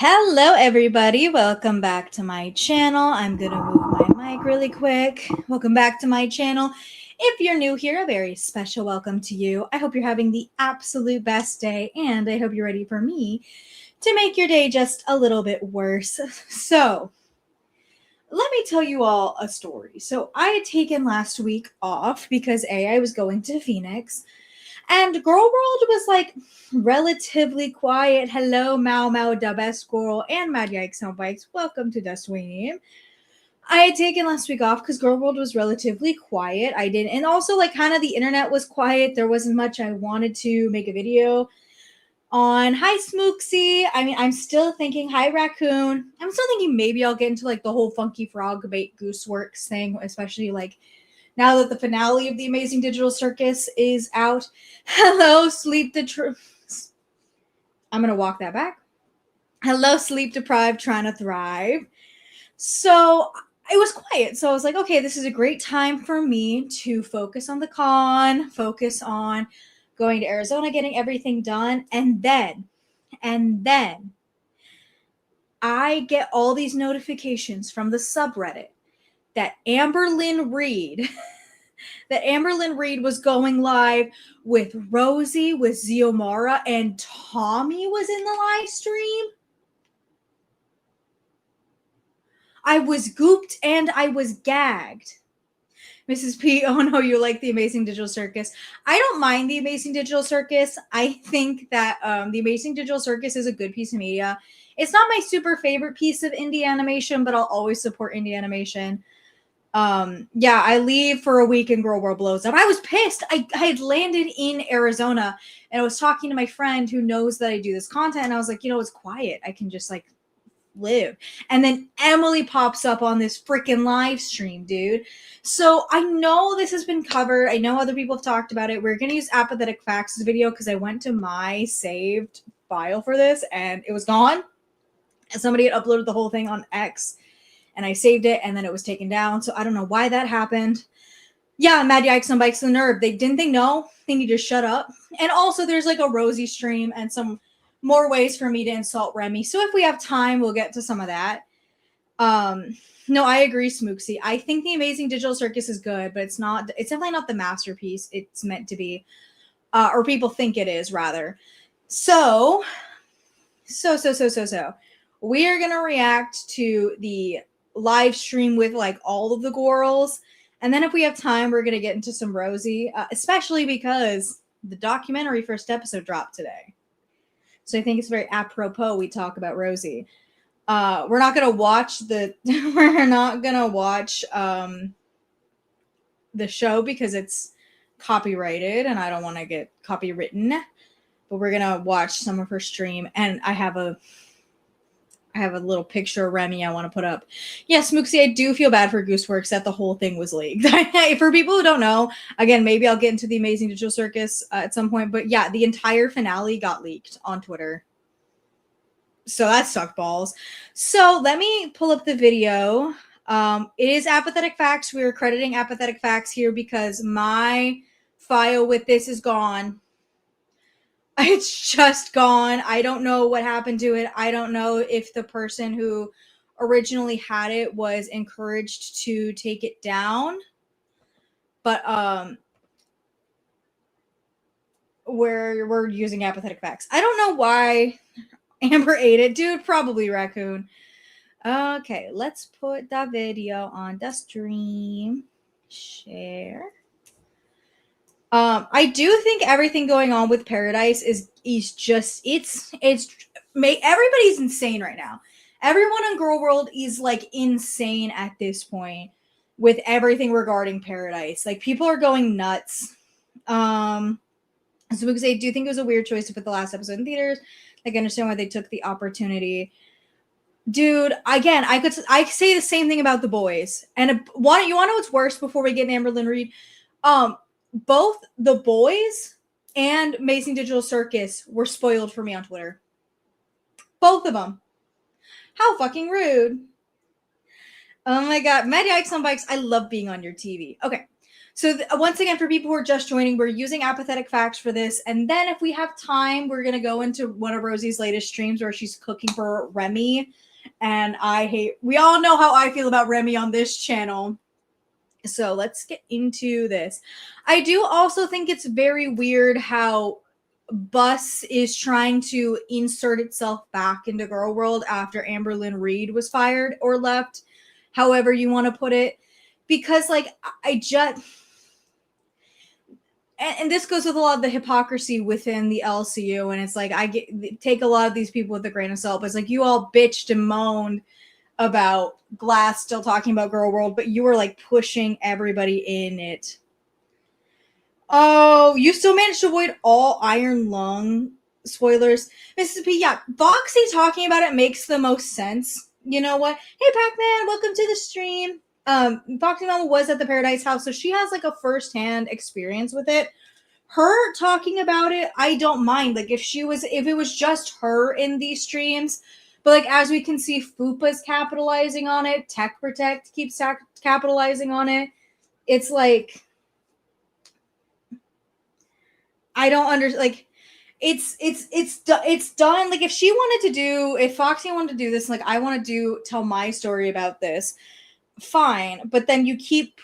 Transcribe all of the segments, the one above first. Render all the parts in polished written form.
Hello everybody, welcome back to my channel. I'm gonna move my mic really quick. Welcome back to my channel. If you're new here, a very special welcome to you. I hope you're having the absolute best day, and I hope you're ready for me to make your day just a little bit worse. So, let me tell you all a story. So, I had taken last week off because I was going to Phoenix. And Gorlworld was like relatively quiet. Hello, Mau Mau, the best girl, and Mad Yikes on Bikes. Welcome to Dustwing. I had taken last week off because Girl World was relatively quiet. I didn't, and also like kind of the internet was quiet. There wasn't much I wanted to make a video on. Hi, Smooksy. I mean, I'm still thinking. Hi, Raccoon. I'm still thinking maybe I'll get into like the whole Funky Frog Bait Goose Works thing, especially like now that the finale of the Amazing Digital Circus is out. Hello, Sleep I'm going to walk that back. Hello, Sleep Deprived, trying to thrive. So it was quiet. So I was like, okay, this is a great time for me to focus on the con, focus on going to Arizona, getting everything done. And then I get all these notifications from the subreddit that Amberlynn Reed was going live with Rosie, with Xiomara, and Tommy was in the live stream. I was gooped and I was gagged. Mrs. P, oh no, you like the Amazing Digital Circus. I don't mind the Amazing Digital Circus. I think that the Amazing Digital Circus is a good piece of media. It's not my super favorite piece of indie animation, but I'll always support indie animation. Yeah, I leave for a week and Girl World blows up. I was pissed. I had landed in Arizona and I was talking to my friend who knows that I do this content, and I was like, it's quiet. I can just like live. And then Emily pops up on this freaking live stream, dude. So I know this has been covered. I know other people have talked about it. We're going to use Apathetic Facts' video because I went to my saved file for this and it was gone. And somebody had uploaded the whole thing on X and I saved it and then it was taken down. So I don't know why that happened. Yeah, Mad Yikes on Bikes and Nerve. They know they need to shut up. And also there's like a Rosie stream and some more ways for me to insult Remy. So if we have time, we'll get to some of that. No, I agree, Smooksy. I think the Amazing Digital Circus is good, but it's definitely not the masterpiece it's meant to be. Or people think it is, rather. So. We are going to react to the live stream with like all of the Gorls. And then if we have time, we're going to get into some Rosie, especially because the documentary first episode dropped today. So I think it's very apropos we talk about Rosie. We're not going to watch the show because it's copyrighted and I don't want to get copywritten. But we're going to watch some of her stream, and I have a little picture of Remy I want to put up. Yeah, Smooksy, I do feel bad for Gooseworks that the whole thing was leaked. For people who don't know, again, maybe I'll get into the Amazing Digital Circus at some point, but yeah, the entire finale got leaked on Twitter. So that sucked balls. So let me pull up the video. It is Apathetic Facts. We are crediting Apathetic Facts here because my file with this is gone. It's just gone. I don't know what happened to it. I don't know if the person who originally had it was encouraged to take it down. But we're using Apathetic Facts. I don't know why Amber ate it. Dude, probably Raccoon. Okay, let's put that video on the stream. Share. I do think everything going on with Paradise is just everybody's insane right now. Everyone in Girl World is like insane at this point with everything regarding Paradise. Like people are going nuts. So we could say, do you think it was a weird choice to put the last episode in theaters? Like I understand why they took the opportunity. Dude, again, I say the same thing about The Boys. And you want to know what's worse before we get Amberlynn Reed? Both The Boys and Amazing Digital Circus were spoiled for me on Twitter. Both of them. How fucking rude. Oh my god. Mad Yikes on Bikes, I love being on your TV. Okay. So once again, for people who are just joining, we're using apathetic facts for this. And then if we have time, we're going to go into one of Rosie's latest streams where she's cooking for Remy. And we all know how I feel about Remy on this channel. So let's get into this. I do also think it's very weird how Bus is trying to insert itself back into Gorlworld after Amberlynn Reed was fired or left, however you want to put it. Because, like, I just... And this goes with a lot of the hypocrisy within the LCU, and it's like take a lot of these people with a grain of salt, but it's like you all bitched and moaned about Glass still talking about Gorlworld, but you were like pushing everybody in it. Oh, you still managed to avoid all Iron Lung spoilers. Mrs. P, yeah, Foxy talking about it makes the most sense. You know what? Hey, Pac-Man, welcome to the stream. Foxy Mama was at the Paradise House, so she has like a first-hand experience with it. Her talking about it, I don't mind. Like if it was just her in these streams, but like as we can see, Fupa's capitalizing on it. Tech Protect keeps capitalizing on it. It's like I don't understand. Like it's done. Like if Foxy wanted to do this, like I want to tell my story about this. Fine, but then you keep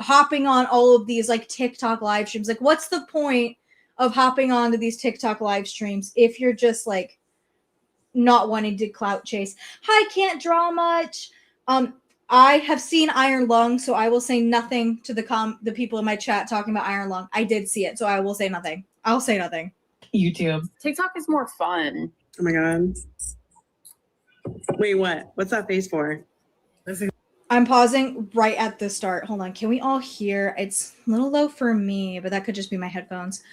hopping on all of these like TikTok live streams. Like, what's the point of hopping onto these TikTok live streams if you're just like not wanting to clout chase? Hi, can't draw much. I have seen Iron Lung, so I will say nothing to the people in my chat talking about Iron Lung. I did see it, so I will say nothing. I'll say nothing. YouTube. TikTok is more fun. Oh my god. Wait, what? What's that face for? I'm pausing right at the start. Hold on. Can we all hear? It's a little low for me, but that could just be my headphones.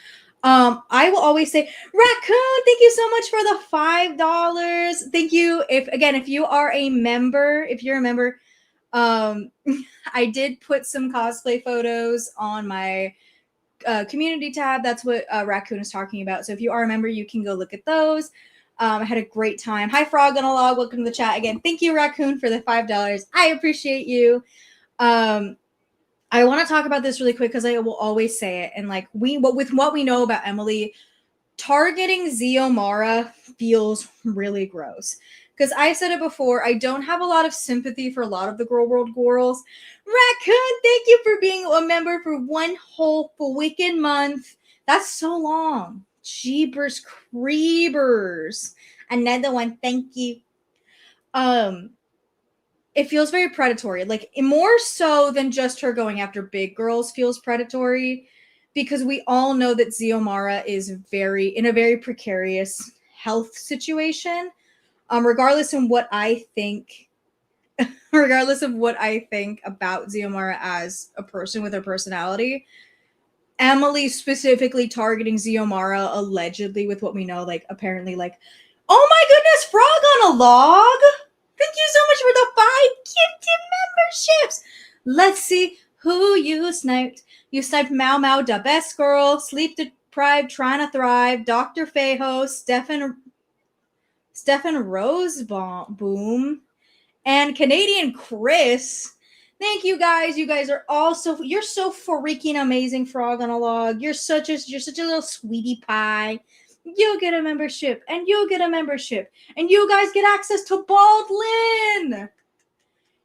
I will always say, Raccoon, thank you so much for the $5. Thank you. If you are a member, I did put some cosplay photos on my community tab. That's what Raccoon is talking about. So if you are a member, you can go look at those. I had a great time. Hi, Frog on a Log. Welcome to the chat again. Thank you, Raccoon, for the $5. I appreciate you. I want to talk about this really quick because I will always say it. And like with what we know about Emily, targeting Xiomara feels really gross. Because I said it before, I don't have a lot of sympathy for a lot of the Gorlworld girls. Raccoon, thank you for being a member for one whole wicked month. That's so long. Jeepers creepers. Another one, thank you. It feels very predatory. Like more so than just her going after big girls feels predatory. Because we all know that Xiomara is in a very precarious health situation. Regardless of what I think about Xiomara as a person with her personality, Emily specifically targeting Xiomara allegedly with what we know, like apparently like, oh my goodness, Frog on a Log! Thank you so much for the 5 gifted memberships! Let's see who you sniped. You sniped Mau Mau, the best girl, sleep deprived, trying to thrive, Dr. Fejo, Stefan Roseboom, and Canadian Chris. Thank you guys. You guys are you're so freaking amazing, Frog on a Log. You're such a little sweetie pie. You'll get a membership, and you'll get a membership, and you guys get access to Bald Lynn.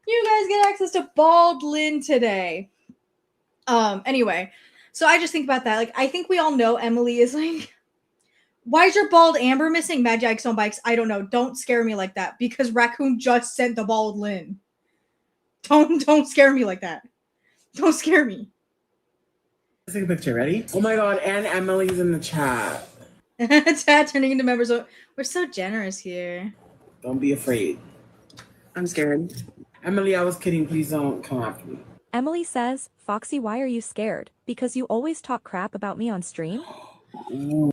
You guys get access to Bald Lynn today. Anyway, so I just think about that. Like, I think we all know Emily is like, why is your bald Amber missing? Mad Jack's on bikes. I don't know. Don't scare me like that because Raccoon just sent the Bald Lynn. Don't scare me like that. Don't scare me. Let's take a picture. Ready? Oh my god, and Emily's in the chat. Chat turning into members. We're so generous here. Don't be afraid. I'm scared. Emily, I was kidding. Please don't come after me. Emily says, Foxy, why are you scared? Because you always talk crap about me on stream?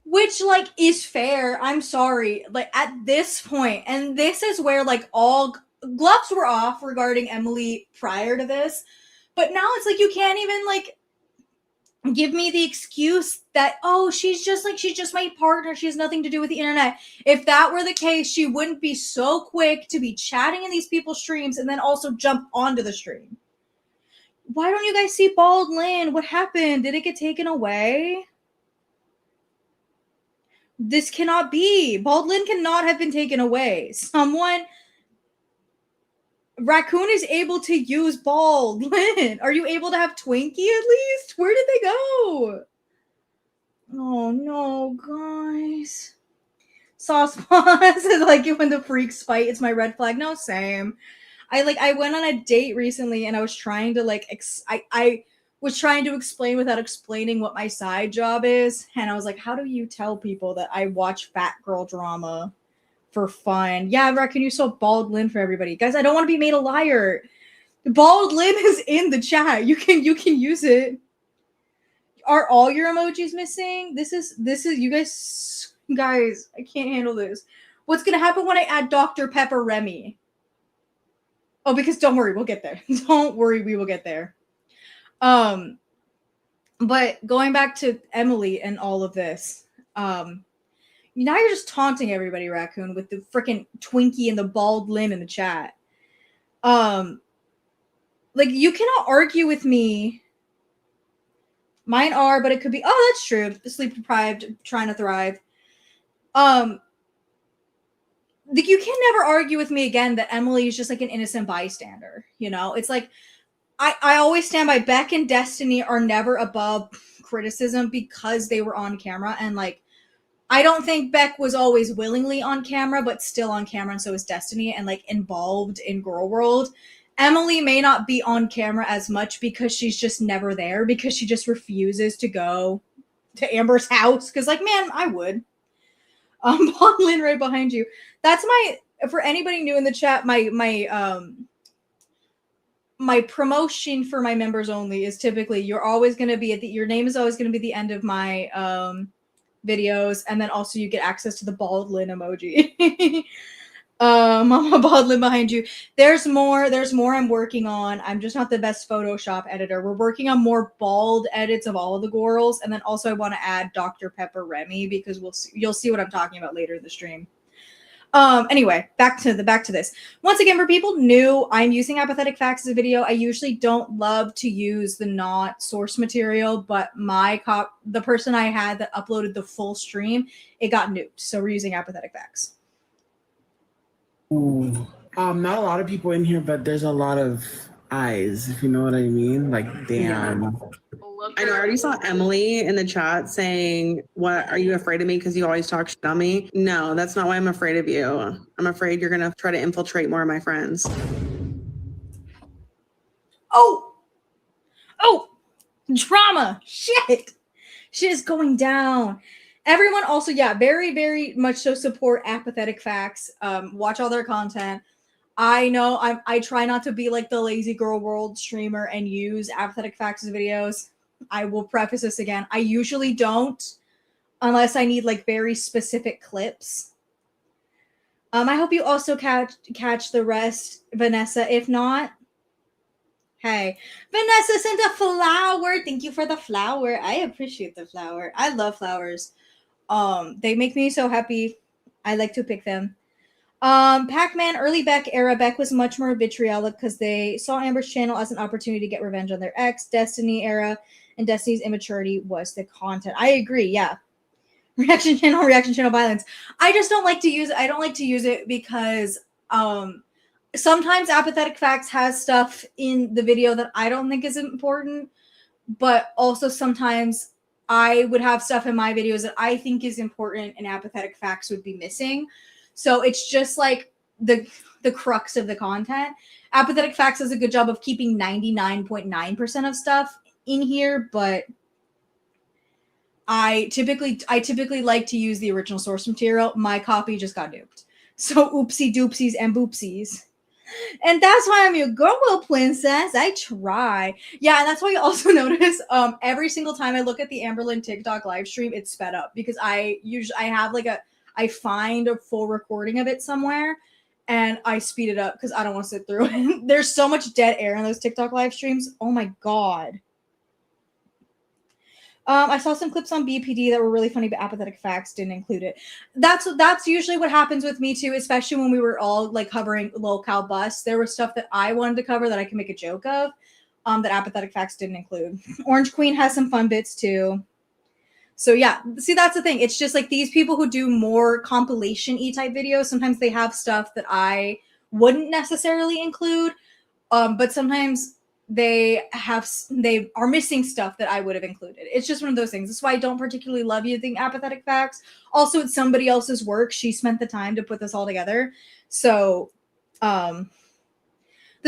Which, like, is fair. I'm sorry. Like, at this point, and this is where, like, all gloves were off regarding Emily prior to this, but now it's like you can't even, like, give me the excuse that, oh, she's just my partner. She has nothing to do with the internet. If that were the case, she wouldn't be so quick to be chatting in these people's streams and then also jump onto the stream. Why don't you guys see Bald Lynn? What happened? Did it get taken away? This cannot be. Bald Lynn cannot have been taken away. Raccoon is able to use Bald Lynn. Are you able to have Twinkie at least? Where did they go? Oh no, guys. Saucepan says, like it when the freaks fight, it's my red flag. No, same. I went on a date recently and I was trying to I was trying to explain without explaining what my side job is. And I was like, how do you tell people that I watch fat girl drama for fun? Yeah, Raccoon, you saw Bald Lynn for everybody. Guys, I don't want to be made a liar. Bald Lynn is in the chat. You can use it. Are all your emojis missing? This is you guys, I can't handle this. What's gonna happen when I add Dr. Pepper Remy? Oh, because don't worry, we'll get there. Don't worry, we will get there. But going back to Emily and all of this, now you're just taunting everybody, Raccoon, with the freaking Twinkie and the Bald Lynn in the chat. Like you cannot argue with me. Mine are, but it could be. Oh, that's true. Sleep deprived, trying to thrive. You can never argue with me again that Emily is just like an innocent bystander. You know, it's like I always stand by Beck and Destiny are never above criticism because they were on camera, and like I don't think Beck was always willingly on camera, but still on camera, and so is Destiny, and like involved in Gorlworld. Emily may not be on camera as much because she's just never there, because she just refuses to go to Amber's house. Because, like, man, I would. Bond Lynn right behind you. That's for anybody new in the chat, my promotion for my members only is typically your name is always going to be the end of my videos, and then also you get access to the Bald Lynn emoji. Mama Bald Lynn behind you. There's more I'm working on. I'm just not the best Photoshop editor. We're working on more bald edits of all of the Gorls, and then also I want to add Dr. Pepper Remy because you'll see what I'm talking about later in the stream. Anyway, back to this. Once again, for people new, I'm using Apathetic Facts as a video. I usually don't love to use the not source material, but the person I had that uploaded the full stream, it got nuked. So we're using Apathetic Facts. Ooh. Not a lot of people in here, but there's a lot of eyes, if you know what I mean. Like, damn. Yeah. I know. I already saw Emily in the chat saying, "What are you afraid of me? Because you always talk shit on me." No, that's not why I'm afraid of you. I'm afraid you're gonna try to infiltrate more of my friends. Oh, drama. Shit is going down. Everyone also, yeah, very, very much so support Apathetic Facts. Watch all their content. I know I try not to be like the lazy Gorlworld streamer and use Apathetic Facts videos. I will preface this again. I usually don't unless I need like very specific clips. I hope you also catch the rest, Vanessa. If not, hey, Vanessa sent a flower. Thank you for the flower. I appreciate the flower. I love flowers. They make me so happy. I like to pick them. Pac-Man, early Beck era. Beck was much more vitriolic because they saw Amber's channel as an opportunity to get revenge on their ex. Destiny era and Destiny's immaturity was the content. I agree. Yeah. Reaction channel violence. I just don't like to use it. I don't like to use it because sometimes Apathetic Facts has stuff in the video that I don't think is important, but also sometimes I would have stuff in my videos that I think is important and Apathetic Facts would be missing. So it's just like the crux of the content. Apathetic Facts does a good job of keeping 99.9% of stuff in here, but I typically like to use the original source material. My copy just got nuked. So oopsie doopsies and boopsies. And that's why I'm your Gorlworld princess. I try. Yeah, and that's why you also notice every single time I look at the Amberlynn TikTok live stream, it's sped up because I have like I find a full recording of it somewhere and I speed it up because I don't want to sit through it. There's so much dead air in those TikTok live streams. Oh my God. I saw some clips on BPD that were really funny, but Apathetic Facts didn't include it. That's usually what happens with me too, especially when we were all like covering locale bus. There was stuff that I wanted to cover that I can make a joke of. that Apathetic Facts didn't include. Orange Queen has some fun bits too. So yeah, see, that's the thing. It's just like these people who do more compilation-y type videos, sometimes they have stuff that I wouldn't necessarily include, but sometimes they are missing stuff that I would have included. It's just one of those things. That's why I don't particularly love using Apathetic Facts. Also, it's somebody else's work. She spent the time to put this all together. So, the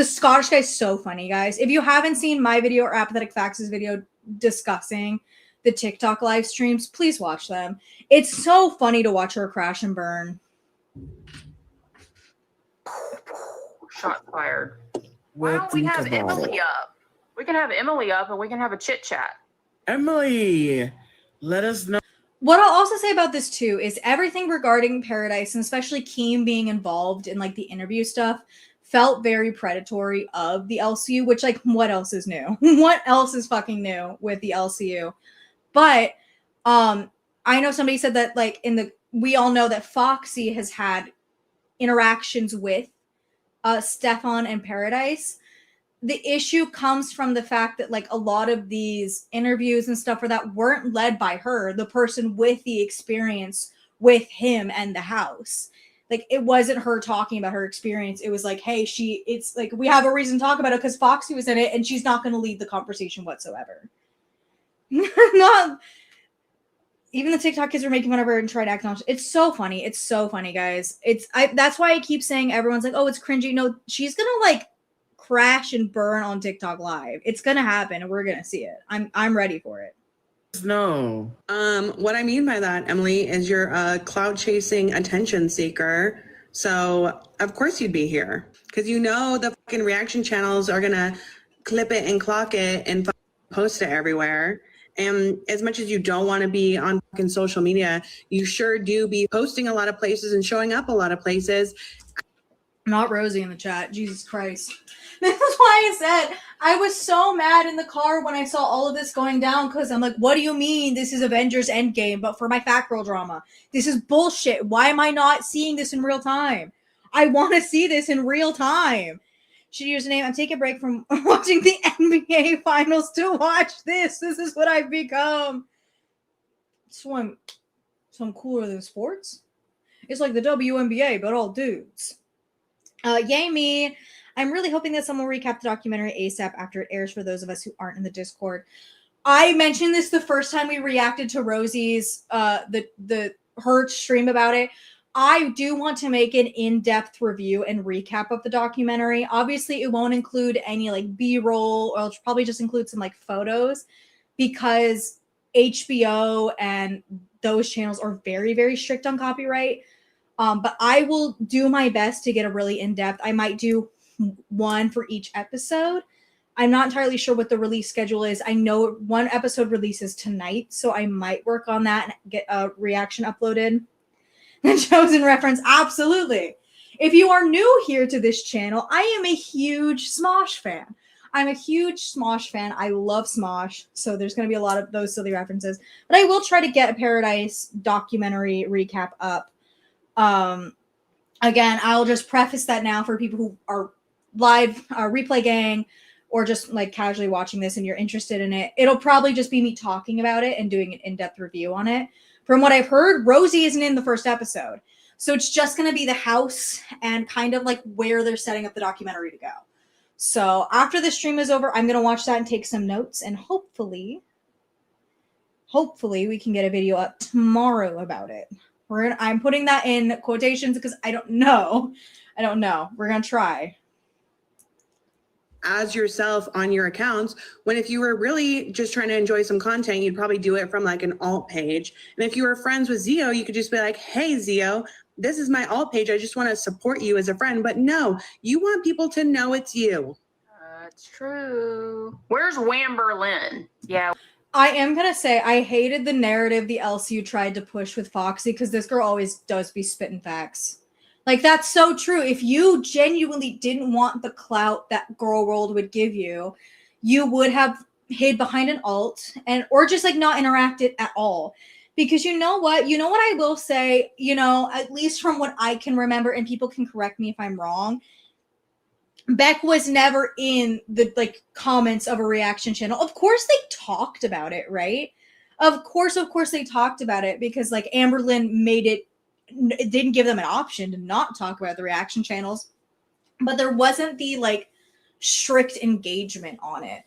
Scottish guy's so funny, guys. If you haven't seen my video or Apathetic Facts' video discussing the TikTok live streams, please watch them. It's so funny to watch her crash and burn. Shot fired. Why don't we have Emily up? We can have Emily up and we can have a chit chat. Emily, let us know. What I'll also say about this too is everything regarding Paradise, and especially Keem being involved in like the interview stuff, felt very predatory of the LCU, which like what else is new? What else is fucking new with the LCU? But I know somebody said that like we all know that Foxy has had interactions with Stefan and Paradise. The issue comes from the fact that like a lot of these interviews and stuff for that weren't led by her, the person with the experience with him and the house. Like it wasn't her talking about her experience. It was like, hey, it's like we have a reason to talk about it because Foxy was in it and she's not going to lead the conversation whatsoever. Not even the TikTok kids were making fun of her and tried to act on. It's so funny. It's so funny, guys. That's why I keep saying everyone's like, oh, it's cringy. No, she's gonna like crash and burn on TikTok live. It's gonna happen and we're gonna see it. I'm ready for it. No. What I mean by that, Emily, is you're a cloud chasing attention seeker. So of course you'd be here because you know the fucking reaction channels are gonna clip it and clock it and post it everywhere. And as much as you don't want to be on fucking social media, you sure do be posting a lot of places and showing up a lot of places. Not Rosie in the chat. Jesus Christ. That's why I said I was so mad in the car when I saw all of this going down because I'm like, what do you mean this is Avengers Endgame, but for my fat girl drama? This is bullshit. Why am I not seeing this in real time? I want to see this in real time. Should use the name. I'm taking a break from watching the NBA finals to watch this. This is what I've become. So I'm cooler than sports. It's like the WNBA, but all dudes. Yay me. I'm really hoping that someone will recap the documentary ASAP after it airs for those of us who aren't in the Discord. I mentioned this the first time we reacted to Rosie's her stream about it. I do want to make an in-depth review and recap of the documentary. Obviously, it won't include any like B-roll, or it'll probably just include some like photos because HBO and those channels are very, very strict on copyright. But I will do my best to get a really in-depth. I might do one for each episode. I'm not entirely sure what the release schedule is. I know one episode releases tonight, so I might work on that and get a reaction uploaded. The chosen reference, absolutely. If you are new here to this channel, I am a huge Smosh fan. I'm a huge Smosh fan. I love Smosh, so there's going to be a lot of those silly references. But I will try to get a Paradise documentary recap up. Again, I'll just preface that now for people who are live replay gang or just like casually watching this and you're interested in it. It'll probably just be me talking about it and doing an in-depth review on it. From what I've heard, Rosie isn't in the first episode. So it's just going to be the house and kind of like where they're setting up the documentary to go. So after the stream is over, I'm going to watch that and take some notes. And hopefully we can get a video up tomorrow about it. I'm putting that in quotations because I don't know. We're going to try. As yourself on your accounts, when if you were really just trying to enjoy some content, you'd probably do it from like an alt page. And if you were friends with Zio, you could just be like, hey, Zio, this is my alt page. I just want to support you as a friend. But no, you want people to know it's you. That's true. Where's Wham Berlin? Yeah. I am going to say I hated the narrative the LCU tried to push with Foxy because this girl always does be spitting facts. Like, that's so true. If you genuinely didn't want the clout that Gorlworld would give you, you would have hid behind an alt or just like not interacted at all. Because you know what? I will say, at least from what I can remember, and people can correct me if I'm wrong, Beck was never in the like comments of a reaction channel. Of course they talked about it, right? Of course they talked about it because like Amberlynn made it didn't give them an option to not talk about the reaction channels. But there wasn't the like strict engagement on it.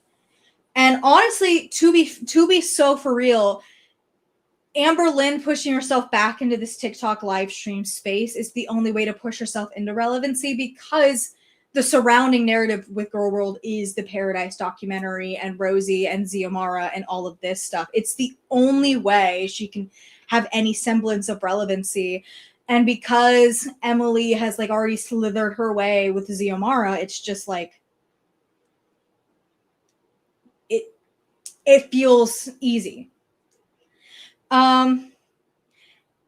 And honestly, to be so for real, Amberlynn pushing herself back into this TikTok live stream space is the only way to push herself into relevancy because the surrounding narrative with Gorlworld is the Paradise documentary and Rosie and Xiomara and all of this stuff. It's the only way she can have any semblance of relevancy. And because Emily has like already slithered her way with Xiomara, it's just like it feels easy.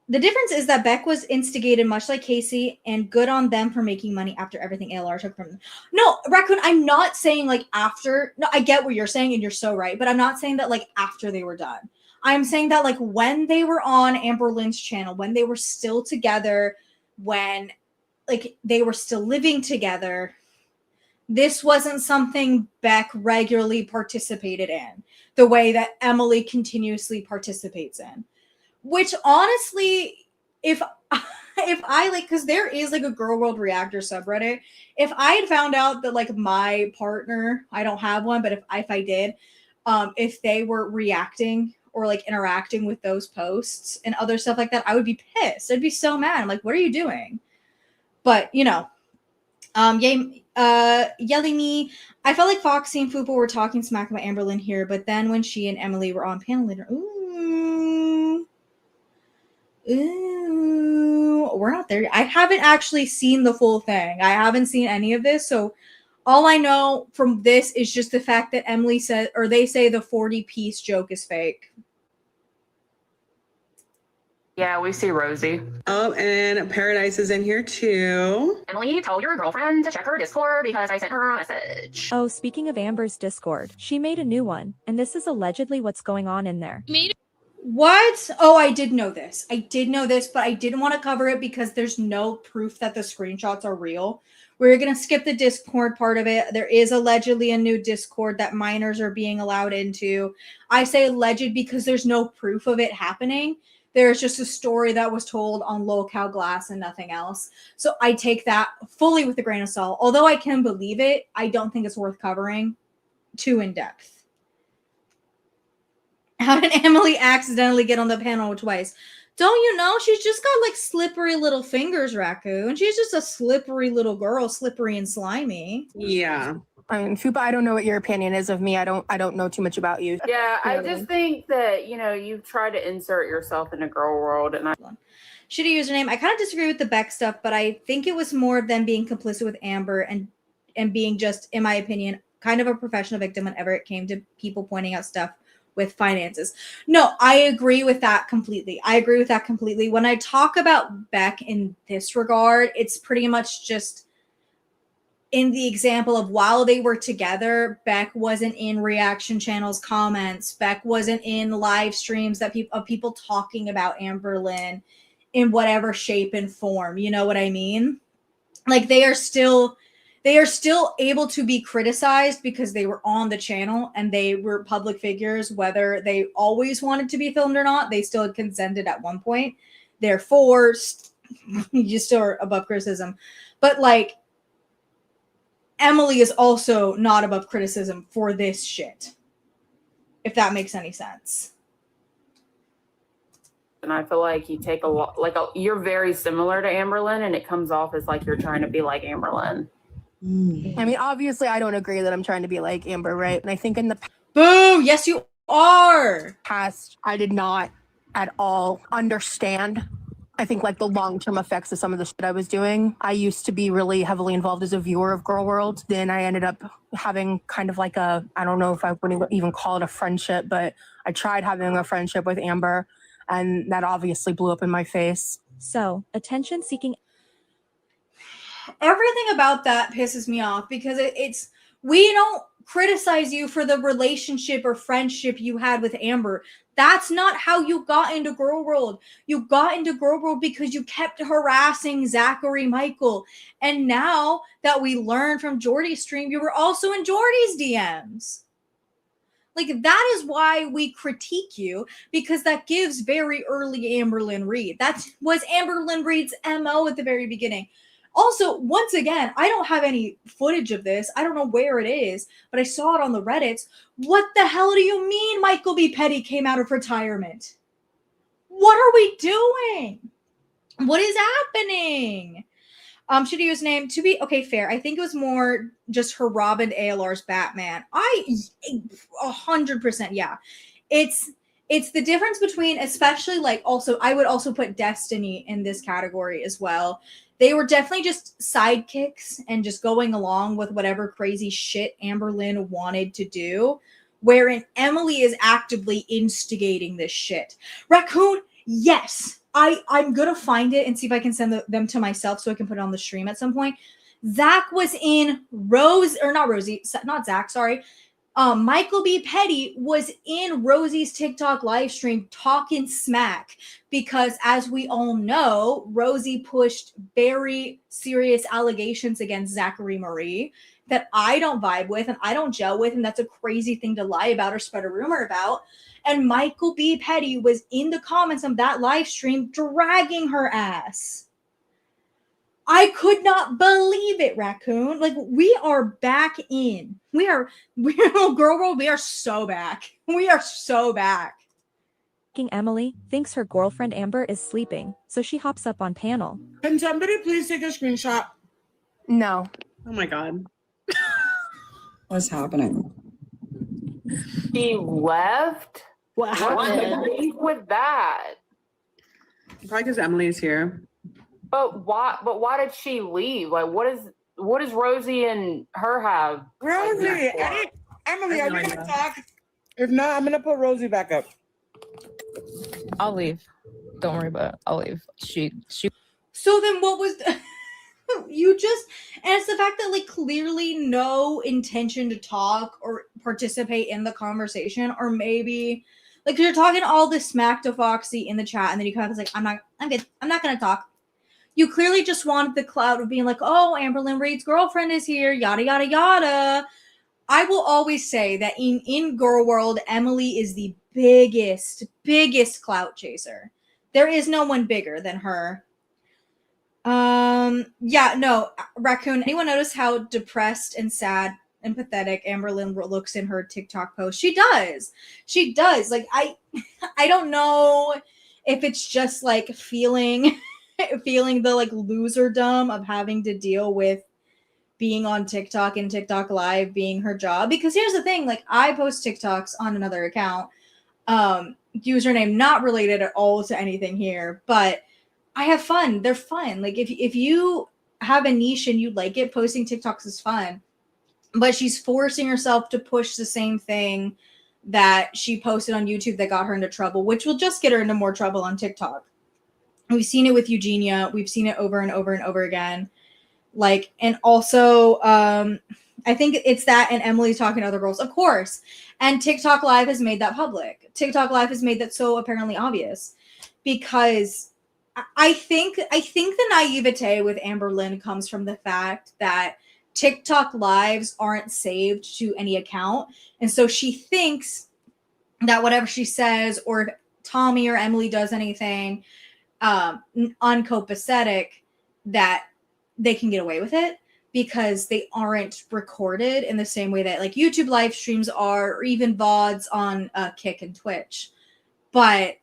The difference is that Beck was instigated much like Casey, and good on them for making money after everything ALR took from them. No, Raccoon, I'm not saying like after. No, I get what you're saying, and you're so right. But I'm not saying that like after they were done. I'm saying that like when they were on Amberlynn's channel, when they were still together, when like they were still living together, this wasn't something Beck regularly participated in the way that Emily continuously participates in. Which honestly, if I like, because there is like a Gorlworld reactor subreddit, if I had found out that like my partner, I don't have one, but if I did, if they were reacting or like interacting with those posts and other stuff like that, I would be pissed. I'd be so mad. I'm like, what are you doing? But you know, yelling me. I felt like Foxy and Fupa were talking smack about Amberlynn here, but then when she and Emily were on panel later, we're not there. I haven't actually seen the full thing. I haven't seen any of this. So all I know from this is just the fact that Emily said, or they say the 40-piece joke is fake. Yeah, we see Rosie. Oh, and Paradise is in here too. Emily, tell your girlfriend to check her Discord because I sent her a message. Oh, speaking of Amber's Discord, she made a new one, and this is allegedly what's going on in there. What? Oh, I did know this. I did know this, but I didn't want to cover it because there's no proof that the screenshots are real. We're going to skip the Discord part of it. There is allegedly a new Discord that minors are being allowed into. I say alleged because there's no proof of it happening. There's just a story that was told on Lolcow Glass and nothing else. So I take that fully with a grain of salt. Although I can believe it, I don't think it's worth covering too in depth. How did Emily accidentally get on the panel twice? Don't you know? She's just got like slippery little fingers, Raccoon. She's just a slippery little girl, slippery and slimy. Yeah. I mean, Fupa, I don't know what your opinion is of me. I don't know too much about you. Yeah, I You know, just think that, you know, you've tried to insert yourself into Gorlworld, and Shitty username. I kind of disagree with the Beck stuff, but I think it was more of them being complicit with Amber and being just, in my opinion, kind of a professional victim whenever it came to people pointing out stuff with finances. No, I agree with that completely. When I talk about Beck in this regard, it's pretty much just in the example of while they were together, Beck wasn't in reaction channels comments. Beck wasn't in live streams that people talking about Amberlynn in whatever shape and form. You know what I mean? Like they are still able to be criticized because they were on the channel and they were public figures, whether they always wanted to be filmed or not. They still had consented at one point. Therefore, you still are above criticism. But like, Emily is also not above criticism for this shit, if that makes any sense. And I feel like you take a lot, you're very similar to Amberlynn, and it comes off as like you're trying to be like Amberlynn. I mean, obviously, I don't agree that I'm trying to be like Amber, right? And I think in the Boom! Yes, you are! past, I did not at all understand, I think, like the long-term effects of some of the shit I was doing. I used to be really heavily involved as a viewer of Gorlworld. Then I ended up having kind of like I don't know if I would even call it a friendship, but I tried having a friendship with Amber, and that obviously blew up in my face. So, attention-seeking. Everything about that pisses me off because it's we don't criticize you for the relationship or friendship you had with Amber. That's not how you got into Gorlworld. You got into Gorlworld because you kept harassing Zachary Michael. And now that we learned from Jordy's stream, you were also in Jordy's DMs. Like, that is why we critique you, because that gives very early Amberlynn Reed. That was Amberlynn Reed's MO at the very beginning. Also, once again, I don't have any footage of this. I don't know where it is, but I saw it on the Reddits. What the hell do you mean Michael B. Petty came out of retirement? What are we doing? What is happening? Should he use name to be okay? Fair. I think it was more just her Robin ALR's Batman. 100%. Yeah, it's the difference between, especially like, also I would also put Destiny in this category as well. They were definitely just sidekicks and just going along with whatever crazy shit Amberlynn wanted to do, wherein Emily is actively instigating this shit. Raccoon, yes. I'm going to find it and see if I can send them to myself so I can put it on the stream at some point. Zach was in Michael B. Petty was in Rosie's TikTok live stream talking smack because, as we all know, Rosie pushed very serious allegations against Zachary Marie that I don't vibe with and I don't gel with, and that's a crazy thing to lie about or spread a rumor about. And Michael B. Petty was in the comments of that live stream dragging her ass. I could not believe it, Raccoon. Like, we are back in. We're Gorlworld. We are so back. We are so back. Emily thinks her girlfriend Amber is sleeping, so she hops up on panel. Can somebody please take a screenshot? No. Oh my God. What's happening? She left? What What's the happened? beef with that? Probably because Emily's here. But why did she leave? Like, what does Rosie and her have? Rosie, Emily, are you going to talk? If not, I'm going to put Rosie back up. I'll leave. Don't worry about it. I'll leave. She. So then what was... You just... And it's the fact that, like, clearly no intention to talk or participate in the conversation, or maybe... Like, you're talking all this smack to Foxy in the chat, and then you come up and like, I'm good. I'm not going to talk. You clearly just wanted the clout of being like, oh, Amberlynn Reed's girlfriend is here, yada, yada, yada. I will always say that in Gorlworld, Emily is the biggest clout chaser. There is no one bigger than her. Yeah, no, Raccoon, anyone notice how depressed and sad and pathetic Amberlynn looks in her TikTok post? She does. Like, I don't know if it's just like feeling the like loserdom of having to deal with being on TikTok and TikTok live being her job. Because here's the thing, like, I post TikToks on another account, username not related at all to anything here, but I have fun. They're fun. Like, if you have a niche and you like it, posting TikToks is fun. But she's forcing herself to push the same thing that she posted on YouTube that got her into trouble, which will just get her into more trouble on TikTok. We've seen it with Eugenia. We've seen it over and over and over again. Like, and also, I think it's that, and Emily's talking to other girls, of course. And TikTok Live has made that public. TikTok Live has made that so apparently obvious, because I think the naivete with Amberlynn comes from the fact that TikTok lives aren't saved to any account. And so she thinks that whatever she says, or if Tommy or Emily does anything uncopacetic, that they can get away with it because they aren't recorded in the same way that like YouTube live streams are, or even VODs on Kick and Twitch. But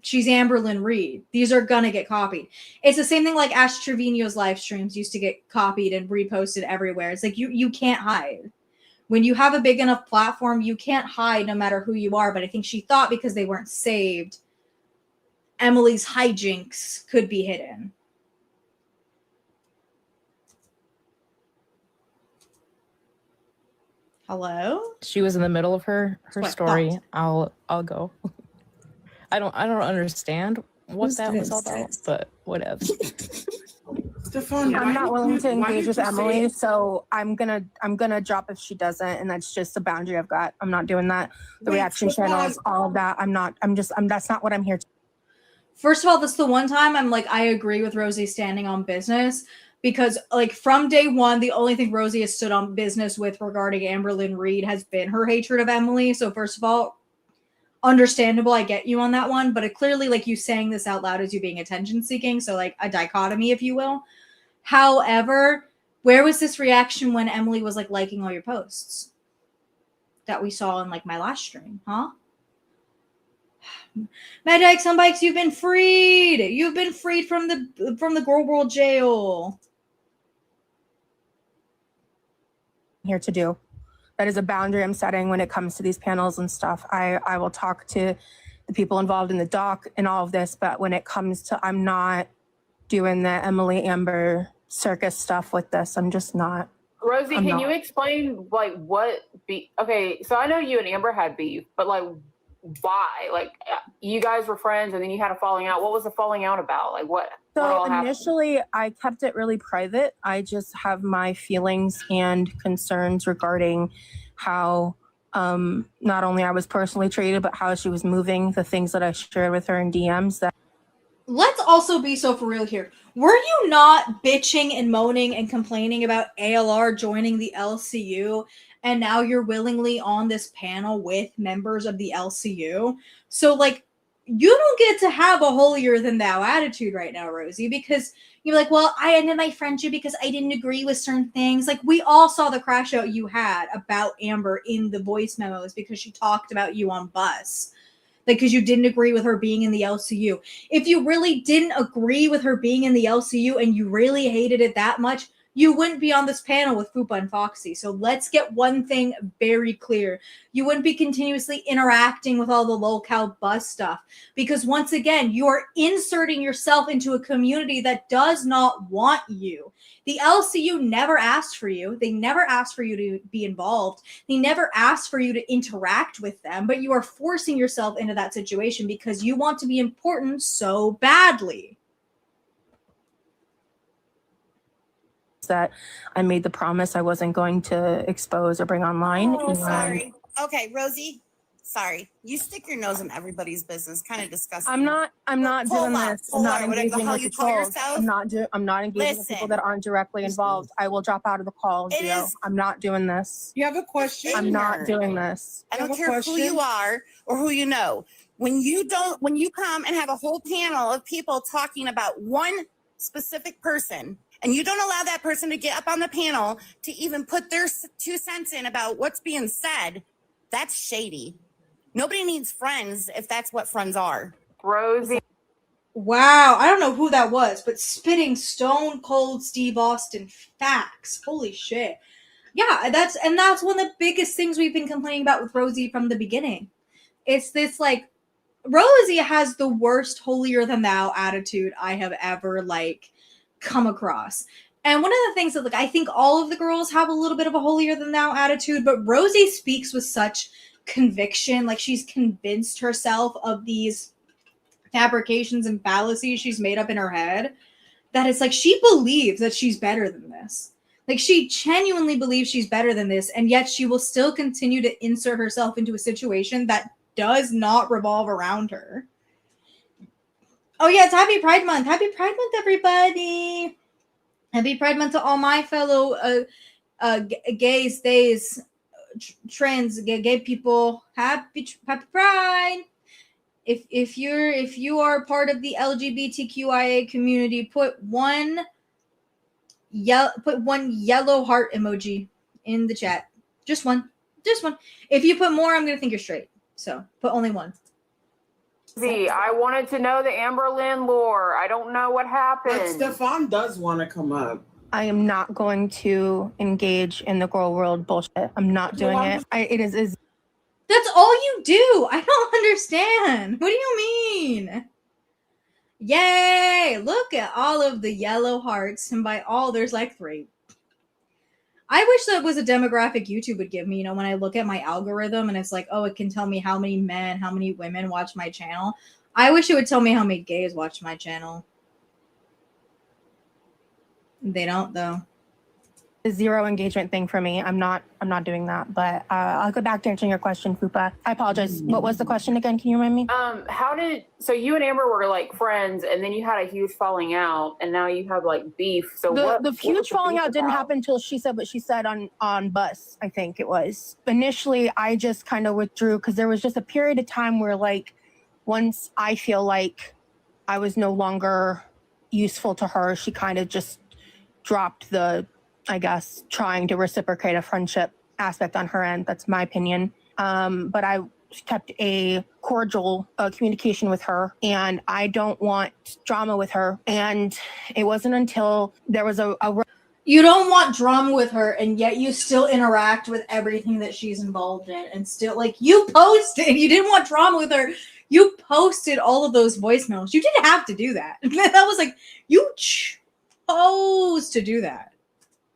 she's Amberlynn Reed. These are gonna get copied. It's the same thing like Ash Trevino's live streams used to get copied and reposted everywhere. It's like you can't hide. When you have a big enough platform, you can't hide no matter who you are. But I think she thought because they weren't saved, Emily's hijinks could be hidden. Hello? She was in the middle of her What story. thought? I'll go. I don't understand what Who's that was all this? about, but whatever. Stefan, I'm not willing to engage with Emily, Say, so I'm gonna drop if she doesn't, and that's just a boundary I've got. I'm not doing that. The reaction channels, all of that. I'm that's not what I'm here to. First of all, that's the one time I'm like, I agree with Rosie standing on business, because like from day one, the only thing Rosie has stood on business with regarding Amber Lynn Reed has been her hatred of Emily. So first of all, understandable, I get you on that one, but it clearly, like, you saying this out loud as you being attention seeking, so like a dichotomy, if you will. However, where was this reaction when Emily was like liking all your posts that we saw in like my last stream, huh? Mad X on Bikes, you've been freed. You've been freed from the Gorlworld jail. Here to do. That is a boundary I'm setting when it comes to these panels and stuff. I will talk to the people involved in the doc and all of this, but when it comes to, I'm not doing the Emily Amber circus stuff with this. I'm just not. Rosie, can you explain like what okay, so I know you and Amber had beef, but like why? Like you guys were friends and then you had a falling out. What was the falling out about? Like what So initially I kept it really private. I just have my feelings and concerns regarding how not only I was personally treated, but how she was moving, the things that I shared with her in DMs. That let's also be so for real here. Were you not bitching and moaning and complaining about ALR joining the LCU, and now you're willingly on this panel with members of the LCU? So like, you don't get to have a holier than thou attitude right now, Rosie, because you're like, well, I ended my friendship because I didn't agree with certain things. Like, we all saw the crash out you had about Amber in the voice memos because she talked about you on Bus. Like, because you didn't agree with her being in the LCU. If you really didn't agree with her being in the LCU and you really hated it that much, you wouldn't be on this panel with Fupa and Foxy. So let's get one thing very clear. You wouldn't be continuously interacting with all the lolcow buzz stuff, because once again, you are inserting yourself into a community that does not want you. The LCU never asked for you. They never asked for you to be involved. They never asked for you to interact with them, but you are forcing yourself into that situation because you want to be important so badly. that I made the promise I wasn't going to expose or bring online. Oh, sorry. Okay, Rosie. Sorry. You stick your nose in everybody's business. Kind of disgusting. I'm not doing this. I'm not engaging with the trolls. I'm not engaging with people that aren't directly involved. I will drop out of the call, Gio. I'm not doing this. You have a question? I'm not doing this. I don't care who you are or who you know. When you come and have a whole panel of people talking about one specific person, and you don't allow that person to get up on the panel to even put their 2 cents in about what's being said, that's shady. Nobody needs friends if that's what friends are. Rosie. Wow, I don't know who that was, but spitting stone cold Steve Austin facts. Holy shit. Yeah, that's one of the biggest things we've been complaining about with Rosie from the beginning. It's this, like, Rosie has the worst holier than thou attitude I have ever, like, come across. And one of the things that, like, I think all of the girls have a little bit of a holier than thou attitude, but Rosie speaks with such conviction. Like, she's convinced herself of these fabrications and fallacies she's made up in her head, that it's like she believes that she's better than this. Like, she genuinely believes she's better than this, and yet she will still continue to insert herself into a situation that does not revolve around her. Oh yeah, it's Happy Pride Month. Happy Pride Month, everybody. Happy Pride Month to all my fellow gays, theys, trans, gay people. Happy Pride. If you are part of the LGBTQIA community, put one yellow heart emoji in the chat. Just one. If you put more, I'm gonna think you're straight. So put only one. I wanted to know the Amber Lynn lore. I don't know what happened. But Stefan does want to come up. I am not going to engage in the Gorlworld bullshit. I'm not doing it. It is. That's all you do. I don't understand. What do you mean? Yay! Look at all of the yellow hearts, and by all, there's like 3. I wish that was a demographic YouTube would give me, you know, when I look at my algorithm and it's like, oh, it can tell me how many men, how many women watch my channel. I wish it would tell me how many gays watch my channel. They don't though. The zero engagement thing for me. I'm not doing that. But I'll go back to answering your question, Fupa. I apologize. What was the question again? Can you remind me? So you and Amber were like friends, and then you had a huge falling out, and now you have like beef. So the huge falling out didn't happen until she said what she said on Bus, I think it was. Initially, I just kind of withdrew because there was just a period of time where, like, once I feel like I was no longer useful to her, she kind of just dropped the, I guess, trying to reciprocate a friendship aspect on her end. That's my opinion. But I kept a cordial communication with her, and I don't want drama with her. And it wasn't until there was You don't want drama with her, and yet you still interact with everything that she's involved in, and still, like, you posted, you didn't want drama with her. You posted all of those voicemails. You didn't have to do that. That was like, you chose to do that.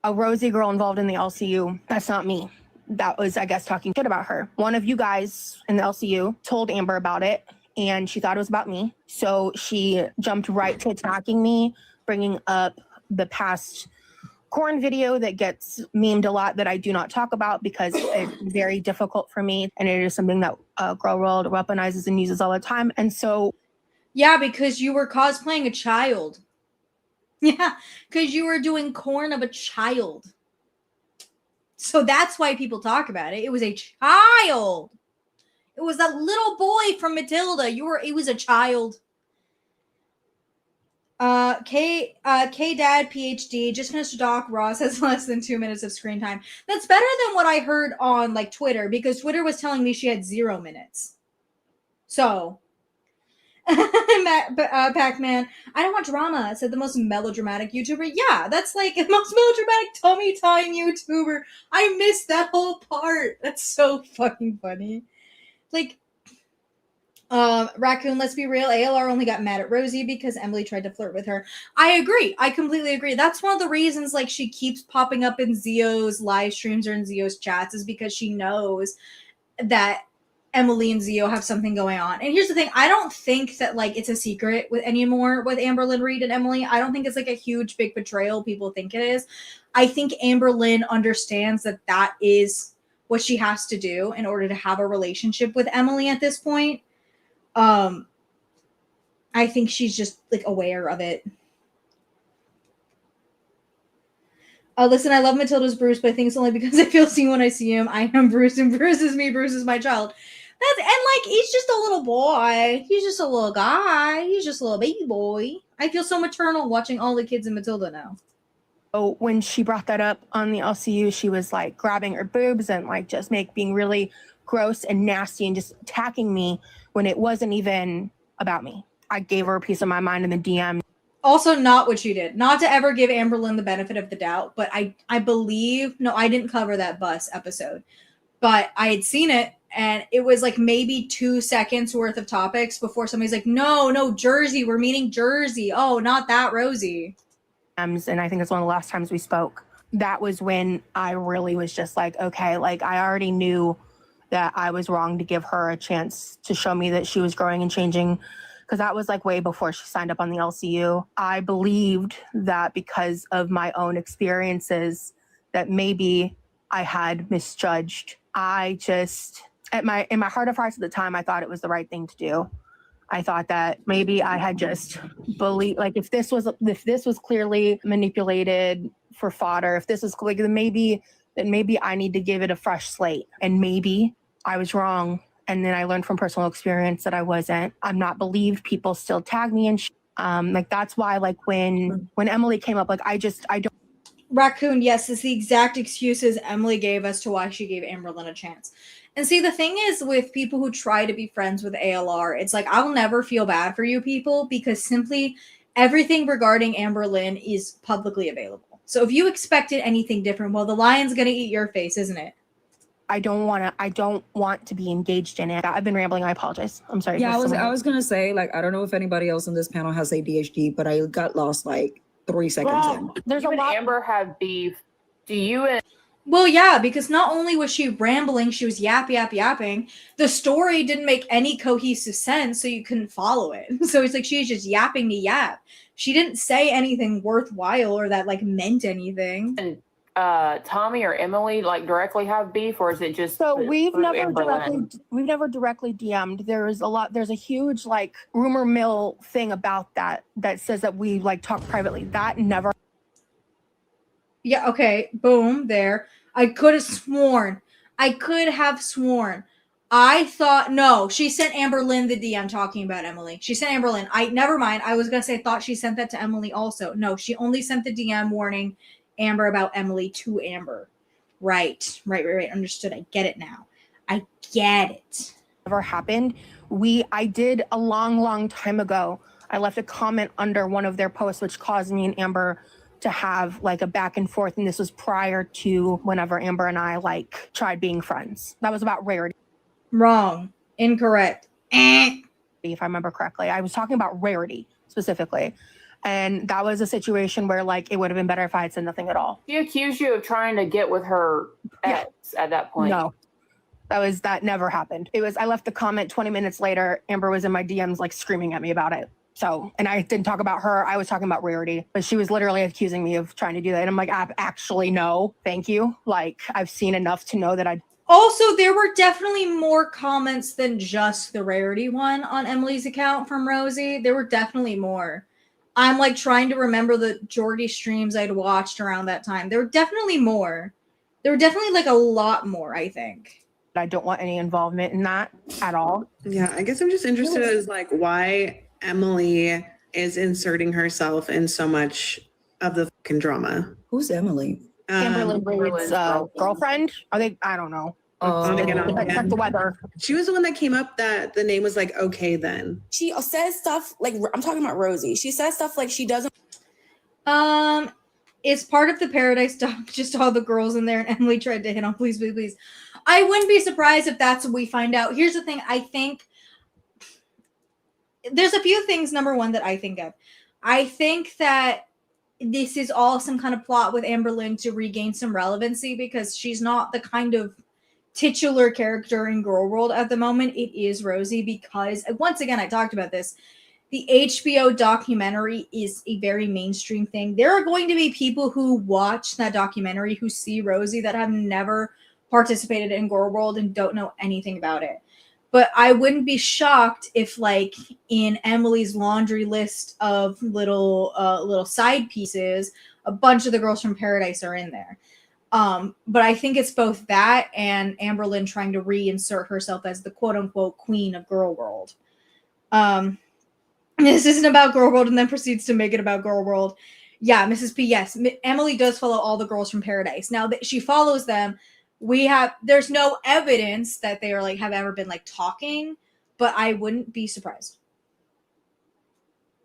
a Rosie girl involved in the LCU. That's not me. That was, I guess, talking shit about her. One of you guys in the LCU told Amber about it, and she thought it was about me. So she jumped right to attacking me, bringing up the past corn video that gets memed a lot that I do not talk about because it's very difficult for me, and it is something that Gorlworld weaponizes and uses all the time. And so, yeah, because you were cosplaying a child. Yeah, because you were doing corn of a child. So that's why people talk about it. It was a child. It was that little boy from Matilda. It was a child. K Dad PhD just finished a doc. Ross has less than 2 minutes of screen time. That's better than what I heard on like Twitter, because Twitter was telling me she had 0 minutes. So Pac-Man, I don't want drama, said the most melodramatic YouTuber. Yeah, that's like the most melodramatic tummy time YouTuber. I missed that whole part. That's so fucking funny. Like, Raccoon, let's be real, ALR only got mad at Rosie because Emily tried to flirt with her. I agree. I completely agree. That's one of the reasons, like, she keeps popping up in Zio's live streams or in Zio's chats, is because she knows that Emily and Zio have something going on. And here's the thing, I don't think that, like, it's a secret with anymore with Amberlynn Reed and Emily. I don't think it's like a huge big betrayal people think it is. I think Amberlynn understands that that is what she has to do in order to have a relationship with Emily at this point. I think she's just like aware of it. Listen, I love Matilda's Bruce, but I think it's only because I feel seen when I see him. I am Bruce, and Bruce is me. Bruce is my child. And like, he's just a little boy. He's just a little guy. He's just a little baby boy. I feel so maternal watching all the kids in Matilda now. Oh, when she brought that up on the LCU, she was like grabbing her boobs and like just being really gross and nasty and just attacking me when it wasn't even about me. I gave her a piece of my mind in the DM. Also, not what you did. Not to ever give Amberlynn the benefit of the doubt, but I believe, no, I didn't cover that Bus episode, but I had seen it, and it was like maybe 2 seconds worth of topics before somebody's like, no, Jersey, we're meeting Jersey. Oh, not that Rosie. And I think it's one of the last times we spoke. That was when I really was just like, okay, like I already knew that I was wrong to give her a chance to show me that she was growing and changing, because that was like way before she signed up on the LCU. I believed that because of my own experiences that maybe I had misjudged. I just, in my heart of hearts at the time, I thought it was the right thing to do. I thought that maybe I had just believed, like, if this was clearly manipulated for fodder, if this was like, then maybe I need to give it a fresh slate. And maybe I was wrong. And then I learned from personal experience that I wasn't. I'm not believed. People still tag me and like, that's why, like, when Emily came up, like, I don't. Raccoon, yes, it's the exact excuses Emily gave us to why she gave Amberlynn a chance. And see, the thing is with people who try to be friends with ALR, it's like, I'll never feel bad for you people, because simply everything regarding Amberlynn is publicly available. So if you expected anything different, well, the lion's going to eat your face, isn't it? I don't want to be engaged in it. I've been rambling. I apologize. I'm sorry. Yeah, I was going to say, like, I don't know if anybody else on this panel has ADHD, but I got lost like 3 seconds in. There's you a and lot. Amber have beef. Do you and Well, yeah, because not only was she rambling, she was yapping. The story didn't make any cohesive sense, so you couldn't follow it. So it's like she's just yapping to yap. She didn't say anything worthwhile or that like meant anything. And Tommy or Emily like directly have beef, or is it just So we've through never Amber Lynn? directly DM'd. There's a huge like rumor mill thing about that says that we like talk privately. That never. Yeah, okay, boom, there. I could have sworn. I thought no, she sent Amber Lynn the DM talking about Emily. She sent Amber Lynn. Never mind. I was gonna say thought she sent that to Emily also. No, she only sent the DM warning Amber about Emily to Amber. Right. Understood. I get it now. I get it. Never happened. I did a long time ago. I left a comment under one of their posts, which caused me and Amber to have like a back and forth. And this was prior to whenever Amber and I like tried being friends. That was about Rarity. Wrong. Incorrect. If I remember correctly, I was talking about Rarity specifically. And that was a situation where like it would have been better if I had said nothing at all. She accused you of trying to get with her ex at that point. No. That never happened. I left the comment 20 minutes later. Amber was in my DMs like screaming at me about it. So, and I didn't talk about her. I was talking about Rarity, but she was literally accusing me of trying to do that. And I'm like, actually, no, thank you. Like, I've seen enough to know that I. Also, there were definitely more comments than just the Rarity one on Emily's account from Rosie. There were definitely more. I'm like trying to remember the Jordy streams I'd watched around that time. There were definitely more. There were definitely like a lot more, I think. I don't want any involvement in that at all. Yeah, I guess I'm just interested as like why Emily is inserting herself in so much of the fucking drama. Who's Emily? Amber Reid's girlfriend? Are they? I don't know. Check the weather. She was the one that came up that the name was like okay then. She says stuff like, I'm talking about Rosie. She says stuff like she doesn't. It's part of the Paradise Doc, just all the girls in there, and Emily tried to hit on please. I wouldn't be surprised if that's what we find out. Here's the thing. I think there's a few things, number one, that I think of. I think that this is all some kind of plot with Amber Lynn to regain some relevancy because she's not the kind of titular character in Gorlworld at the moment. It is Rosie because, once again, I talked about this. The HBO documentary is a very mainstream thing. There are going to be people who watch that documentary who see Rosie that have never participated in Gorlworld and don't know anything about it. But I wouldn't be shocked if, like, in Emily's laundry list of little side pieces, a bunch of the girls from Paradise are in there. But I think it's both that and Amber Lynn trying to reinsert herself as the quote-unquote queen of Gorlworld. This isn't about Gorlworld and then proceeds to make it about Gorlworld. Yeah, Mrs. P, yes. Emily does follow all the girls from Paradise. Now that she follows them, there's no evidence that they are like have ever been like talking, but I wouldn't be surprised.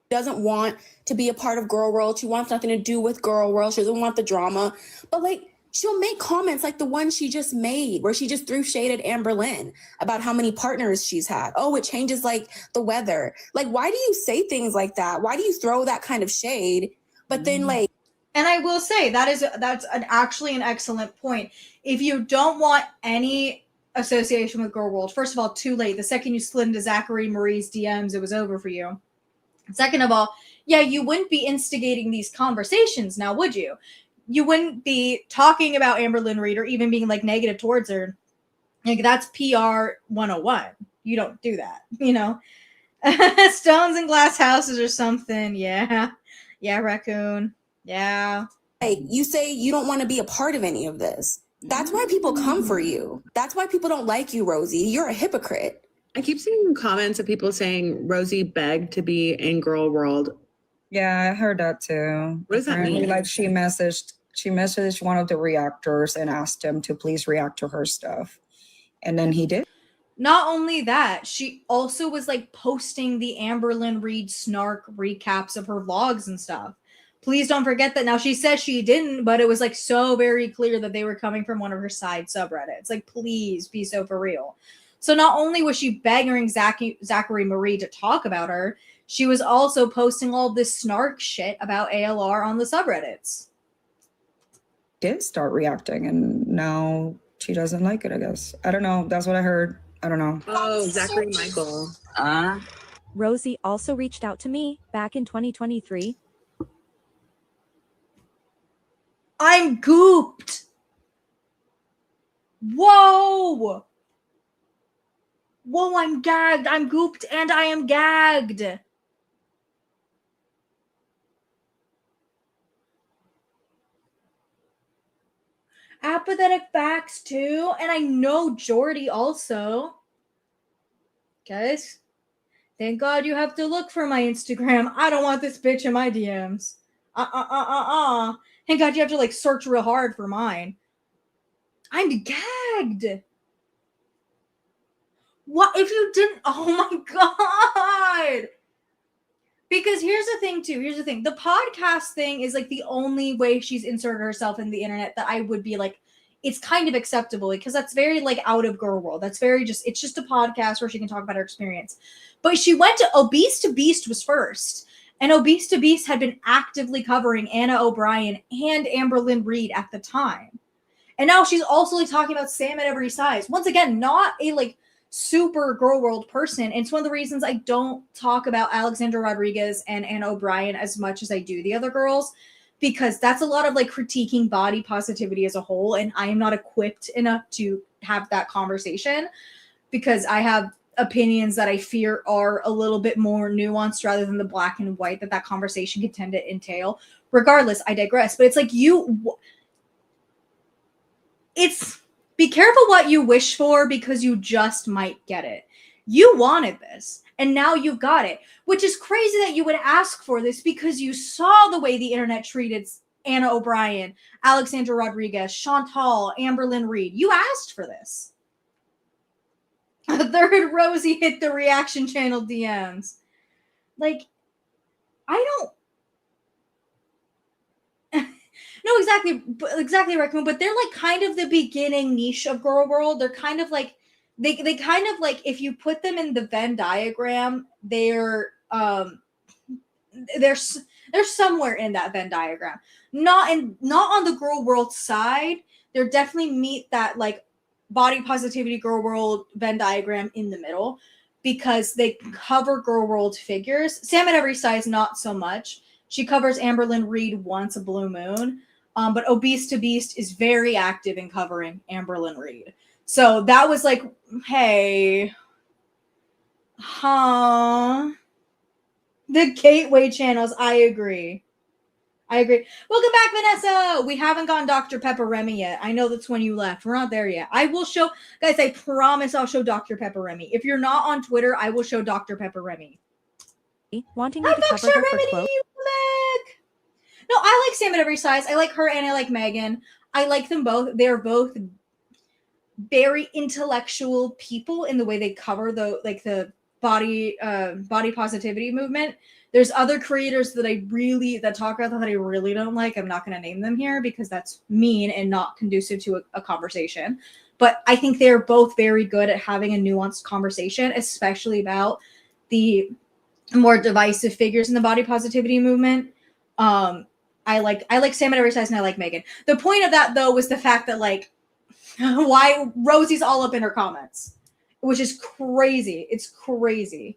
Doesn't want to be a part of Gorlworld. She wants nothing to do with Gorlworld. She doesn't want the drama. But like she'll make comments like the one she just made where she just threw shade at Amber Lynn about how many partners she's had. Oh, it changes like the weather. Like, why do you say things like that? Why do you throw that kind of shade? But then like, and I will say that's actually an excellent point. If you don't want any association with Gorlworld, first of all, too late. The second you slid into Zachary Marie's DMs, it was over for you. Second of all, yeah, you wouldn't be instigating these conversations now, would you? You wouldn't be talking about Amber Lynn Reid or even being like negative towards her. Like that's PR 101. You don't do that, you know? Stones and glass houses or something. Yeah, raccoon. Yeah. Hey, you say you don't want to be a part of any of this. That's why people come for you. That's why people don't like you, Rosie. You're a hypocrite. I keep seeing comments of people saying Rosie begged to be in Gorlworld. Yeah, I heard that too. What does that mean? Like she messaged one of the reactors and asked him to please react to her stuff. And then he did. Not only that, she also was like posting the Amber Lynn Reid snark recaps of her vlogs and stuff. Please don't forget that. Now she says she didn't, but it was like so very clear that they were coming from one of her side subreddits. Like, please be so for real. So not only was she begging Zachary Marie to talk about her, she was also posting all this snark shit about ALR on the subreddits. did start reacting, and now she doesn't like it, I guess. I don't know. That's what I heard. I don't know. Oh, Zachary Michael. Rosie also reached out to me back in 2023. I'm gooped. Whoa. Whoa, I'm gagged. I'm gooped and I am gagged. Apathetic facts too. And I know Jordy also. Guys, thank God you have to look for my Instagram. I don't want this bitch in my DMs. Thank God you have to like search real hard for mine. I'm gagged. What if you didn't? Oh my God. Because here's the thing too. Here's the thing. The podcast thing is like the only way she's inserted herself in the internet that I would be like, it's kind of acceptable, because that's very like out of Gorlworld. That's very just, it's just a podcast where she can talk about her experience. But she went to Obese to Beast was first. And Obese to Beast had been actively covering Anna O'Brien and Amberlynn Reed at the time. And now she's also like talking about Sam at every size. Once again, not a like super Gorlworld person. And it's one of the reasons I don't talk about Alexandra Rodriguez and Anna O'Brien as much as I do the other girls, because that's a lot of like critiquing body positivity as a whole. And I am not equipped enough to have that conversation, because I have opinions that I fear are a little bit more nuanced rather than the black and white that conversation could tend to entail. Regardless, I digress. But it's like it's be careful what you wish for, because you just might get it. You wanted this, and now you got it, which is crazy that you would ask for this, because you saw the way the internet treated Anna O'Brien, Alexandra Rodriguez, Chantal, Amberlynn Reed. You asked for this. A third Rosie hit the reaction channel DMs. Like, I don't. No, exactly, Raccoon. But they're like kind of the beginning niche of Gorlworld. They're kind of like they kind of like, if you put them in the Venn diagram, they're somewhere in that Venn diagram. Not on the Gorlworld side. They're definitely meet that like body positivity Gorlworld Venn diagram in the middle, because they cover Gorlworld figures. Sam at every size, not so much. She covers Amberlynn Reed once a blue moon. But Obese to Beast is very active in covering Amberlynn Reed. So that was like, hey, the gateway channels. I agree. Welcome back, Vanessa. We haven't gotten Dr. Pepper Remy yet. I know that's when you left. We're not there yet. I will show, guys, I promise I'll show Dr. Pepper Remy. If you're not on Twitter, I will show Dr. Pepper Remy. Wanting me to cover her for quote. No, I like Sam at every size. I like her and I like Megan. I like them both. They're both very intellectual people in the way they cover the body positivity movement. There's other creators that talk about that I really don't like. I'm not going to name them here because that's mean and not conducive to a conversation. But I think they're both very good at having a nuanced conversation, especially about the more divisive figures in the body positivity movement. I like Sam at every size, and I like Megan. The point of that, though, was the fact that like why Rosie's all up in her comments, which is crazy. It's crazy.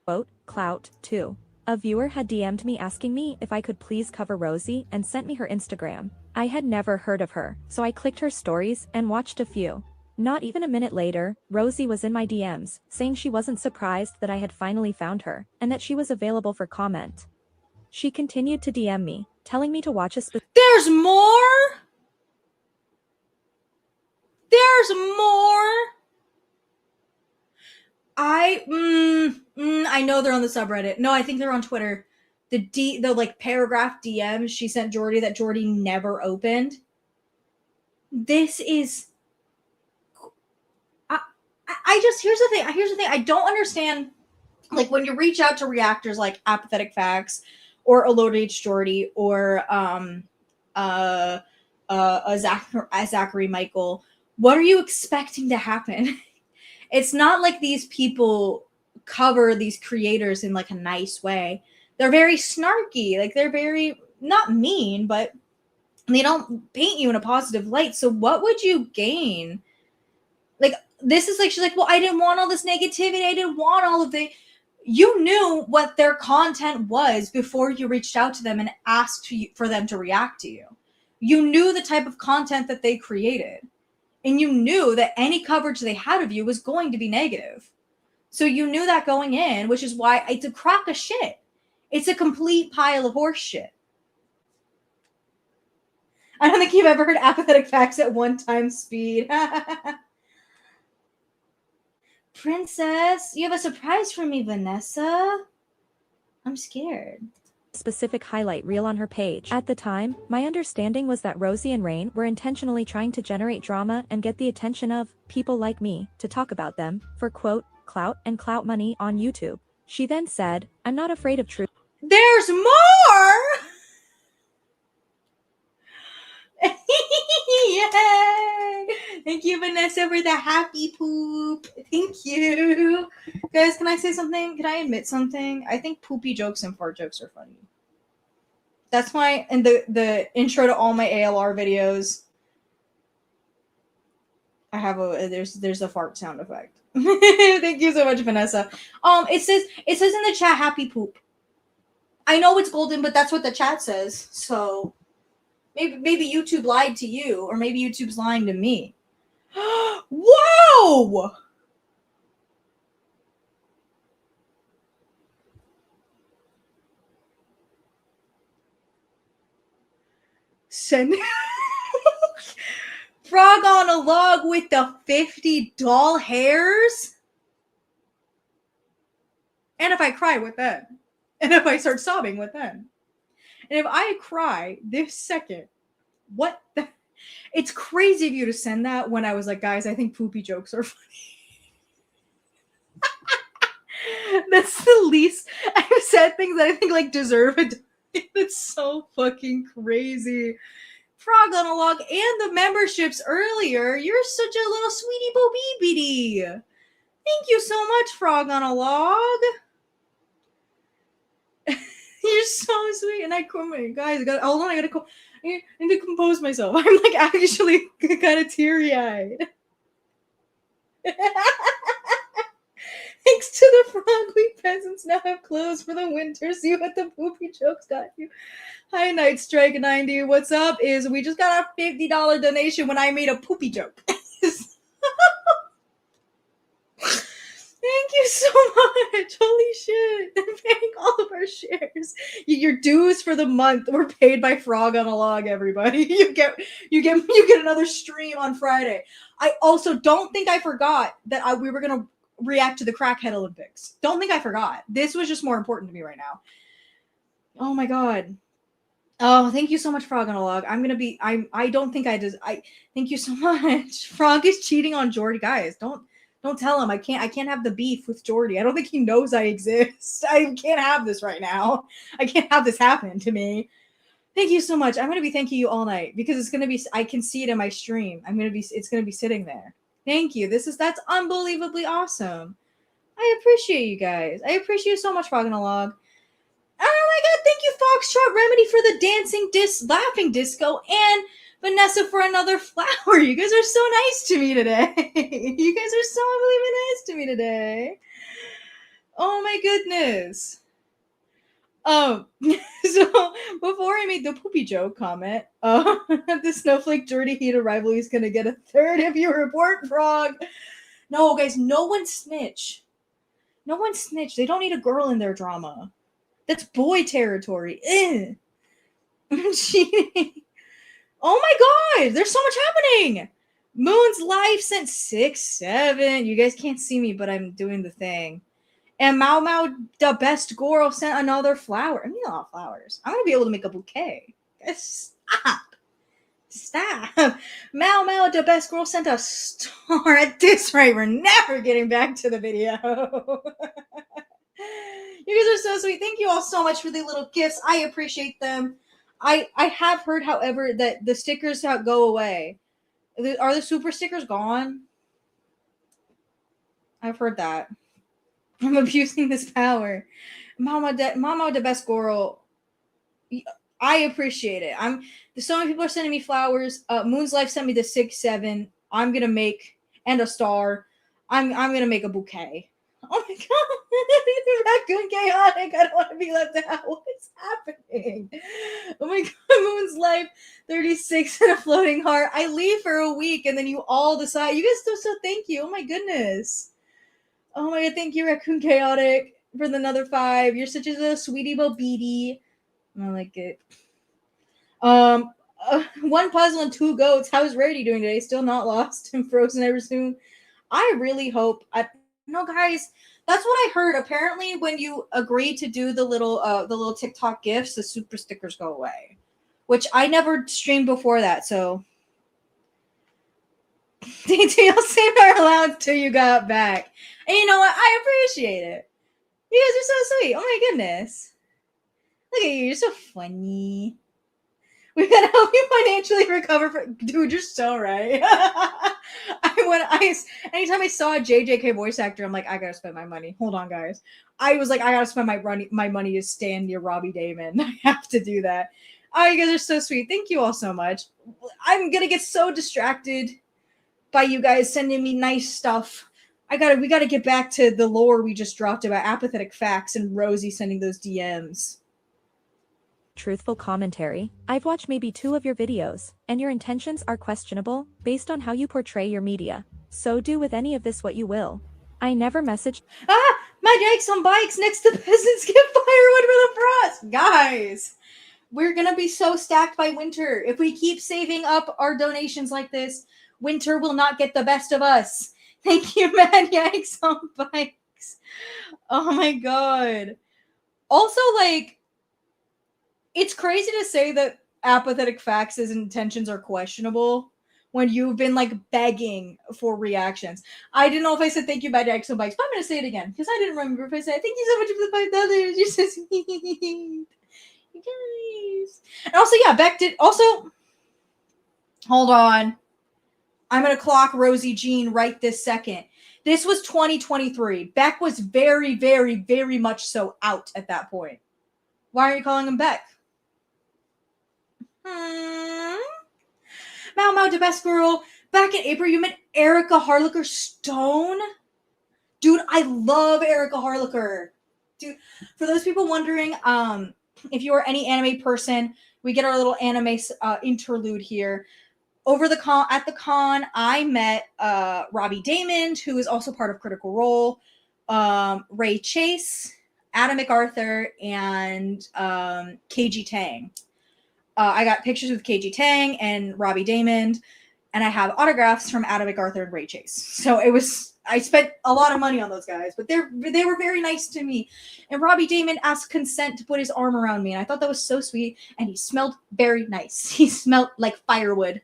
Quote, clout, too. A viewer had DM'd me asking me if I could please cover Rosie and sent me her Instagram. I had never heard of her, so I clicked her stories and watched a few. Not even a minute later, Rosie was in my DMs, saying she wasn't surprised that I had finally found her, and that she was available for comment. She continued to DM me, telling me to watch a There's more? There's more? I know they're on the subreddit. No, I think they're on Twitter. The like paragraph DM she sent Jordy that Jordy never opened. This is I just here's the thing. I don't understand, like, when you reach out to reactors like Apathetic Facts or a Loaded H Jordy or Zachary Michael, what are you expecting to happen? It's not like these people cover these creators in like a nice way. They're very snarky. Like, they're very not mean, but They don't paint you in a positive light. So what would you gain? Like, this is like, she's like, well, I didn't want all this negativity. I didn't want all of the. You knew what their content was before you reached out to them and asked for them to react to you. You knew the type of content that they created. And you knew that any coverage they had of you was going to be negative. So you knew that going in, which is why it's a crock of shit. It's a complete pile of horse shit. I don't think you've ever heard apathetic facts at 1 times speed. Princess, you have a surprise for me, Vanessa. I'm scared. Specific highlight reel on her page. At the time, my understanding was that Rosie and Rain were intentionally trying to generate drama and get the attention of people like me to talk about them for quote, clout and clout money on YouTube. She then said, I'm not afraid of truth. There's more! Yay! Thank you, Vanessa, for the happy poop. Thank you. Guys, can I say something? Can I admit something? I think poopy jokes and fart jokes are funny. That's why in the intro to all my ALR videos, I have there's a fart sound effect. Thank you so much, Vanessa. It says in the chat, happy poop. I know it's golden, but that's what the chat says. So maybe YouTube lied to you, or maybe YouTube's lying to me. Whoa! Send Frog on a log with the 50 doll hairs? And if I cry, what then? And if I start sobbing, what then? And if I cry this second, what the? It's crazy of you to send that when I was like, guys, I think poopy jokes are funny. That's the least. I've said things that I think like deserve it. That's so fucking crazy. Frog on a log and the memberships earlier. You're such a little sweetie bo beebity. Thank you so much, Frog on a log. You're so sweet. And guys, hold on, I need to compose myself. I'm like actually kind of teary-eyed. Thanks to the frog, we peasants now have clothes for the winter. See what the poopy jokes got you. Hi, Night Strike 90. What's up? Is we just got a $50 donation when I made a poopy joke. Thank you so much. Holy shit. They're paying all of our shares. Your dues for the month were paid by Frog on a Log, everybody. You get another stream on Friday. I also don't think I forgot that we were going to react to the Crackhead Olympics. Don't think I forgot. This was just more important to me right now. Oh my god. Oh, thank you so much, Frog on a Log. I don't think I thank you so much. Frog is cheating on Jordy. Guys, don't tell him. I can't have the beef with Jordy. I don't think he knows I exist. I can't have this right now. I can't have this happen to me. Thank you so much. I'm gonna be thanking you all night because it's gonna be. I can see it in my stream. It's gonna be sitting there. Thank you. That's unbelievably awesome. I appreciate you guys. I appreciate you so much, Frog on a Log. Oh my god, thank you, Foxtrot Remedy, for the laughing disco, and Vanessa for another flower. You guys are so nice to me today. You guys are so unbelievably nice to me today. Oh my goodness. So before I made the poopy joke comment, the Snowflake Jordy Heater rivalry is gonna get a third if you report, Frog. No, guys, no one snitch. No one snitch. They don't need a girl in their drama. That's boy territory. I'm cheating. Oh my god, there's so much happening. Moon's life sent 6, 7. You guys can't see me, but I'm doing the thing. And Mao Mao, the best girl, sent another flower. I need a lot of flowers. I'm gonna be able to make a bouquet. Guys, stop. Mao Mao, the best girl, sent a star. At this rate, we're never getting back to the video. You guys are so sweet. Thank you all so much for the little gifts. I appreciate them. I have heard, however, that the stickers go away. Are the super stickers gone? I've heard that. I'm abusing this power. Mama, the best girl. I appreciate it. So many people are sending me flowers. Moon's Life sent me the 6-7. I'm gonna make and a star. I'm gonna make a bouquet. Oh my god, Raccoon Chaotic! I don't want to be left out. What is happening? Oh my god, Moon's Life 36 and a floating heart. I leave for a week and then you all decide. You guys still thank you. Oh my goodness. Oh my god, thank you, Raccoon Chaotic, for the another 5. You're such a little sweetie bo beady. I like it. One puzzle and 2 goats. How's Rarity doing today? Still not lost and frozen ever soon. I really hope. No, guys, that's what I heard. Apparently, when you agree to do the little TikTok gifts, the super stickers go away, which I never streamed before that. So, details save our allowance till you got back. And you know what? I appreciate it. You guys are so sweet. Oh my goodness. Look at you. You're so funny. We gotta help you financially recover from. Dude, you're so right. Anytime I saw a JJK voice actor, I'm like, I gotta spend my money. Hold on, guys. I was like, I gotta spend my money to stand near Robbie Damon. I have to do that. Oh, you guys are so sweet. Thank you all so much. I'm gonna get so distracted by you guys sending me nice stuff. We gotta get back to the lore we just dropped about apathetic facts and Rosie sending those DMs. Truthful commentary. I've watched maybe 2 of your videos, and your intentions are questionable, based on how you portray your media. So do with any of this what you will. I never messaged. My Jake's on bikes next to peasants get firewood for the frost. Guys, we're gonna be so stacked by winter. If we keep saving up our donations like this, winter will not get the best of us. Thank you, Mad Yikes on bikes. Oh my god. Also, like, it's crazy to say that apathetic facts' intentions are questionable when you've been like begging for reactions. I didn't know if I said thank you, Bad Jackson Bikes, but I'm gonna say it again because I didn't remember if I said thank you so much for the $5. You're so sweet. You guys. And also, yeah, Beck did also. Hold on. I'm gonna clock Rosie Jean right this second. This was 2023. Beck was very, very, very much so out at that point. Why are you calling him Beck? Mau the best girl. Back in April, you met Erica Harlicker Stone. Dude, I love Erica Harlicker. Dude, for those people wondering, if you are any anime person, we get our little anime interlude here. At the con, I met Robbie Damon, who is also part of Critical Role, Ray Chase, Adam MacArthur, and KG Tang. I got pictures with KG Tang and Robbie Damon, and I have autographs from Adam MacArthur and Ray Chase. So I spent a lot of money on those guys, but they were very nice to me. And Robbie Damon asked consent to put his arm around me, and I thought that was so sweet. And he smelled very nice. He smelled like firewood,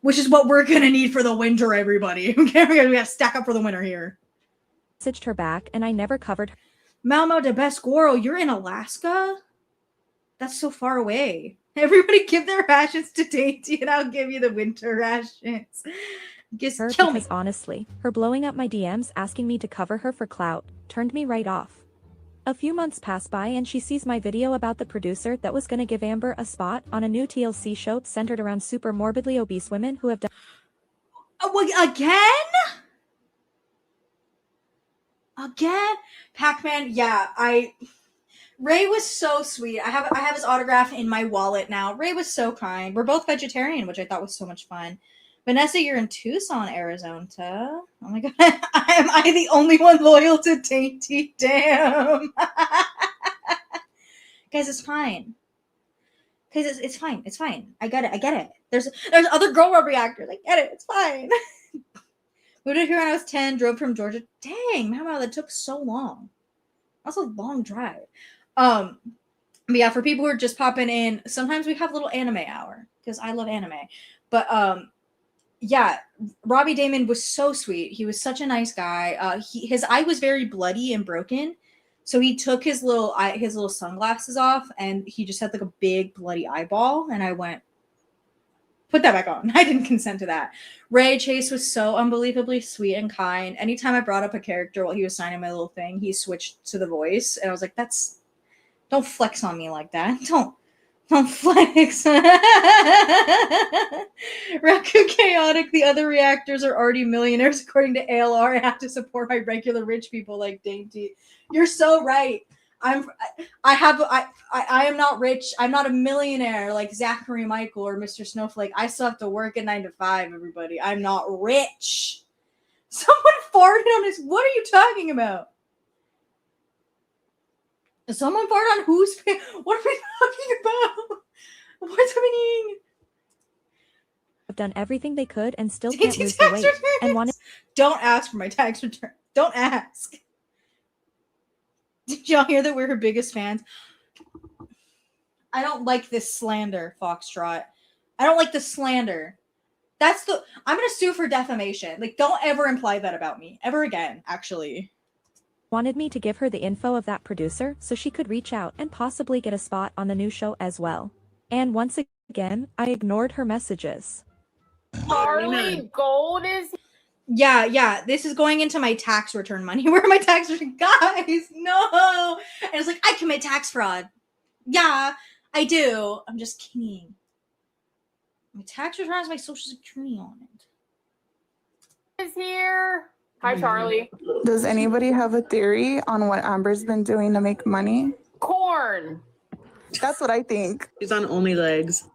which is what we're gonna need for the winter, everybody. Okay, we gotta stack up for the winter here. Messaged her back, and I never covered her. Mau the best squirrel. You're in Alaska? That's so far away. Everybody give their rations to Dainty, and I'll give you the winter rations. Just her kill me. Because honestly, her blowing up my DMs asking me to cover her for clout turned me right off. A few months pass by and she sees my video about the producer that was gonna give Amber a spot on a new TLC show centered around super morbidly obese women who have done. Again? Pac-Man? Yeah, Ray was so sweet. I have his autograph in my wallet now. Ray was so kind. We're both vegetarian, which I thought was so much fun. Vanessa, you're in Tucson, Arizona. Oh my god. Am I the only one loyal to Dainty? Damn. Guys, it's fine. Guys, it's fine. It's fine. I get it. There's other Gorlworld reactors. I get it. It's fine. Moved here when I was 10, drove from Georgia. Dang, how that took so long. That's a long drive. But yeah, for people who are just popping in, sometimes we have a little anime hour because I love anime. But yeah, Robbie Damon was so sweet. He was such a nice guy. His eye was very bloody and broken, so he took his little sunglasses off, and he just had like a big bloody eyeball. And I went, put that back on. I didn't consent to that. Ray Chase was so unbelievably sweet and kind. Anytime I brought up a character while he was signing my little thing, he switched to the voice, and I was like, don't flex on me like that. Don't flex. Raku Chaotic, the other reactors are already millionaires according to ALR. I have to support my regular rich people like Dainty. You're so right. I am not rich. I'm not a millionaire like Zachary Michael or Mr. Snowflake. I still have to work at 9 to 5, everybody. I'm not rich. Someone farted on his. What are you talking about? Someone farted on whose? What are we talking about? What's happening? Have done everything they could and still can't Dainty lose the tax weight. returns. And wanted Don't ask for my tax return. Don't ask. Did y'all hear that we're her biggest fans? I don't like this slander, Foxtrot. I don't like the slander. I'm gonna sue for defamation. Like, don't ever imply that about me. Ever again, actually. wanted me to give her the info of that producer so she could reach out and possibly get a spot on the new show as well. And once again, I ignored her messages. Harley Gold is. Yeah. This is going into my tax return money. Where are my tax return? Guys, no. And it's like, I commit tax fraud. Yeah, I do. I'm just kidding. My tax return has my social security on it. Is here. Hi, Charlie. Does anybody have a theory on what Amber's been doing to make money? Corn. That's what I think. She's on Only Legs.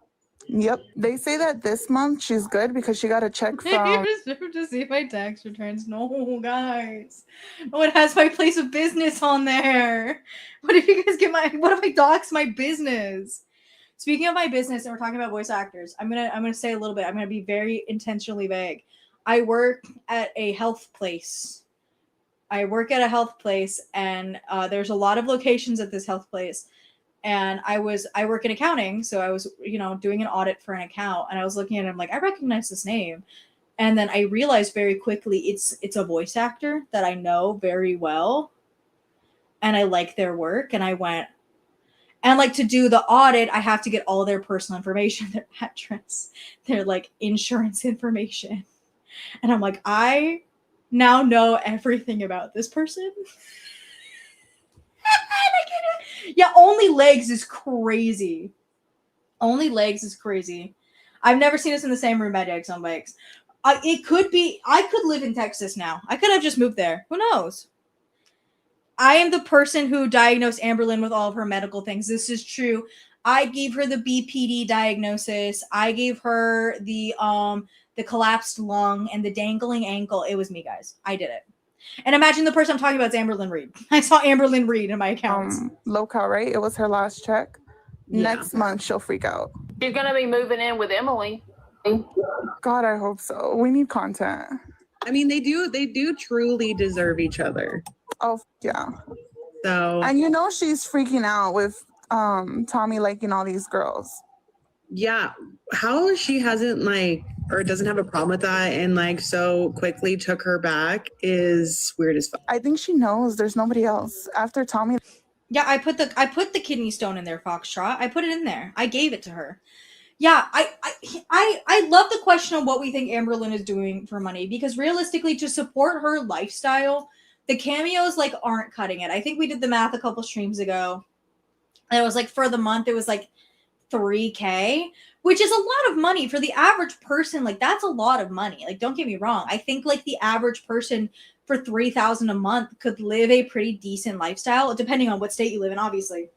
Yep. They say that this month she's good because she got a check from. To see my tax returns. No, guys. Oh, it has my place of business on there. What if you guys what if I dox my business? Speaking of my business, and we're talking about voice actors, I'm gonna say a little bit. I'm gonna be very intentionally vague. I work at a health place. And there's a lot of locations at this health place. And I work in accounting, so I was, doing an audit for an account, and I was looking at it, I'm like, I recognize this name. And then I realized very quickly it's a voice actor that I know very well, and I like their work, and I went, and like to do the audit, I have to get all their personal information, their address, their like insurance information. And I'm like, I now know everything about this person. Yeah, Only Legs is crazy. Only Legs is crazy. I've never seen us in the same room at Eggs on Bikes. It could be, I could live in Texas now. I could have just moved there. Who knows? I am the person who diagnosed Amberlynn with all of her medical things. This is true. I gave her the BPD diagnosis. I gave her the collapsed lung and the dangling ankle. It was me, guys. I did it. And imagine the person I'm talking about is Amberlynn Reed. I saw Amberlynn Reed in my accounts. Local, right? It was her last check. Yeah. Next month she'll freak out. She's gonna be moving in with Emily. God, I hope so. We need content. I mean, they do truly deserve each other. Oh yeah. So And she's freaking out with Tommy liking all these girls. yeah, how she hasn't or doesn't have a problem with that and so quickly took her back is weird as fuck. I think she knows there's nobody else after Tommy. Yeah, I put the kidney stone in there, Foxtrot. I put it in there. I gave it to her. Yeah, I love the question on what we think Amberlynn is doing for money, because realistically, to support her lifestyle, the cameos aren't cutting it. I think we did the math a couple streams ago. And it was for the month, it was $3K, which is a lot of money for the average person. That's a lot of money. Don't get me wrong. I think the average person for $3,000 a month could live a pretty decent lifestyle, depending on what state you live in, obviously.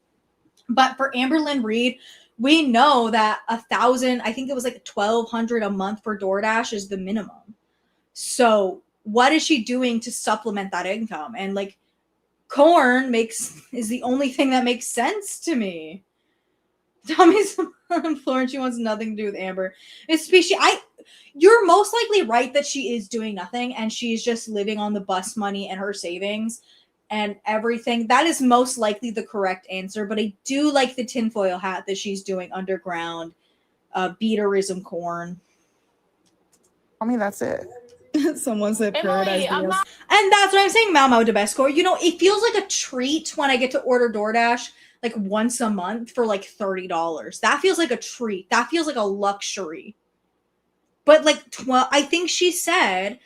But for Amberlynn Reed, we know that $1,000, I think it was $1,200 a month for DoorDash is the minimum. So what is she doing to supplement that income? And corn is the only thing that makes sense to me. Tommy's Florence, she wants nothing to do with Amber. You're most likely right that she is doing nothing and she's just living on the bus money and her savings and everything. That is most likely the correct answer, but I do like the tinfoil hat that she's doing underground, beaterism corn. That's it. Someone said Emily, paradise I'm Diaz. not. And that's what I'm saying, Mau de Besco. It feels like a treat when I get to order DoorDash once a month for $30. That feels like a treat. That feels like a luxury. But I think she said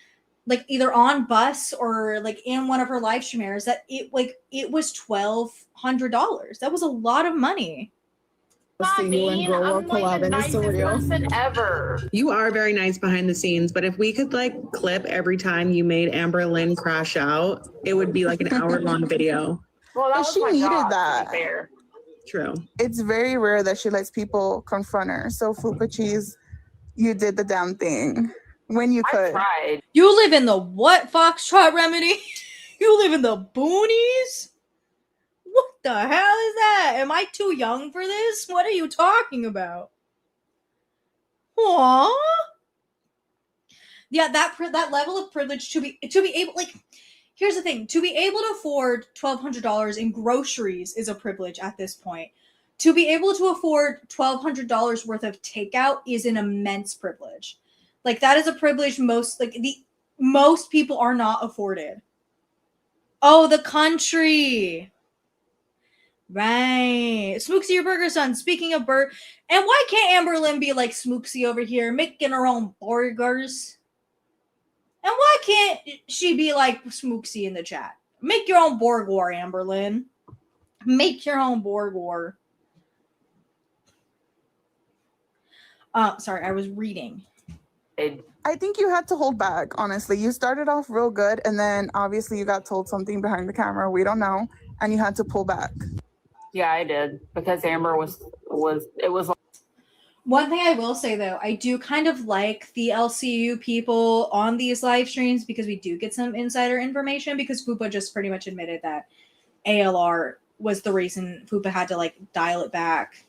either on bus or in one of her live streamers that it was $1,200. That was a lot of money. see you and Gorlworld I'm like collab the in nicest studio. person ever. You are very nice behind the scenes, but if we could like clip every time you made Amber Lynn crash out, it would be like an hour-long video. Well, that But was she my needed job, that. to be fair. True. It's very rare that she lets people confront her. So Fupa Cheese, you did the damn thing when you I could. tried. You live in the what, Foxtrot Remedy? You live in the boonies? What the hell is that? Am I too young for this? What are you talking about? Aww. Yeah, that level of privilege to be able, like, here's the thing, to be able to afford $1,200 in groceries is a privilege at this point. To be able to afford $1,200 worth of takeout is an immense privilege. Like, that is a privilege most people are not afforded. Oh, the country. Right. Smooksy your burger son. Speaking of burger, and why can't Amber Lynn be like Smooksy over here, making her own burgers? And why can't she be like Smooksy in the chat? Make your own Borg War, Amber Lynn. Make your own Borg War. Sorry, I was reading. I think you had to hold back, honestly. You started off real good, and then obviously you got told something behind the camera. We don't know. And you had to pull back. Yeah, I did. Because Amber was like, One thing I will say, though, I do kind of like the LCU people on these live streams because we do get some insider information, because Fupa just pretty much admitted that ALR was the reason Fupa had to, like, dial it back.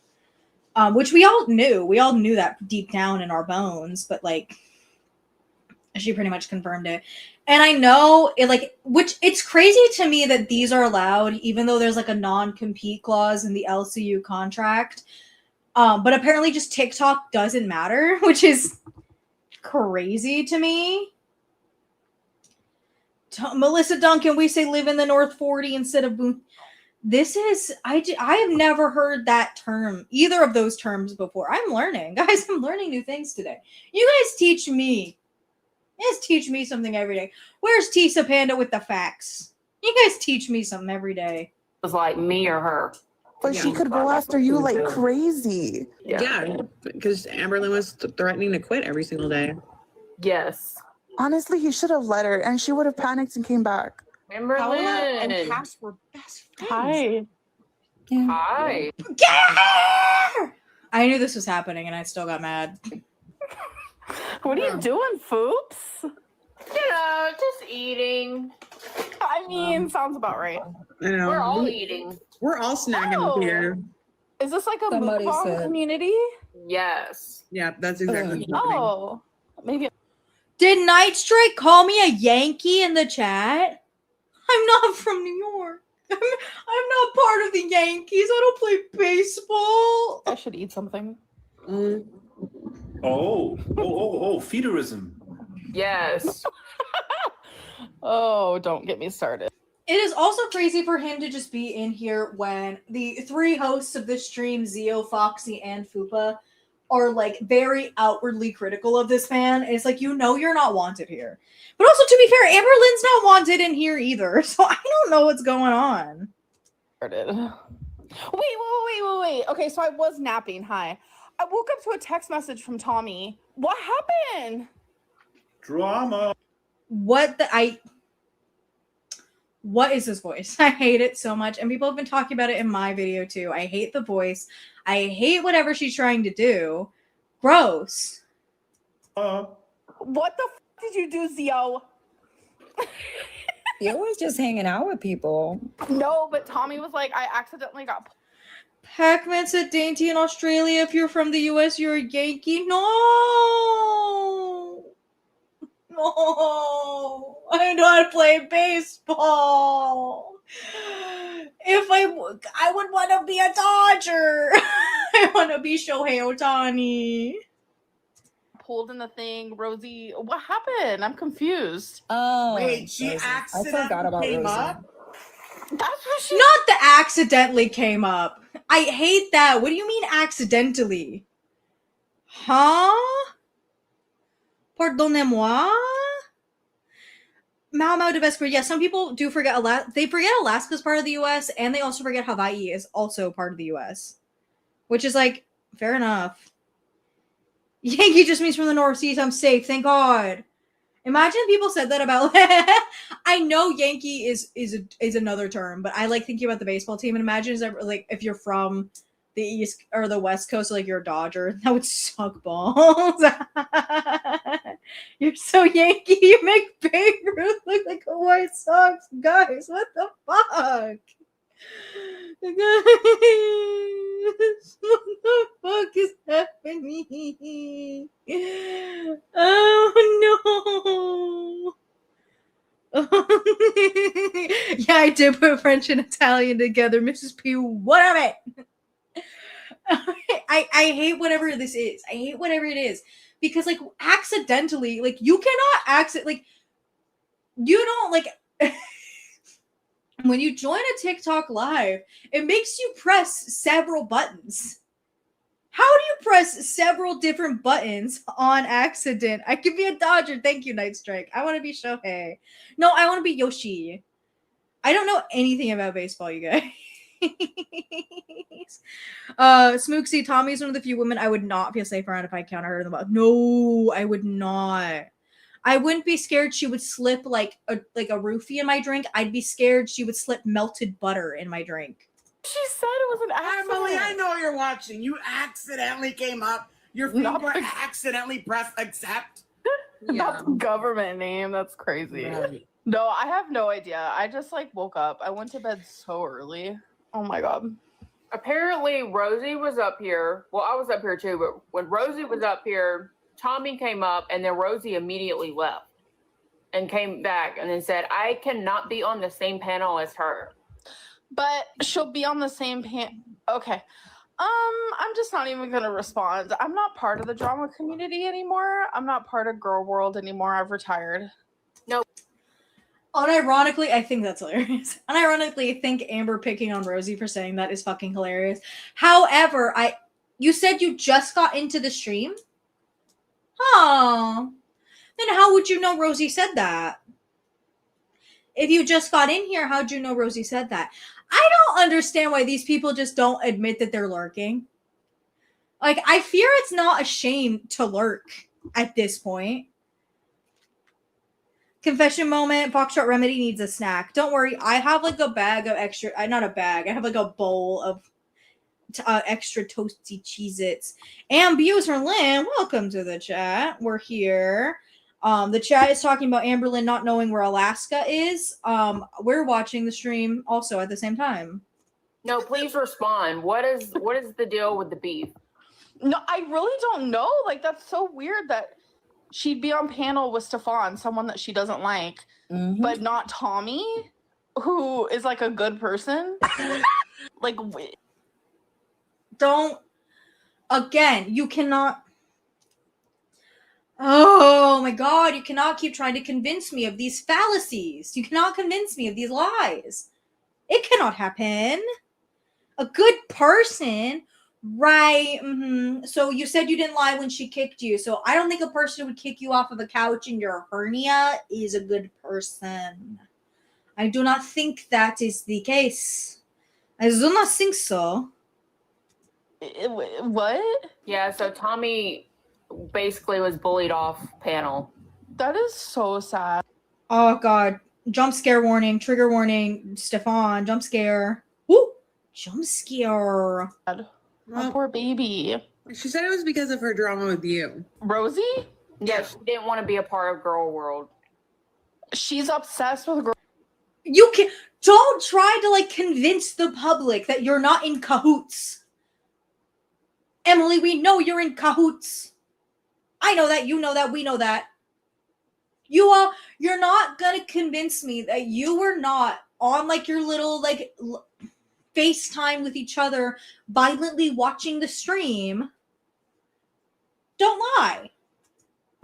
Which we all knew. We all knew that deep down in our bones, but, like, she pretty much confirmed it. And I know it, like, which it's crazy to me that these are allowed, even though there's like a non-compete clause in the LCU contract. But apparently just TikTok doesn't matter, which is crazy to me. Melissa Duncan, we say live in the North 40 instead of Boone. This is, I have never heard that term, either of those terms before. I'm learning. Guys, I'm learning new things today. You guys teach me. You guys teach me something every day. Where's Tisa Panda with the facts? You guys teach me something every day. it was like me or her. But she could go after you like crazy. Yeah, because Amber Lynn was threatening to quit every single day. Yes. Honestly, he should have let her, and she would have panicked and came back. Amber Paola Lynn. and Cass were best friends. Hi. Hi. I knew this was happening and I still got mad. What are you doing, Foops? You know, just eating. I mean, sounds about right. I know. We're all eating. We're all snagging up here. Is this like a Somebody mukbang said- community? Yes. Yeah, that's exactly what's happening. Oh, maybe. Did Night Strike call me a Yankee in the chat? I'm not from New York. I'm not part of the Yankees. I don't play baseball. I should eat something. Oh, feederism. Yes. Oh, don't get me started. It is also crazy for him to just be in here when the three hosts of this stream, Zio, Foxy, and Fupa, are like very outwardly critical of this fan. It's like, you know, you're not wanted here. But also, to be fair, Amber Lynn's not wanted in here either. So I don't know what's going on. Wait. Okay, so I was napping. Hi. I woke up to a text message from Tommy. What happened? Drama. What is this voice? I hate it so much. And people have been talking about it in my video too. I hate the voice. I hate whatever she's trying to do. Gross. What the did you do, Zio? Yo was just hanging out with people. No, but Tommy was like, I accidentally got. Pac-Man said dainty in Australia. If you're from the US, you're a Yankee. No. I know how to play baseball. If I would want to be a Dodger. I want to be Shohei Ohtani. Pulled in the thing, Rosie. What happened? I'm confused. Oh, Wait, she Rosie. I accidentally forgot about came Rosie. up? That's what she. Not the accidentally came up. I hate that. What do you mean accidentally? Huh? Pardonnez-moi? Mao de Vesper. Yeah, some people do forget They forget Alaska's part of the U.S. and they also forget Hawaii is also part of the U.S. which is like fair enough. Yankee just means from the Northeast. I'm safe, thank God. Imagine people said that about. I know Yankee is another term, but I like thinking about the baseball team. And imagine like if you're from the East or the West Coast, so like you're a Dodger, that would suck balls. You're so Yankee. You make Babe Ruth look like a White Sox, guys. What the fuck? Guys, what the fuck is happening? Oh no. Yeah, I did put French and Italian together. Mrs. P, what of it? I hate whatever this is. I hate whatever it is. Because like accidentally, like you cannot like you don't like when you join a TikTok live, it makes you press several buttons. How do you press several different buttons on accident? I could be a Dodger. Thank you, Night Strike. I want to be Shohei. No, I want to be Yoshi. I don't know anything about baseball, you guys. Smooksy, Tommy's one of the few women I would not feel safe around if I encountered her in the wild. No, I would not. I wouldn't be scared she would slip like a roofie in my drink. I'd be scared she would slip melted butter in my drink. She said it was an accident. Emily, I know you're watching. You accidentally came up. Your finger accidentally pressed accept. That's a government name. That's crazy. Right. No, I have no idea. I just like woke up. I went to bed so early. Oh my God. Apparently Rosie was up here. Well, I was up here too, but when Rosie was up here, Tommy came up and then Rosie immediately left and came back and then said, I cannot be on the same panel as her. But she'll be on the same Okay. I'm just not even going to respond. I'm not part of the drama community anymore. I'm not part of Gorlworld anymore. I've retired. Nope. Unironically, I think that's hilarious. Unironically, I think Amber picking on Rosie for saying that is fucking hilarious. However, you said you just got into the stream? Oh. Then how would you know Rosie said that? If you just got in here, how'd you know Rosie said that? I don't understand why these people just don't admit that they're lurking. Like, I fear it's not a shame to lurk at this point. Confession moment. Foxtrot Remedy needs a snack. Don't worry. I have like a bag of extra. Not a bag. I have like a bowl of extra toasty Cheez-Its. And Buser Lynn, welcome to the chat. We're here. The chat is talking about Amberlynn not knowing where Alaska is. We're watching the stream also at the same time. No, please respond. What is the deal with the beef? No, I really don't know. Like, that's so weird that she'd be on panel with Stefan, someone that she doesn't like, but not Tommy, who is like a good person. Like, you cannot. Oh my God, you cannot keep trying to convince me of these fallacies. You cannot convince me of these lies. It cannot happen. A good person, right? So you said you didn't lie when she kicked you. So I don't think a person who would kick you off of a couch in your hernia is a good person. I do not think that is the case. I do not think so. What? Yeah, so Tommy basically was bullied off panel. That is so sad. Oh God. Jump scare warning, trigger warning, Stefan, jump scare. Woo! Jump scare. My poor baby. She said it was because of her drama with you. Rosie? Yeah, she didn't want to be a part of Gorlworld. She's obsessed with girl. You don't try to like convince the public that you're not in cahoots. Emily, we know you're in cahoots. I know that, you know that, we know that. You're not gonna convince me that you were not on like your little like FaceTime with each other, violently watching the stream. Don't lie.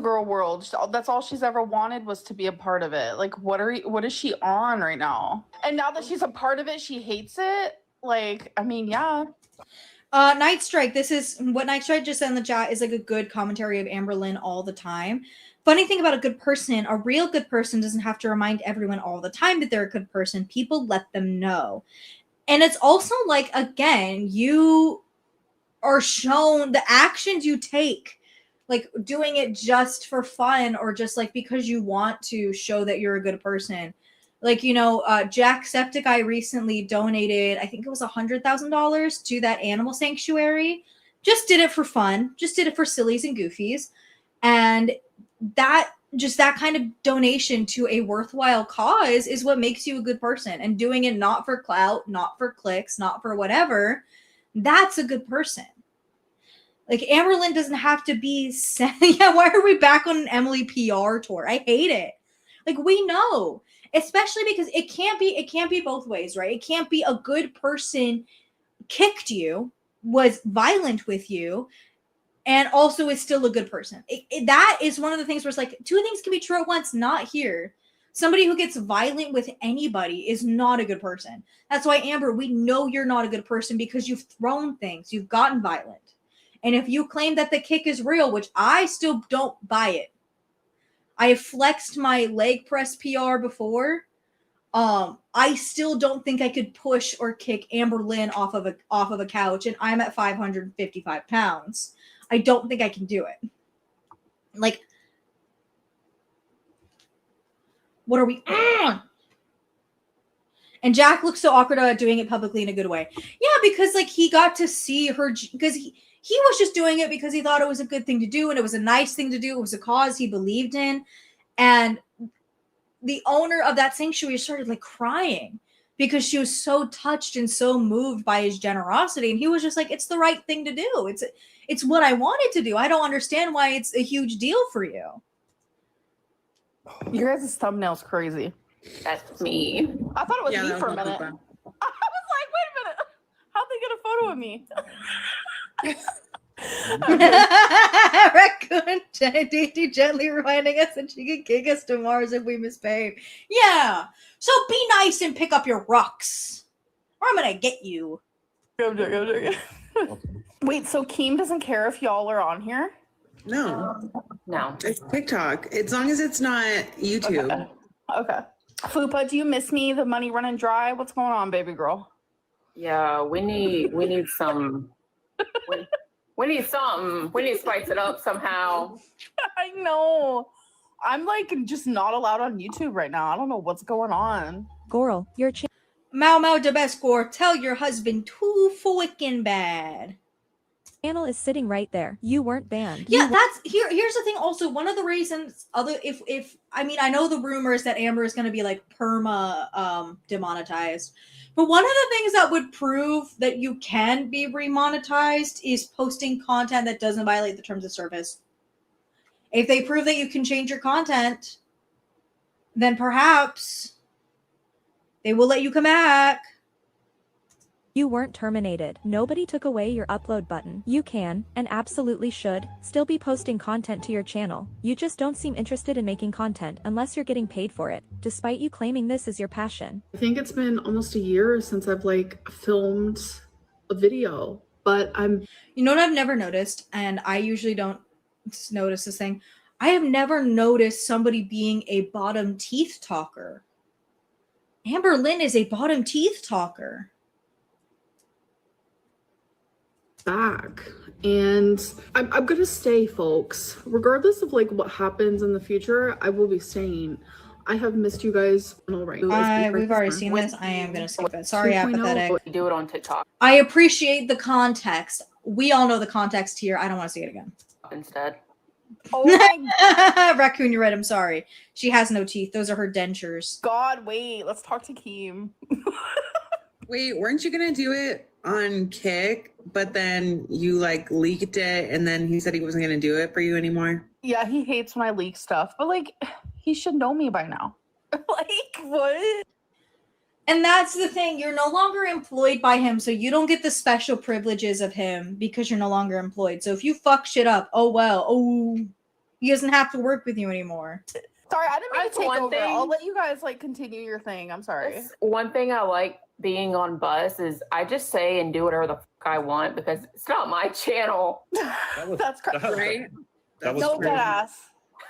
Gorlworld. That's all she's ever wanted was to be a part of it. Like, what is she on right now? And now that she's a part of it, she hates it. Like, I mean, yeah. Night Strike, this is what Night Strike just said in the chat is like a good commentary of Amberlynn all the time. Funny thing about a good person, a real good person doesn't have to remind everyone all the time that they're a good person. People let them know. And it's also like, again, are shown, the actions you take, like doing it just for fun or just like because you want to show that you're a good person. Like, Jacksepticeye recently donated, I think it was $100,000 to that animal sanctuary. Just did it for fun, just did it for sillies and goofies. And that kind of donation to a worthwhile cause is what makes you a good person. And doing it not for clout, not for clicks, not for whatever, that's a good person. Like, Amberlynn doesn't have to be yeah, why are we back on an Emily PR tour? I hate it. Like, we know, especially because it can't be both ways, right? It can't be a good person kicked you, was violent with you, and also is still a good person. That is one of the things where it's like, two things can be true at once, not here. Somebody who gets violent with anybody is not a good person. That's why, Amber, we know you're not a good person because you've thrown things, you've gotten violent. And if you claim that the kick is real, which I still don't buy it, I have flexed my leg press PR before. I still don't think I could push or kick Amberlynn off of a couch, and I'm at 555 pounds. I don't think I can do it. Like, what are we on? And Jack looks so awkward about doing it publicly in a good way. Yeah, because like he got to see her, because he was just doing it because he thought it was a good thing to do, and it was a nice thing to do. It was a cause he believed in. And the owner of that sanctuary started like crying because she was so touched and so moved by his generosity. And he was just like, it's the right thing to do. It's what I wanted to do. I don't understand why it's a huge deal for you. Your guys' thumbnail's crazy. That's me. I thought it was me that for a was minute. fun. I was like, wait a minute. How'd they get a photo of me? Raccoon DD gently reminding us that she can kick us to Mars if we misbehave. Yeah. So be nice and pick up your rocks, or I'm gonna get you. I'm joking. Wait, so Keem doesn't care if y'all are on here? No, No. it's TikTok. As long as it's not YouTube. Okay. Fupa, do you miss me? The money running dry? What's going on, baby girl? Yeah, we need some. We need something. We need to spice it up somehow. I know. I'm like just not allowed on YouTube right now. I don't know what's going on. Gorl, your Mau de Bescor, tell your husband too fucking bad. channel is sitting right there. You weren't banned. Yeah, that's here's the thing also. One of the reasons if I mean, I know the rumors that Amber is going to be like perma demonetized. But one of the things that would prove that you can be remonetized is posting content that doesn't violate the terms of service. If they prove that you can change your content, then perhaps they will let you come back. You weren't terminated. Nobody took away your upload button. You can, and absolutely should, still be posting content to your channel. You just don't seem interested in making content unless you're getting paid for it, despite you claiming this is your passion. I think it's been almost a year since I've like filmed a video, but You know what I've never noticed, and I usually don't notice this thing. I have never noticed somebody being a bottom teeth talker. Amberlynn is a bottom teeth talker. back, and I'm gonna stay, folks. Regardless of like what happens in the future, I will be staying. I have missed you guys. We've already seen this. I am gonna skip it. Sorry, 2.0. apathetic. Do it on TikTok I appreciate the context. We all know the context here. I don't want to see it again. instead. Oh my Raccoon, you're right. I'm sorry. She has no teeth. Those are her dentures. God, wait. Let's talk to Keem. Wait, weren't you gonna do it on Kick, but then you like leaked it, and then he said he wasn't gonna do it for you anymore? Yeah, he hates when I leak stuff, but like, he should know me by now. Like, what? And that's the thing. You're no longer employed by him, so you don't get the special privileges of him because you're no longer employed. So if you fuck shit up, oh well. Oh, he doesn't have to work with you anymore. Sorry, I didn't mean to That's take one over. thing. I'll let you guys like continue your thing. I'm sorry. That's one thing I like being on Bus is I just say and do whatever the fuck I want because it's not my channel. That's crazy. Right? That was No crazy. deadass.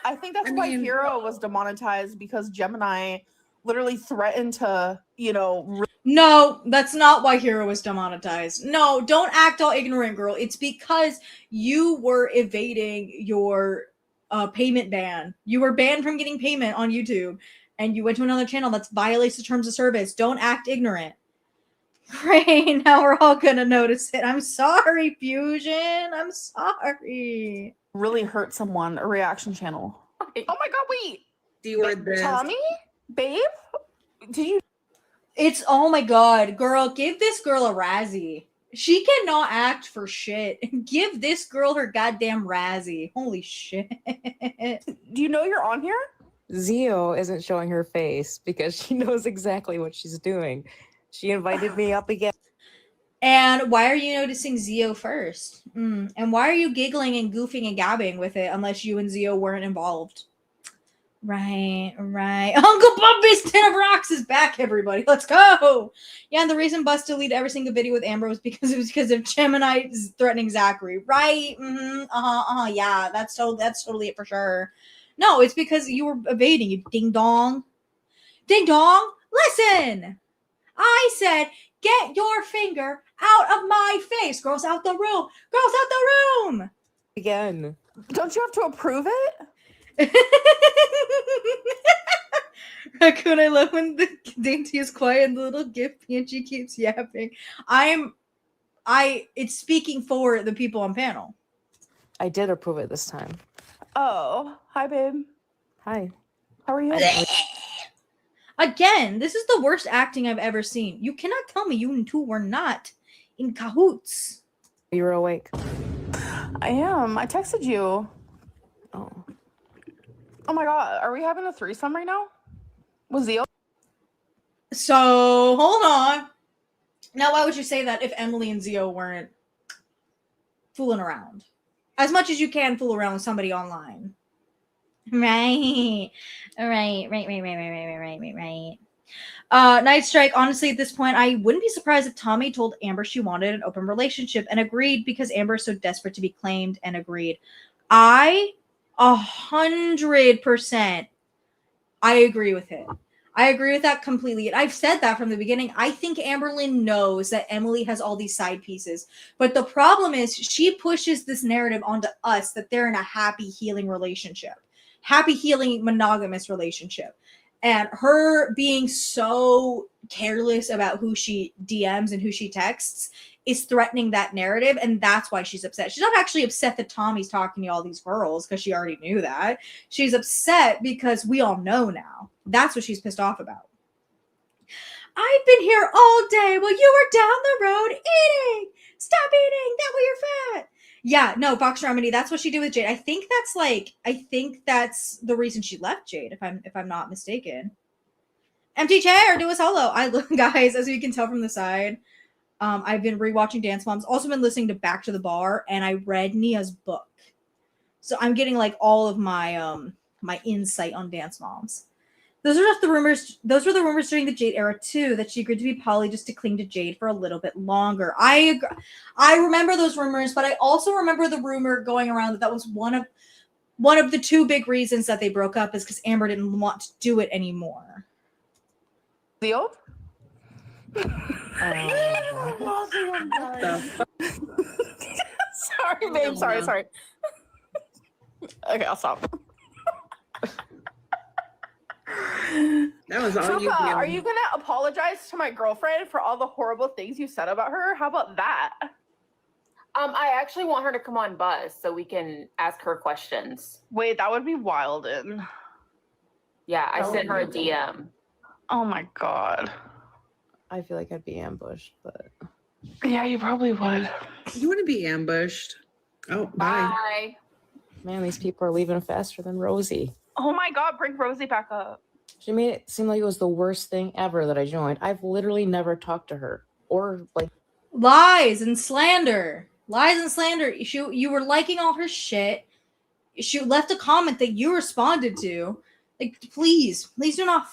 I think that's why Hero was demonetized because Gemini literally threatened to, No, that's not why Hero was demonetized. No, don't act all ignorant, girl. It's because you were evading your payment ban. You were banned from getting payment on YouTube, and you went to another channel that violates the terms of service. Don't act ignorant. Right, now we're all gonna notice it. I'm sorry, Fusion. I'm sorry. Really hurt someone, a reaction channel. Oh my god, wait. Keyword this. Tommy? Babe? Did you It's oh my god, girl, give this girl a Razzie. She cannot act for shit. Give this girl her goddamn Razzie. Holy shit. do you know you're on here? Zio isn't showing her face because she knows exactly what she's doing. She invited me up again. And why are you noticing Zio first? And why are you giggling and goofing and gabbing with it unless you and Zio weren't involved? Right. Uncle Bumpy's Tin of Rocks is back, everybody. Let's go. Yeah, and the reason Bus deleted every single video with Amber was because of Gemini threatening Zachary. Right. Yeah, that's totally it for sure. No, it's because you were evading, you ding dong. Ding dong. Listen. I said, get your finger out of my face. Girls out the room. Girls out the room. Again. Don't you have to approve it? Raccoon, I love when the dainty is quiet and the little gift and she keeps yapping. It's speaking for the people on panel. I did approve it this time. Oh, hi, babe. Hi. How are you? Again, this is the worst acting I've ever seen. You cannot tell me you two were not in cahoots. You were awake. I am. I texted you. Oh. Oh my god, are we having a threesome right now? Was Zio? So, hold on. Now, why would you say that if Emily and Zio weren't fooling around? As much as you can fool around with somebody online. Right. Night Strike, honestly, at this point, I wouldn't be surprised if Tommy told Amber she wanted an open relationship and agreed because Amber is so desperate to be claimed and agreed. 100% I agree with it. I agree with that completely. I've said that from the beginning. I think Amberlynn knows that Emily has all these side pieces. But the problem is she pushes this narrative onto us that they're in a happy, healing relationship. Happy, healing, monogamous relationship. And her being so careless about who she DMs and who she texts is threatening that narrative, and that's why she's upset. She's not actually upset that Tommy's talking to all these girls because she already knew that. She's upset because we all know now. That's what she's pissed off about. I've been here all day while you were down the road eating. Stop eating. That way you're fat. Yeah, no, Fox Remedy, that's what she did with Jade. I think that's the reason she left Jade, if I'm not mistaken. Empty chair, do a solo. I look, guys, as you can tell from the side. I've been rewatching Dance Moms. Also been listening to Back to the Bar, and I read Nia's book. So I'm getting like all of my my insight on Dance Moms. Those are just the rumors. Those were the rumors during the Jade era too, that she agreed to be poly just to cling to Jade for a little bit longer. I remember those rumors, but I also remember the rumor going around that was one of the two big reasons that they broke up is because Amber didn't want to do it anymore. Leo? Sorry, babe. Sorry. Okay, I'll stop. That was all Trupa, you. are you gonna apologize to my girlfriend for all the horrible things you said about her? How about that? I actually want her to come on Buzz so we can ask her questions. Wait, that would be wildin'. Yeah, I sent her a DM. Oh my god. I feel like I'd be ambushed, but yeah, you probably would. You want to be ambushed? Oh, bye. Man, these people are leaving faster than Rosie. Oh my god, bring Rosie back up. She made it seem like it was the worst thing ever that I joined. I've literally never talked to her or like lies and slander. You were liking all her shit. She left a comment that you responded to. Like, please do not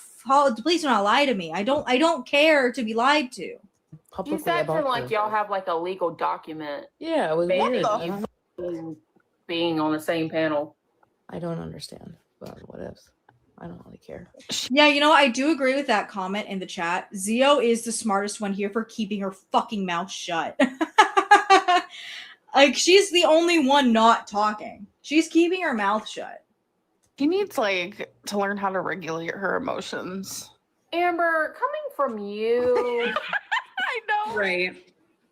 lie to me. I don't care to be lied to. You said to like y'all have like a legal document. Yeah, it was weird. You being on the same panel. I don't understand, but what else? I don't really care. Yeah, you know, I do agree with that comment in the chat. Zio is the smartest one here for keeping her fucking mouth shut. Like, she's the only one not talking. She's keeping her mouth shut. She needs like to learn how to regulate her emotions. Amber, coming from you. I know. Right.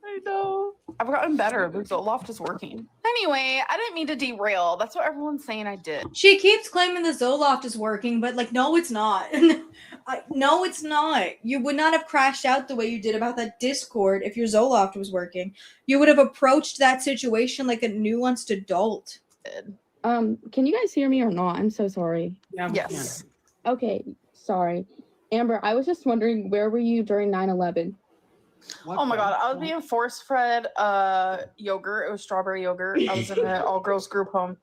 I know. I've gotten better. The Zoloft is working. Anyway, I didn't mean to derail. That's what everyone's saying I did. She keeps claiming the Zoloft is working, but like, no, it's not. No, it's not. You would not have crashed out the way you did about that Discord if your Zoloft was working. You would have approached that situation like a nuanced adult. Can you guys hear me or not? I'm so sorry. Yeah, we Yes. Okay, sorry. Amber, I was just wondering, where were you during 9/11? Oh my god, I was being force fed yogurt. It was strawberry yogurt. I was in an all girls group home.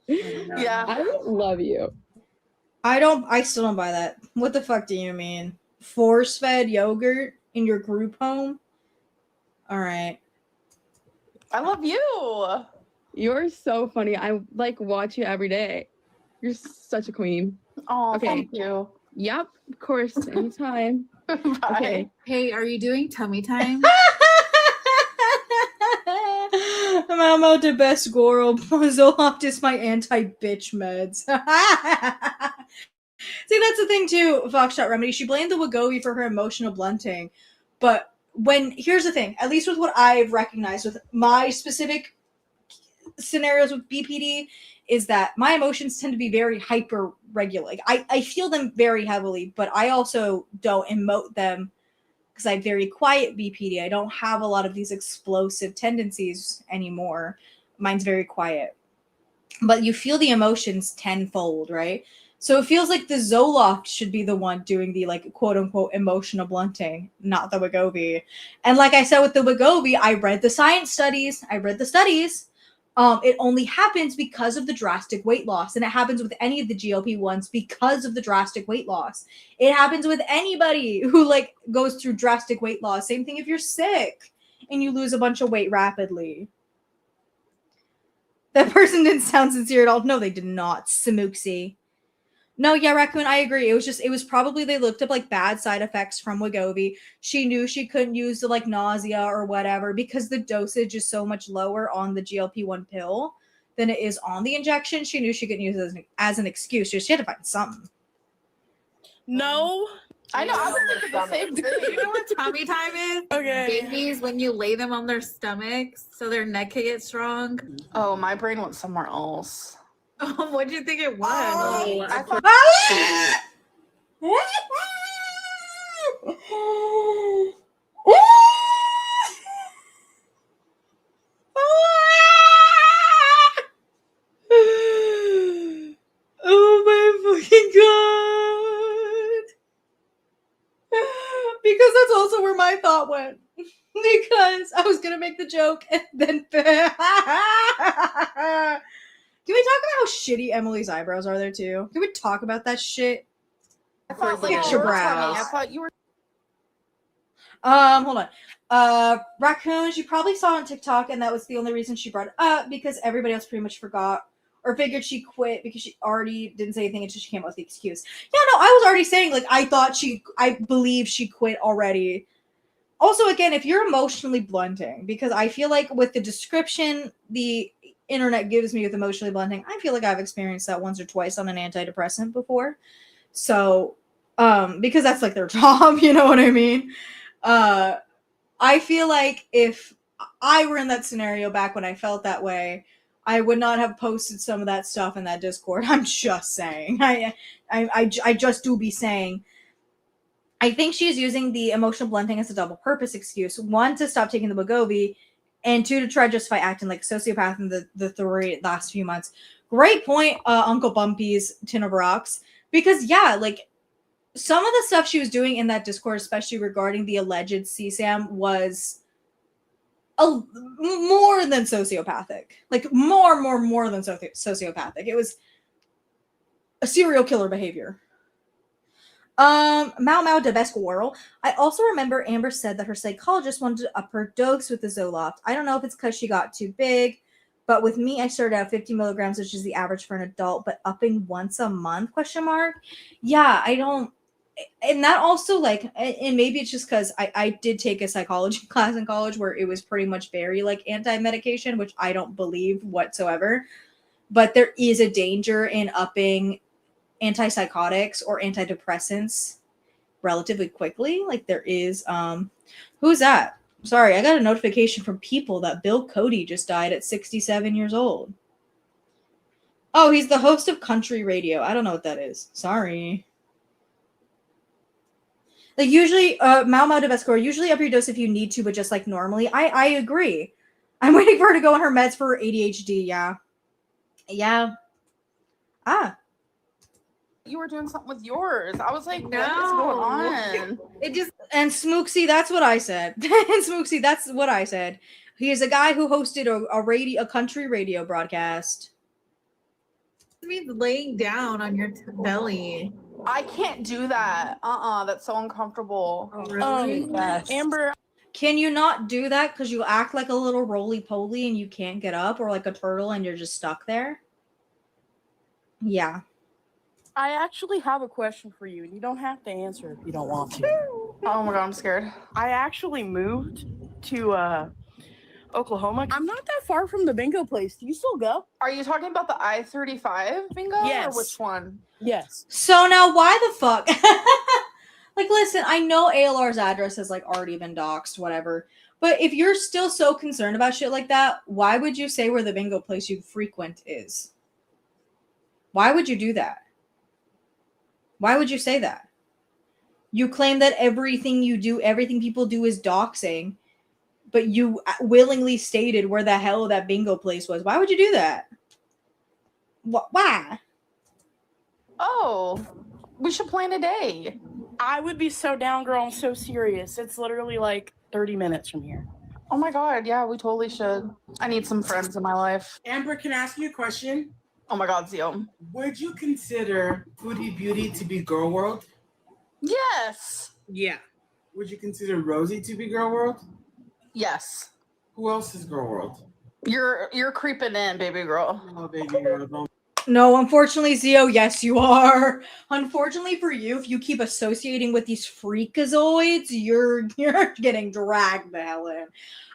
Yeah. I love you. I still don't buy that. What the fuck do you mean? Force-fed yogurt in your group home? Alright. I love you. You're so funny. I like watch you every day. You're such a queen. Oh, Okay. thank you. Yep, of course, anytime. Bye. Okay. Hey, are you doing tummy time? I'm out the best Goro. Zoloft is my anti-bitch meds. See, that's the thing too, Foxshot Remedy. She blamed the Wegovy for her emotional blunting. But here's the thing, at least with what I've recognized with my specific scenarios with BPD, is that my emotions tend to be very hyper regular. Like, I feel them very heavily, but I also don't emote them because I have very quiet BPD. I don't have a lot of these explosive tendencies anymore. Mine's very quiet. But you feel the emotions tenfold, right? So it feels like the Zoloft should be the one doing the, like, quote-unquote emotional blunting, not the Wegovy. And like I said with the Wegovy, I read the science studies. It only happens because of the drastic weight loss. And it happens with any of the GLP-1s because of the drastic weight loss. It happens with anybody who, like, goes through drastic weight loss. Same thing if you're sick and you lose a bunch of weight rapidly. That person didn't sound sincere at all. No, they did not. Samooksy. No, yeah, Raccoon, I agree. It was probably they looked up like bad side effects from Wegovy. She knew she couldn't use the like nausea or whatever because the dosage is so much lower on the GLP-1 pill than it is on the injection. She knew she couldn't use it as an excuse. She had to find something. No. I know. I was thinking the same thing. You know what tummy time is? Okay. Babies, when you lay them on their stomachs so their neck can get strong. Oh, my brain went somewhere else. What do you think it was? Oh, I thought- Oh my fucking god. Because that's also where my thought went. Because I was gonna make the joke and then can we talk about how shitty Emily's eyebrows are there too? Can we talk about that shit? I thought like Fix you your were funny. brows. I thought you were. Hold on. Raccoon, she probably saw on TikTok, and that was the only reason she brought it up because everybody else pretty much forgot or figured she quit because she already didn't say anything until she came up with the excuse. Yeah, no, I was already saying like I believe she quit already. Also, again, if you're emotionally blunting, because I feel like with the description the internet gives me with emotionally blunting, I feel like I've experienced that once or twice on an antidepressant before. So, because that's like their job, you know what I mean? I feel like if I were in that scenario back when I felt that way, I would not have posted some of that stuff in that Discord. I'm just saying. I just do be saying. I think she's using the emotional blunting as a double purpose excuse. One, to stop taking the Wegovy, and two, to try to justify acting like a sociopath in the last few months. Great point, Uncle Bumpy's Tin of Rocks. Because, yeah, like, some of the stuff she was doing in that Discord, especially regarding the alleged CSAM, was more than sociopathic. Like, more than sociopathic. It was a serial killer behavior. Mao de best Gorlworld. I also remember Amber said that her psychologist wanted to up her dose with the Zoloft. I don't know if it's because she got too big, But with me, I started out 50 milligrams, which is the average for an adult, but upping once a month, question mark. Yeah, I don't. And that also, like, and maybe it's just because I did take a psychology class in college where it was pretty much very, like, anti-medication, which I don't believe whatsoever. But there is a danger in upping antipsychotics or antidepressants relatively quickly. Like, there is, who's that? Sorry, I got a notification from people that Bill Cody just died at 67 years old. Oh, he's the host of country radio. I don't know what that is. Sorry. Like, usually, Mau de Vescor, usually up your dose if you need to, but just like normally. I agree. I'm waiting for her to go on her meds for her ADHD. Yeah. Yeah. Ah. You were doing something with yours. I was like, what is going on? It just, and Smooksy, that's what I said. And Smooksy, that's what I said. He is a guy who hosted a country radio broadcast. It means laying down on your belly. I can't do that. That's so uncomfortable. Oh, really? Amber, can you not do that because you act like a little roly-poly and you can't get up, or like a turtle and you're just stuck there? Yeah. I actually have a question for you, and you don't have to answer if you don't want to. Oh my god, I'm scared. I actually moved to Oklahoma. I'm not that far from the bingo place. Do you still go? Are you talking about the I-35 bingo? Yes. Or which one? Yes. So now why the fuck? Like, listen, I know ALR's address has, like, already been doxxed, whatever. But if you're still so concerned about shit like that, why would you say where the bingo place you frequent is? Why would you do that? Why would you say that? You claim that everything you do, everything people do is doxing, but you willingly stated where the hell that bingo place was. Why would you do that? Why? Oh, we should plan a day. I would be so down, girl. I'm so serious. It's literally like 30 minutes from here. Oh my god, yeah, we totally should. I need some friends in my life. Amber, can I ask you a question? Oh my god, Zio. Would you consider Foodie Beauty to be Gorlworld? Yes. Yeah. Would you consider Rosie to be Gorlworld? Yes. Who else is Gorlworld? You're creeping in, baby girl. Oh, baby girl, don't. No, unfortunately, Zio, yes, you are. Unfortunately for you, if you keep associating with these freakazoids, you're getting dragged the hell in.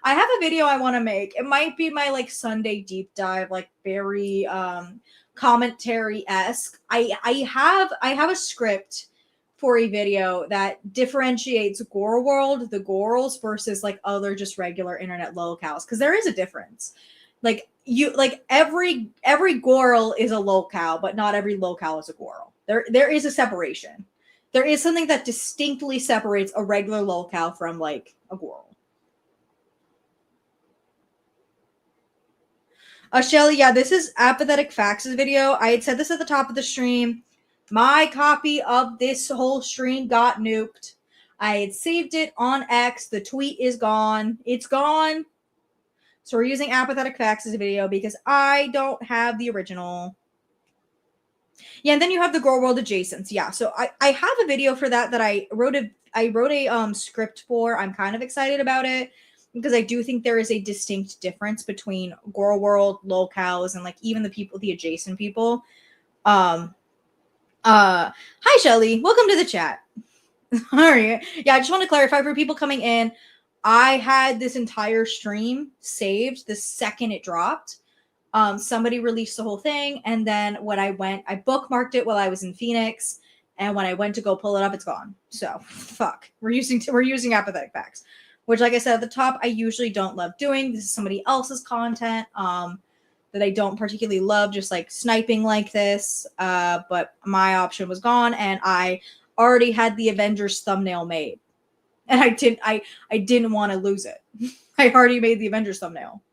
I have a video I want to make. It might be my, like, Sunday deep dive, like, very commentary-esque. I have a script for a video that differentiates Gorlworld, the Gorls, versus, like, other just regular internet locales, because there is a difference. Like, every Gorl is a locale, but not every locale is a Gorl. There is a separation. There is something that distinctly separates a regular locale from, like, a Gorl. Shelly, yeah, this is Apathetic Facts' video. I had said this at the top of the stream. My copy of this whole stream got nuked. I had saved it on X. The tweet is gone. It's gone. So we're using Apathetic Facts' video because I don't have the original. Yeah, and then you have the Gorlworld adjacents. Yeah, so I have a video for that I wrote a script for. I'm kind of excited about it because I do think there is a distinct difference between Gorlworld locales and, like, even the adjacent people. Hi Shelly, welcome to the chat. All right. Yeah, I just want to clarify for people coming in. I had this entire stream saved the second it dropped. Somebody released the whole thing, and then when I bookmarked it while I was in Phoenix, and when I went to go pull it up, it's gone. So fuck. We're using Apathetic Facts, which, like I said at the top, I usually don't love doing. This is somebody else's content that I don't particularly love, just like sniping like this. But my option was gone, and I already had the Avengers thumbnail made. And I didn't want to lose it. I already made the Avengers thumbnail.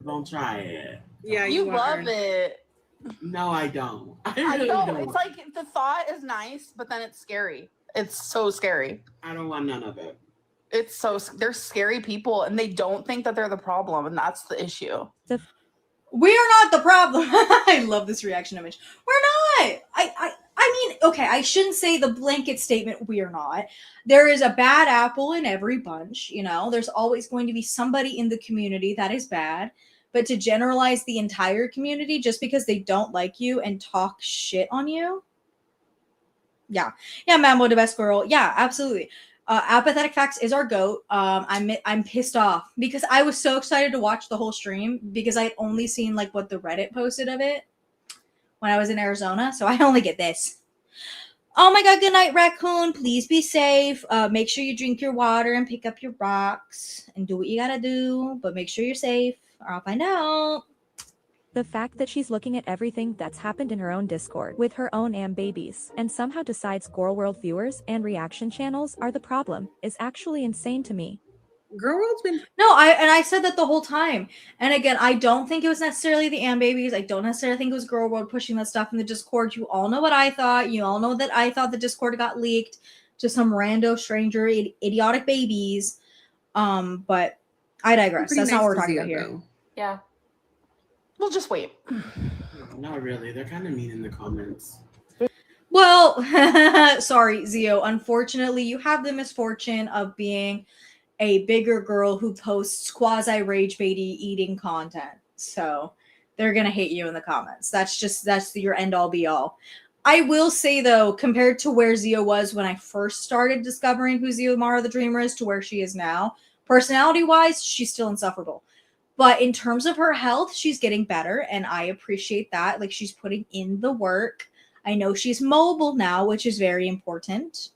Don't try it. Yeah, you love it. No, I don't. I I really know. don't. It's like the thought is nice, but then it's scary. It's so scary. I don't want none of it. It's so they're scary people, and they don't think that they're the problem, and that's the issue. We are not the problem. I love this reaction image. We're not. I mean, okay, I shouldn't say the blanket statement, we're not. There is a bad apple in every bunch, you know? There's always going to be somebody in the community that is bad. but to generalize the entire community just because they don't like you and talk shit on you. Yeah, Mambo the best girl. Yeah, absolutely. Apathetic Facts is our goat. I'm pissed off because I was so excited to watch the whole stream because I had only seen like what the Reddit posted of it when I was in Arizona, so I only get this. Oh my god, good night, raccoon. Please be safe. Make sure you drink your water and pick up your rocks and do what you gotta do, but make sure you're safe or I'll find out. The fact that she's looking at everything that's happened in her own Discord with her own babies and somehow decides Gorlworld viewers and reaction channels are the problem is actually insane to me. Gorlworld's been I said that the whole time. And again, I don't think it was necessarily the babies. I don't necessarily think it was Gorlworld pushing that stuff in the Discord. You all know what I thought. You all know that I thought the Discord got leaked to some rando stranger idiotic babies. But I digress. That's not what we're talking about here. Yeah. We'll just wait. Not really. They're kind of mean in the comments. Well, sorry, Zio. Unfortunately, you have the misfortune of being a bigger girl who posts quasi rage baity eating content. So they're going to hate you in the comments. That's your end all be all. I will say though, compared to where Zio was when I first started discovering who Zio Mara the Dreamer is to where she is now, personality wise, she's still insufferable. But in terms of her health, she's getting better, and I appreciate that. Like, she's putting in the work. I know she's mobile now, which is very important.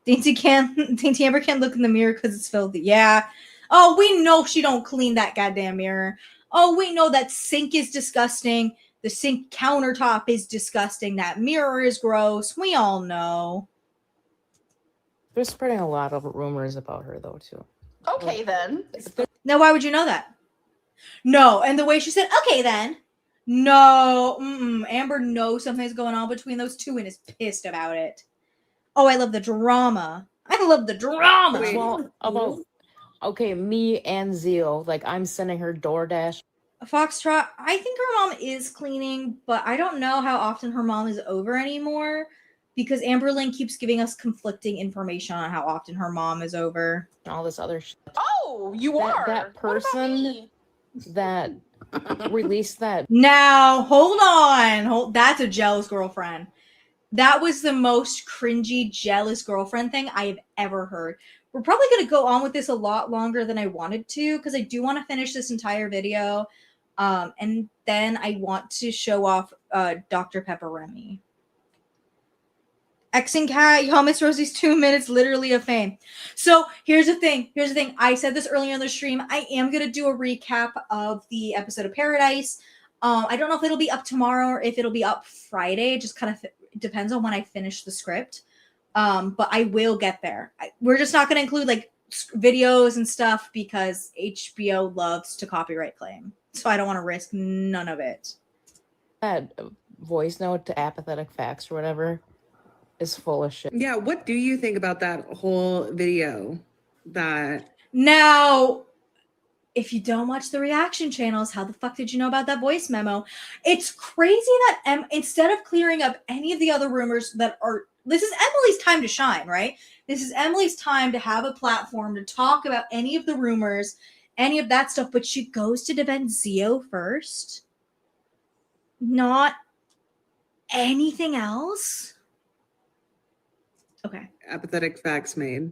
Dainty Amber can't look in the mirror because it's filthy. Yeah. Oh, we know she don't clean that goddamn mirror. Oh, we know that sink is disgusting. The sink countertop is disgusting. That mirror is gross. We all know. They're spreading a lot of rumors about her, though, too. Okay, then. Now, why would you know that? No, and the way she said, okay, then. No, Amber knows something's going on between those two and is pissed about it. Oh, I love the drama. I love the drama. Well, okay, me and Zio, like, I'm sending her DoorDash. Foxtrot, I think her mom is cleaning, but I don't know how often her mom is over anymore because Amberlynn keeps giving us conflicting information on how often her mom is over. All this other shit. Oh, you are. That person that released that. Now, hold on. That's a jealous girlfriend. That was the most cringy, jealous girlfriend thing I have ever heard. We're probably going to go on with this a lot longer than I wanted to because I do want to finish this entire video. And then I want to show off Dr. Pepper Remy. X and Cat, y'all, Miss Rosie's 2 minutes, literally a fame. So here's the thing. I said this earlier in the stream. I am going to do a recap of the episode of Paradise. I don't know if it'll be up tomorrow or if it'll be up Friday. It just kind of depends on when I finish the script. But I will get there. We're just not going to include like videos and stuff because HBO loves to copyright claim. So I don't want to risk none of it. That voice note to Apathetic Facts or whatever is full of shit. Yeah, what do you think about that whole video? Now, if you don't watch the reaction channels, how the fuck did you know about that voice memo? It's crazy that instead of clearing up any of the other rumors that are... This is Emily's time to shine, right? This is Emily's time to have a platform to talk about any of the rumors, any of that stuff, but she goes to defend Zio first. Not anything else? Okay. Apathetic Facts made.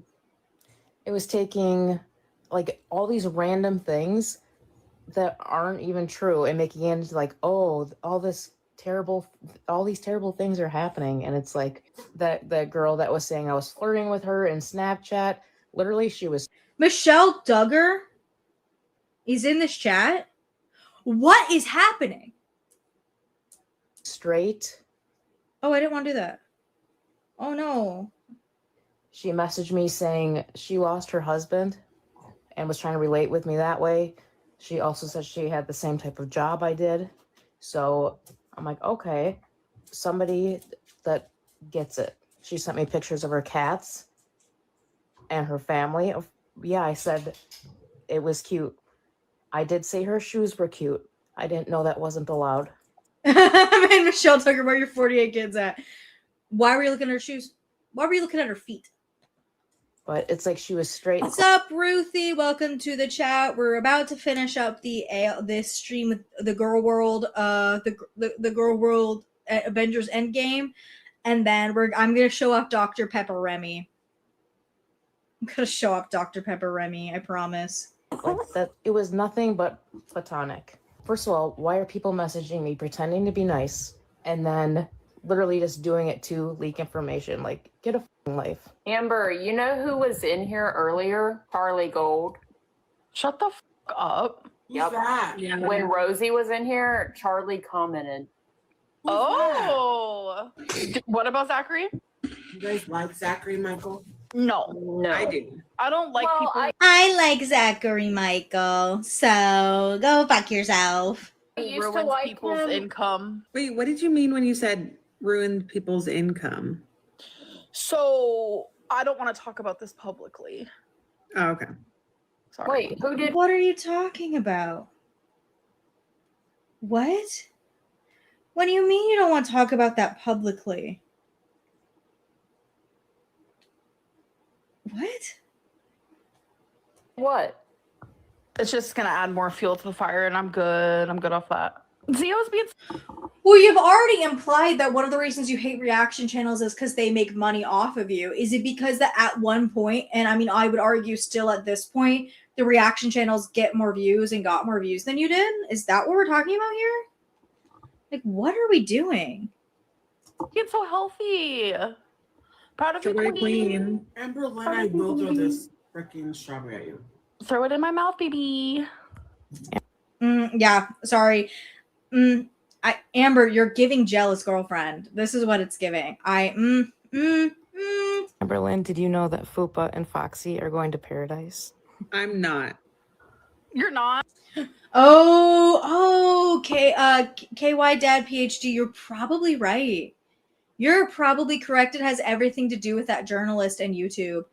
It was taking like all these random things that aren't even true and making it into like, oh, all these terrible things are happening. And it's like that girl that was saying I was flirting with her in Snapchat. Literally, she was. Michelle Duggar is in this chat. What is happening? Straight. Oh, I didn't want to do that. Oh, no. She messaged me saying she lost her husband and was trying to relate with me that way. She also said she had the same type of job I did. So I'm like, okay, somebody that gets it. She sent me pictures of her cats and her family. Yeah, I said it was cute. I did say her shoes were cute. I didn't know that wasn't allowed. Man, Michelle Tucker, where are your 48 kids at? Why were you looking at her shoes? Why were you looking at her feet? but it's like she was straight. What's up, Ruthie? Welcome to the chat. We're about to finish up this stream with the Gorlworld, the Gorlworld Avengers Endgame, and then I'm gonna show up Dr. Pepper Remy. I'm gonna show up Dr. Pepper Remy. I promise. Like that, it was nothing but platonic. First of all, why are people messaging me pretending to be nice and then literally just doing it to leak information? Like, get a f***ing life. Amber, you know who was in here earlier? Charlie Gold. Shut the f up. Yep. When Rosie was in here, Charlie commented. Oh. What about Zachary? You guys like Zachary Michael? No. No. I do. I don't like people. I like Zachary Michael, so go fuck yourself. I used to ruins like people's him. income. Wait, what did you mean when you said ruined people's income? So I don't want to talk about this publicly. Oh, okay. Sorry. Wait, who did? What are you talking about? What? What do you mean you don't want to talk about that publicly? What? What? It's just gonna add more fuel to the fire, and I'm good. I'm good off that. Zio's being. Well, you've already implied that one of the reasons you hate reaction channels is because they make money off of you. Is it because that at one point, and I mean, I would argue still at this point, the reaction channels get more views and got more views than you did? Is that what we're talking about here? Like, what are we doing? Get so healthy. Proud of you, queen. Amber Lynn, I will throw this freaking strawberry at you. Throw it in my mouth, baby. Yeah, sorry. Amber, you're giving jealous girlfriend. This is what it's giving. Berlin, did you know that Fupa and Foxy are going to paradise? I'm not. You're not. Okay. KY Dad PhD, you're probably right. You're probably correct. It has everything to do with that journalist and YouTube.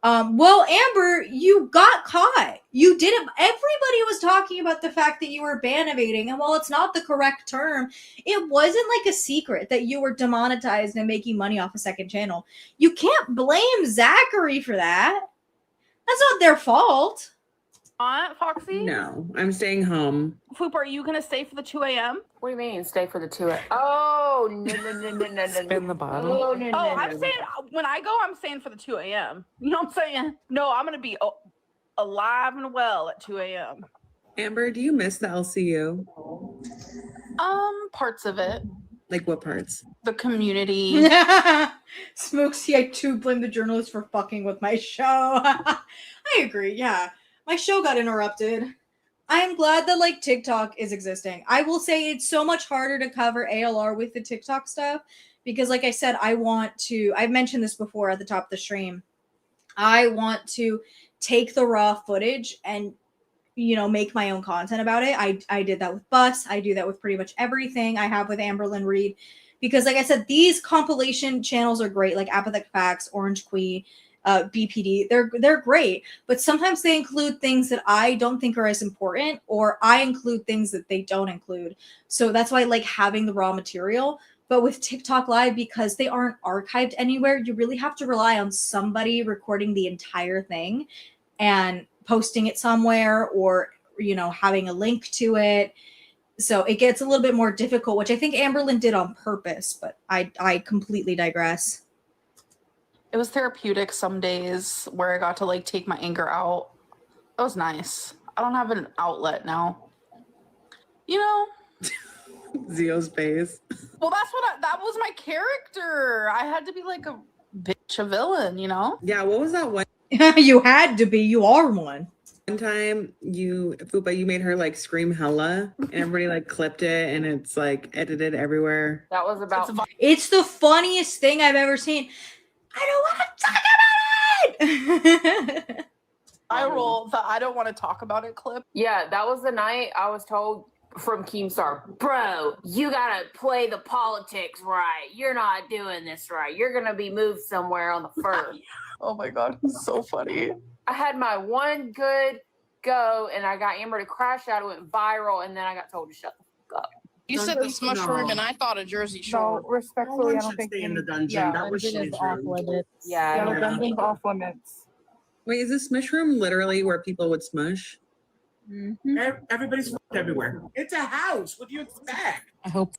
Well, Amber, you got caught. You did it. Everybody was talking about the fact that you were ban evading, and while it's not the correct term, it wasn't like a secret that you were demonetized and making money off a second channel. You can't blame Zachary for that. That's not their fault. Foxy? No, I'm staying home. Foop, are you gonna stay for the 2 a.m.? What do you mean, stay for the 2 a.m.? Oh, no. Spin the bottle. Oh, no. I'm saying, when I go, I'm staying for the 2 a.m. You know what I'm saying? No, I'm gonna be alive and well at 2 a.m. Amber, do you miss the LCU? Parts of it. Like what parts? The community. Smokesy, I too blame the journalist for fucking with my show. I agree, yeah. My show got interrupted. I am glad that like TikTok is existing. I will say it's so much harder to cover ALR with the TikTok stuff because like I said, I've mentioned this before at the top of the stream. I want to take the raw footage and, you know, make my own content about it. I did that with Bus. I do that with pretty much everything I have with Amberlyn Reed because like I said, these compilation channels are great, like Apathetic Facts, Orange Queen, BPD, they're great, but sometimes they include things that I don't think are as important, or I include things that they don't include. So that's why I like having the raw material. But with TikTok Live, because they aren't archived anywhere, you really have to rely on somebody recording the entire thing and posting it somewhere, or you know, having a link to it. So it gets a little bit more difficult, which I think Amberlyn did on purpose, but I completely digress. It was therapeutic some days where I got to like take my anger out. That was nice. I don't have an outlet now. You know? Zio's face. Well, that was my character. I had to be like a bitch, a villain, you know? Yeah, what was that one? You had to be. You are one. One time Fupa, you made her like scream hella and everybody like clipped it and it's like edited everywhere. That was about. It's the funniest thing I've ever seen. I don't want to talk about it. I roll the I don't want to talk about it clip. Yeah, that was the night I was told from Keemstar, bro, you gotta play the politics right. You're not doing this right. You're gonna be moved somewhere on the first. Oh my god, it's so funny. I had my one good go and I got Amber to crash out. It went viral and then I got told to shut the fuck up. You said this mushroom, and I thought a Jersey Shore. No, respectfully, I don't think stay in any- the dungeon. Yeah, that was dungeon is shit. off limits. Yeah, Yeah, the dungeon's off limits. Wait, is this smush room literally where people would smush? Everybody's everywhere. It's a house. What do you expect? I hope.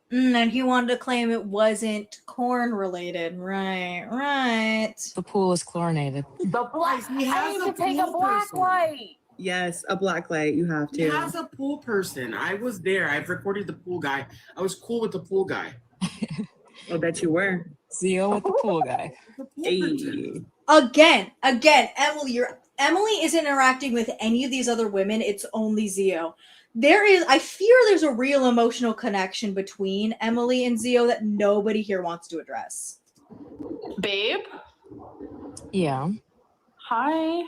And he wanted to claim it wasn't corn related. Right. The pool is chlorinated. The black. He I has need a to take a pool black person. light. Yes, a black light. You have He to. has a pool person. I was there. I've recorded the pool guy. I was cool with the pool guy. I bet you were. Zio with the pool guy. Hey. Again, Emily isn't interacting with any of these other women. It's only Zio. I fear there's a real emotional connection between Emily and Zio that nobody here wants to address. Babe? Yeah. Hi.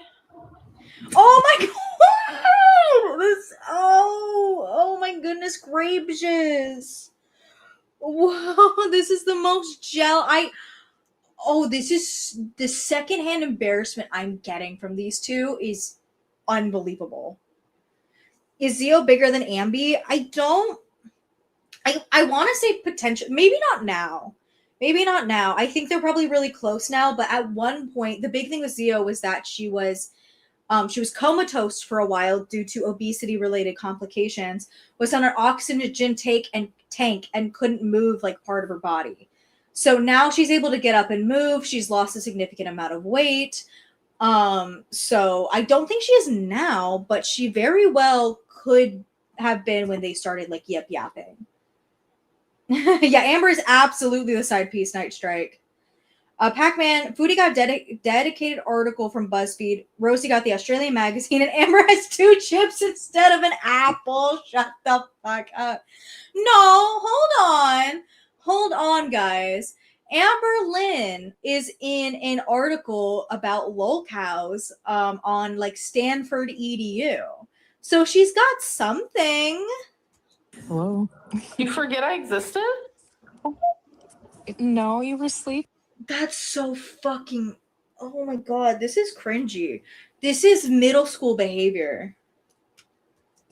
Oh my god! Oh my goodness gracious. Whoa, this is the most this is the secondhand embarrassment I'm getting from these two is unbelievable. Is Zio bigger than Ambi? I want to say potential. Maybe not now. I think they're probably really close now. But at one point, the big thing with Zio was that she was comatose for a while due to obesity-related complications. Was on an oxygen tank and couldn't move like part of her body. So now she's able to get up and move. She's lost a significant amount of weight. So I don't think she is now, but she very well could have been when they started like yapping. Yeah, Amber is absolutely the side piece, Night Strike. Pac-Man, Foodie got dedicated article from BuzzFeed. Rosie got the Australian magazine, and Amber has 2 chips instead of an apple. Shut the fuck up. No, hold on, guys. Amber Lynn is in an article about lolcows on like Stanford EDU. So she's got something. Hello. You forget I existed? No, you were asleep. That's so fucking. Oh my god, this is cringy. This is middle school behavior.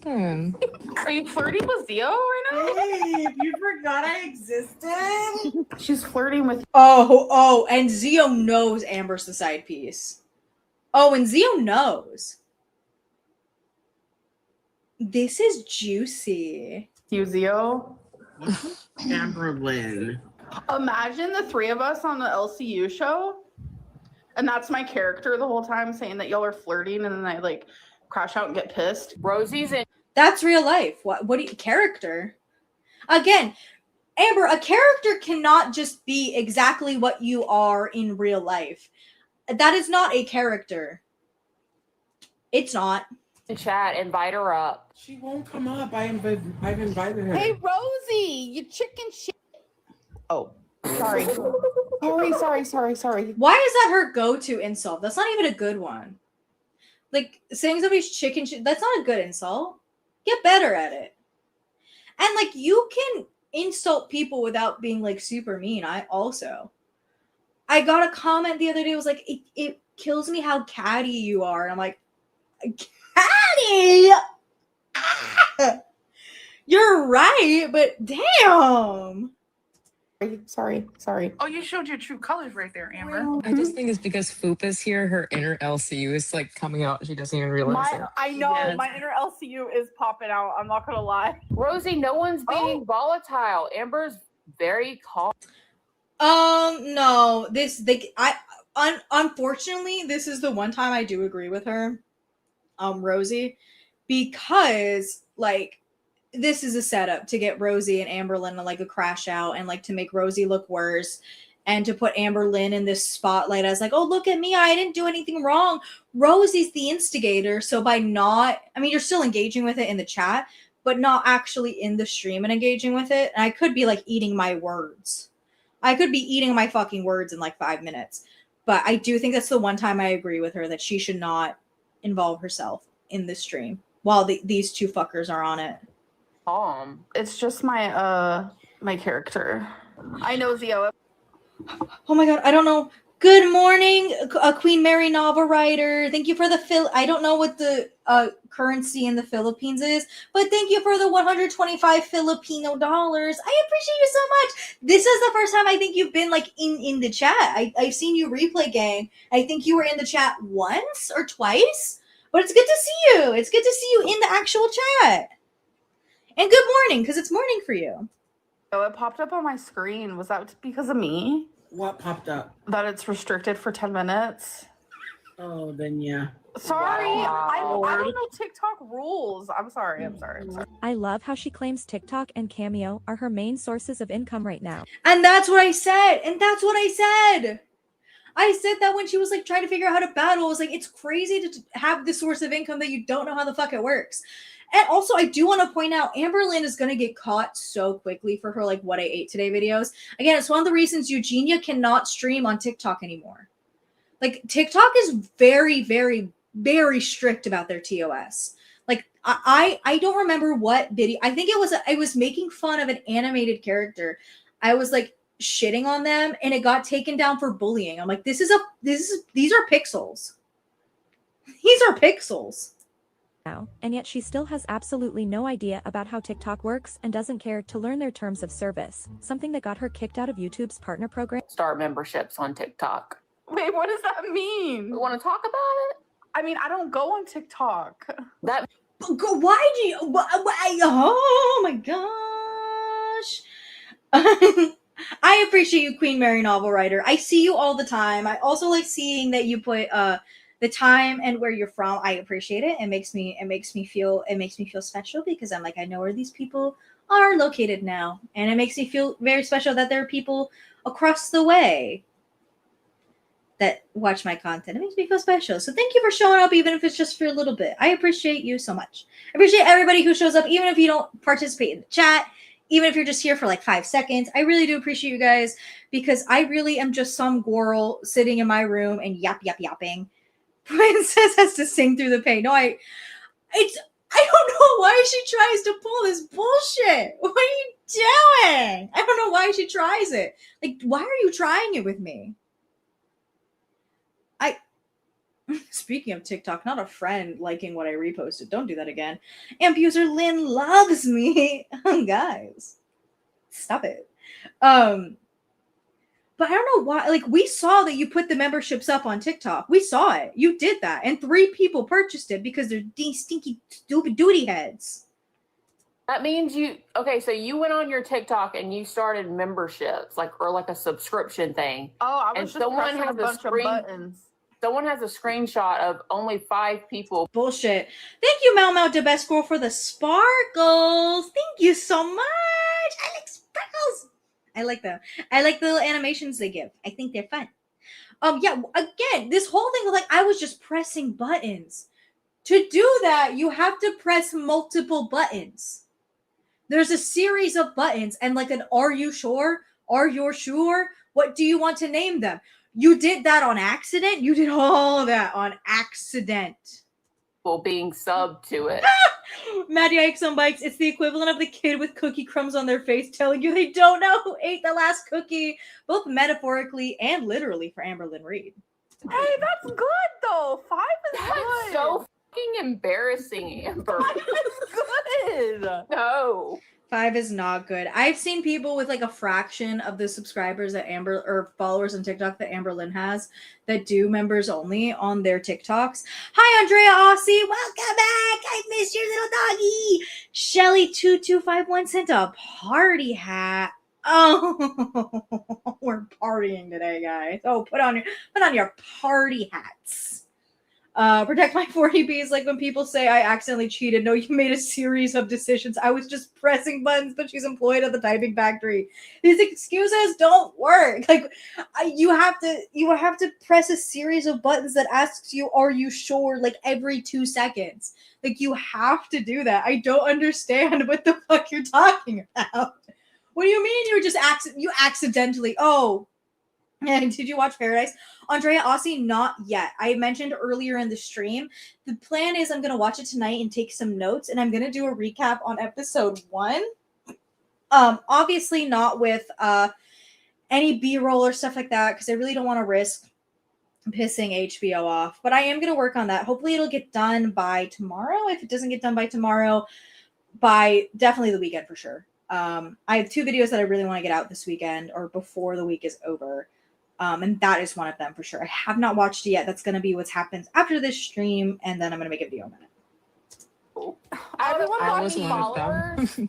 Are you flirting with Zio right now? Babe, you forgot I existed? She's flirting with. Oh, and Zio knows Amber's the side piece. Oh, and Zio knows. This is juicy. You, Zio? Amber Lynn. Imagine the 3 of us on the LCU show, and that's my character the whole time saying that y'all are flirting, and then I like crash out and get pissed. Rosie's in. That's real life. What do you character? Again, Amber, a character cannot just be exactly what you are in real life. That is not a character. It's not. Chat, invite her up. She won't come up. I've invited her. Hey, Rosie, you chicken shit. Oh, sorry. Sorry. Why is that her go-to insult? That's not even a good one. Like, saying somebody's chicken shit, that's not a good insult. Get better at it. And, like, you can insult people without being, like, super mean. I got a comment the other day, it was like, it kills me how catty you are. And I'm like, catty? Ah! You're right, but damn. Sorry. Oh, you showed your true colors right there, Amber. I just think it's because Foop is here, her inner LCU is like coming out. She doesn't even realize it. I know, Yes. my inner LCU is popping out. I'm not gonna lie. Rosie, no one's being volatile. Amber's very calm. No, unfortunately, this is the one time I do agree with her, Rosie, because like this is a setup to get Rosie and Amberlyn to like a crash out and like to make Rosie look worse and to put Amberlyn in this spotlight as like, oh, look at me, I didn't do anything wrong. Rosie's the instigator, so by not, I mean, you're still engaging with it in the chat, but not actually in the stream and engaging with it. And I could be like eating my words. I could be eating my fucking words in like 5 minutes. But I do think that's the one time I agree with her that she should not involve herself in the stream while these 2 fuckers are on it. It's just my my character. I know Zio. Oh my god, I don't know. Good morning, Queen Mary novel writer. Thank you for the I don't know what the currency in the Philippines is, but thank you for the 125 Filipino dollars. I appreciate you so much. This is the first time I think you've been like in the chat. I've seen you replay gang. I think you were in the chat once or twice, but it's good to see you. It's good to see you in the actual chat. And good morning, because it's morning for you. Oh, it popped up on my screen. Was that because of me? What popped up? That it's restricted for 10 minutes. Oh, then yeah. Sorry, Wow. I don't know TikTok rules. I'm sorry. I love how she claims TikTok and Cameo are her main sources of income right now. And that's what I said. I said that when she was like trying to figure out how to battle. I was like, it's crazy to have this source of income that you don't know how the fuck it works. And also, I do want to point out, Amberlynn is going to get caught so quickly for her like what I ate today videos. Again, it's one of the reasons Eugenia cannot stream on TikTok anymore. Like TikTok is very, very, very strict about their TOS. Like I don't remember what video. I think I was making fun of an animated character. I was like shitting on them, and it got taken down for bullying. I'm like, these are pixels. These are pixels. Now, and yet she still has absolutely no idea about how TikTok works and doesn't care to learn their terms of service, something that got her kicked out of YouTube's partner program. Start memberships on TikTok. Wait, what does that mean? You want to talk about it? I mean, I don't go on TikTok. That Why do you? Oh my gosh! I appreciate you, Queen Mary novel writer. I see you all the time. I also like seeing that you put the time and where you're from. I appreciate it. It makes me feel special because I'm like, I know where these people are located now, and it makes me feel very special that there are people across the way that watch my content. It makes me feel special. So thank you for showing up, even if it's just for a little bit. I appreciate you so much. I appreciate everybody who shows up, even if you don't participate in the chat, even if you're just here for like 5 seconds. I really do appreciate you guys, because I really am just some girl sitting in my room and yapping. Princess has to sing through the pain. No, I don't know why she tries to pull this bullshit. What are you doing? I don't know why she tries it. Like, why are you trying it with me? Speaking of TikTok, not a friend liking what I reposted. Don't do that again. Amp user Lynn loves me. Guys, stop it. But I don't know why. Like, we saw that you put the memberships up on TikTok. We saw it. You did that. And 3 people purchased it because they're these stinky, stupid duty heads. That means so you went on your TikTok and you started memberships, or a subscription thing. Oh, I was just pressing a bunch of buttons. Someone has a screenshot of only 5 people. Bullshit. Thank you, Mal the best girl, for the sparkles. Thank you so much. I like sparkles. I like them. I like the little animations they give. I think they're fun. Yeah, again, this whole thing was like I was just pressing buttons. To do that, you have to press multiple buttons. There's a series of buttons and like an are you sure? Are you sure? What do you want to name them? You did that on accident? You did all of that on accident. People being subbed to it. Mad Yikes on Bikes. It's the equivalent of the kid with cookie crumbs on their face telling you they don't know who ate the last cookie, both metaphorically and literally for Amberlynn Reed. Hey, that's good though. 5 is good. So fucking embarrassing, Amber. 5 is good. No. 5 is not good. I've seen people with like a fraction of the subscribers that followers on TikTok that Amberlynn has that do members only on their TikToks. Hi, Andrea Aussie. Welcome back. I missed your little doggy. Shelly2251 sent a party hat. Oh, we're partying today, guys. Oh, put on your party hats. Protect my 40Bs. Like when people say I accidentally cheated. No, you made a series of decisions. I was just pressing buttons, but she's employed at the typing factory. These excuses don't work. Like you have to press a series of buttons that asks you, "Are you sure?" Like every 2 seconds. Like you have to do that. I don't understand what the fuck you're talking about. What do you mean you just accidentally? Oh. And did you watch Paradise? Andrea Aussie, not yet. I mentioned earlier in the stream, the plan is I'm going to watch it tonight and take some notes, and I'm going to do a recap on episode 1. Obviously not with any B-roll or stuff like that because I really don't want to risk pissing HBO off. But I am going to work on that. Hopefully it'll get done by tomorrow. If it doesn't get done by tomorrow, by definitely the weekend for sure. I have 2 videos that I really want to get out this weekend or before the week is over. And that is one of them for sure. I have not watched it yet. That's going to be what happens after this stream. And then I'm going to make a video on it. Everyone I got was any one of them. followers?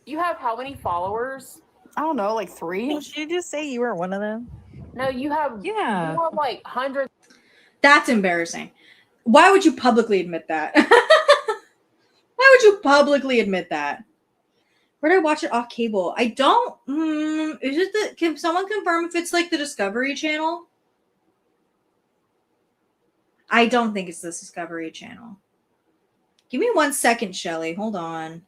You have how many followers? I don't know, like 3. Did you just say you were one of them? No, you have you have like hundreds. That's embarrassing. Why would you publicly admit that? Why would you publicly admit that? Where did I watch it off cable? I don't. Is it the? Can someone confirm if it's like the Discovery Channel? I don't think it's the Discovery Channel. Give me 1 second, Shelly. Hold on.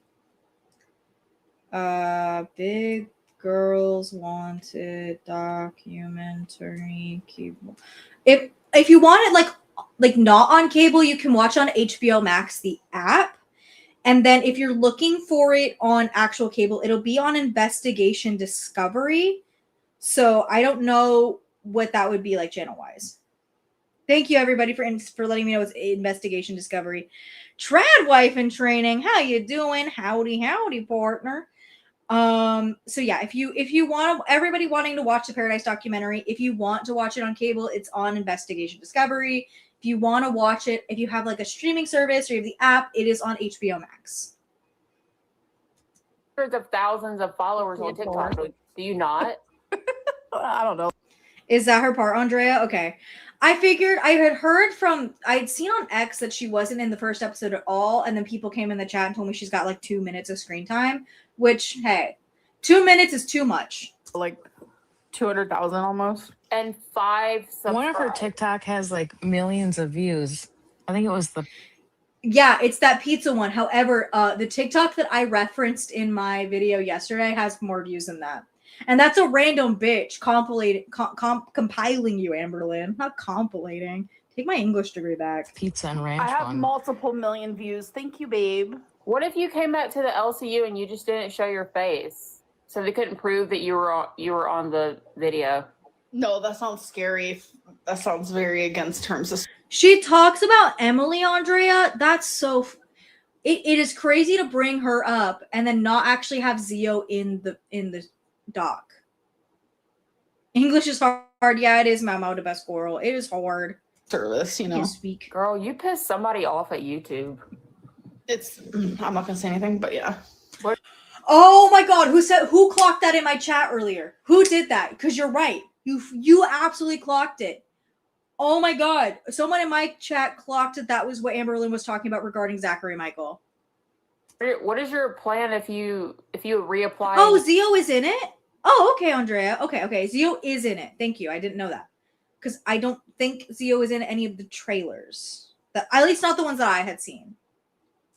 Big Girls Wanted documentary cable. If you want it like not on cable, you can watch on HBO Max, the app. And then if you're looking for it on actual cable, it'll be on Investigation Discovery. So I don't know what that would be like channel-wise. Thank you, everybody, for letting me know it's Investigation Discovery. Trad Wife in Training. How you doing? Howdy, howdy, partner. So yeah, if you want everybody wanting to watch the Paradise documentary, if you want to watch it on cable, it's on Investigation Discovery. If you want to watch it, if you have like a streaming service or you have the app, it is on HBO Max. Hundreds of thousands of followers on TikTok. Do you not? I don't know. Is that her part, Andrea? Okay. I figured I'd seen on X that she wasn't in the first episode at all, and then people came in the chat and told me she's got like 2 minutes of screen time, which, hey, 2 minutes is too much. Like 200,000 almost. And 5 subscribers. One of her TikTok has like millions of views. I think it was the. Yeah, it's that pizza one. However, the TikTok that I referenced in my video yesterday has more views than that. And that's a random bitch compiling you, Amberlynn. Not compilating. Take my English degree back. Pizza and ranch I have one. multiple million views. Thank you, babe. What if you came back to the LCU and you just didn't show your face, so they couldn't prove that you were on the video? No, that sounds scary. That sounds very against terms of. She talks about Emily, Andrea. That's so. It is crazy to bring her up and then not actually have Zio in the doc. English is hard. Yeah, it is, Mamo the best squirrel. It is hard. Service, you know. Speak. Girl, you pissed somebody off at YouTube. I'm not gonna say anything, but yeah. What? Oh my god, who clocked that in my chat earlier? Who did that? Because you're right. You absolutely clocked it. Oh my god. Someone in my chat clocked it. That was what Amberlynn was talking about regarding Zachary Michael. What is your plan if you reapply? Oh, Zio is in it? Oh, okay, Andrea. Okay. Zio is in it. Thank you. I didn't know that. Because I don't think Zio is in any of the trailers. At least not the ones that I had seen.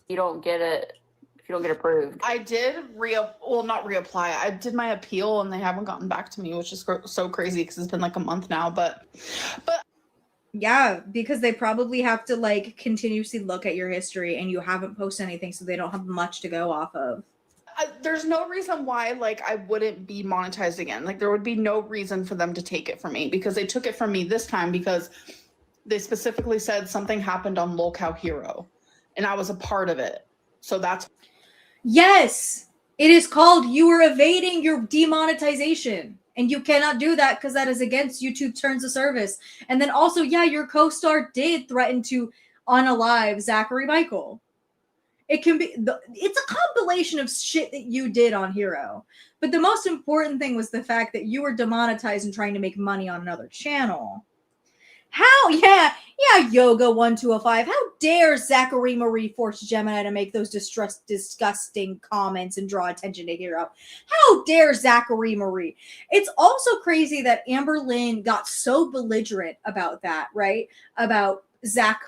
You don't get it if you don't get approved. I did not reapply. I did my appeal and they haven't gotten back to me, which is so crazy because it's been like a month now. But yeah, because they probably have to like continuously look at your history and you haven't posted anything, so they don't have much to go off of. There's no reason why like I wouldn't be monetized again. Like there would be no reason for them to take it from me, because they took it from me this time because they specifically said something happened on Lolcow Hero and I was a part of it. So that's. Yes, it is called you are evading your demonetization. And you cannot do that because that is against YouTube terms of service. And then also, yeah, your co-star did threaten to unalive Zachary Michael. It can be, it's a compilation of shit that you did on Hero. But the most important thing was the fact that you were demonetized and trying to make money on another channel. How? Yeah, Yoga 1205. How dare Zachary Marie force Gemini to make those disgusting comments and draw attention to Hero? How dare Zachary Marie? It's also crazy that Amberlynn got so belligerent about that, right? About Zach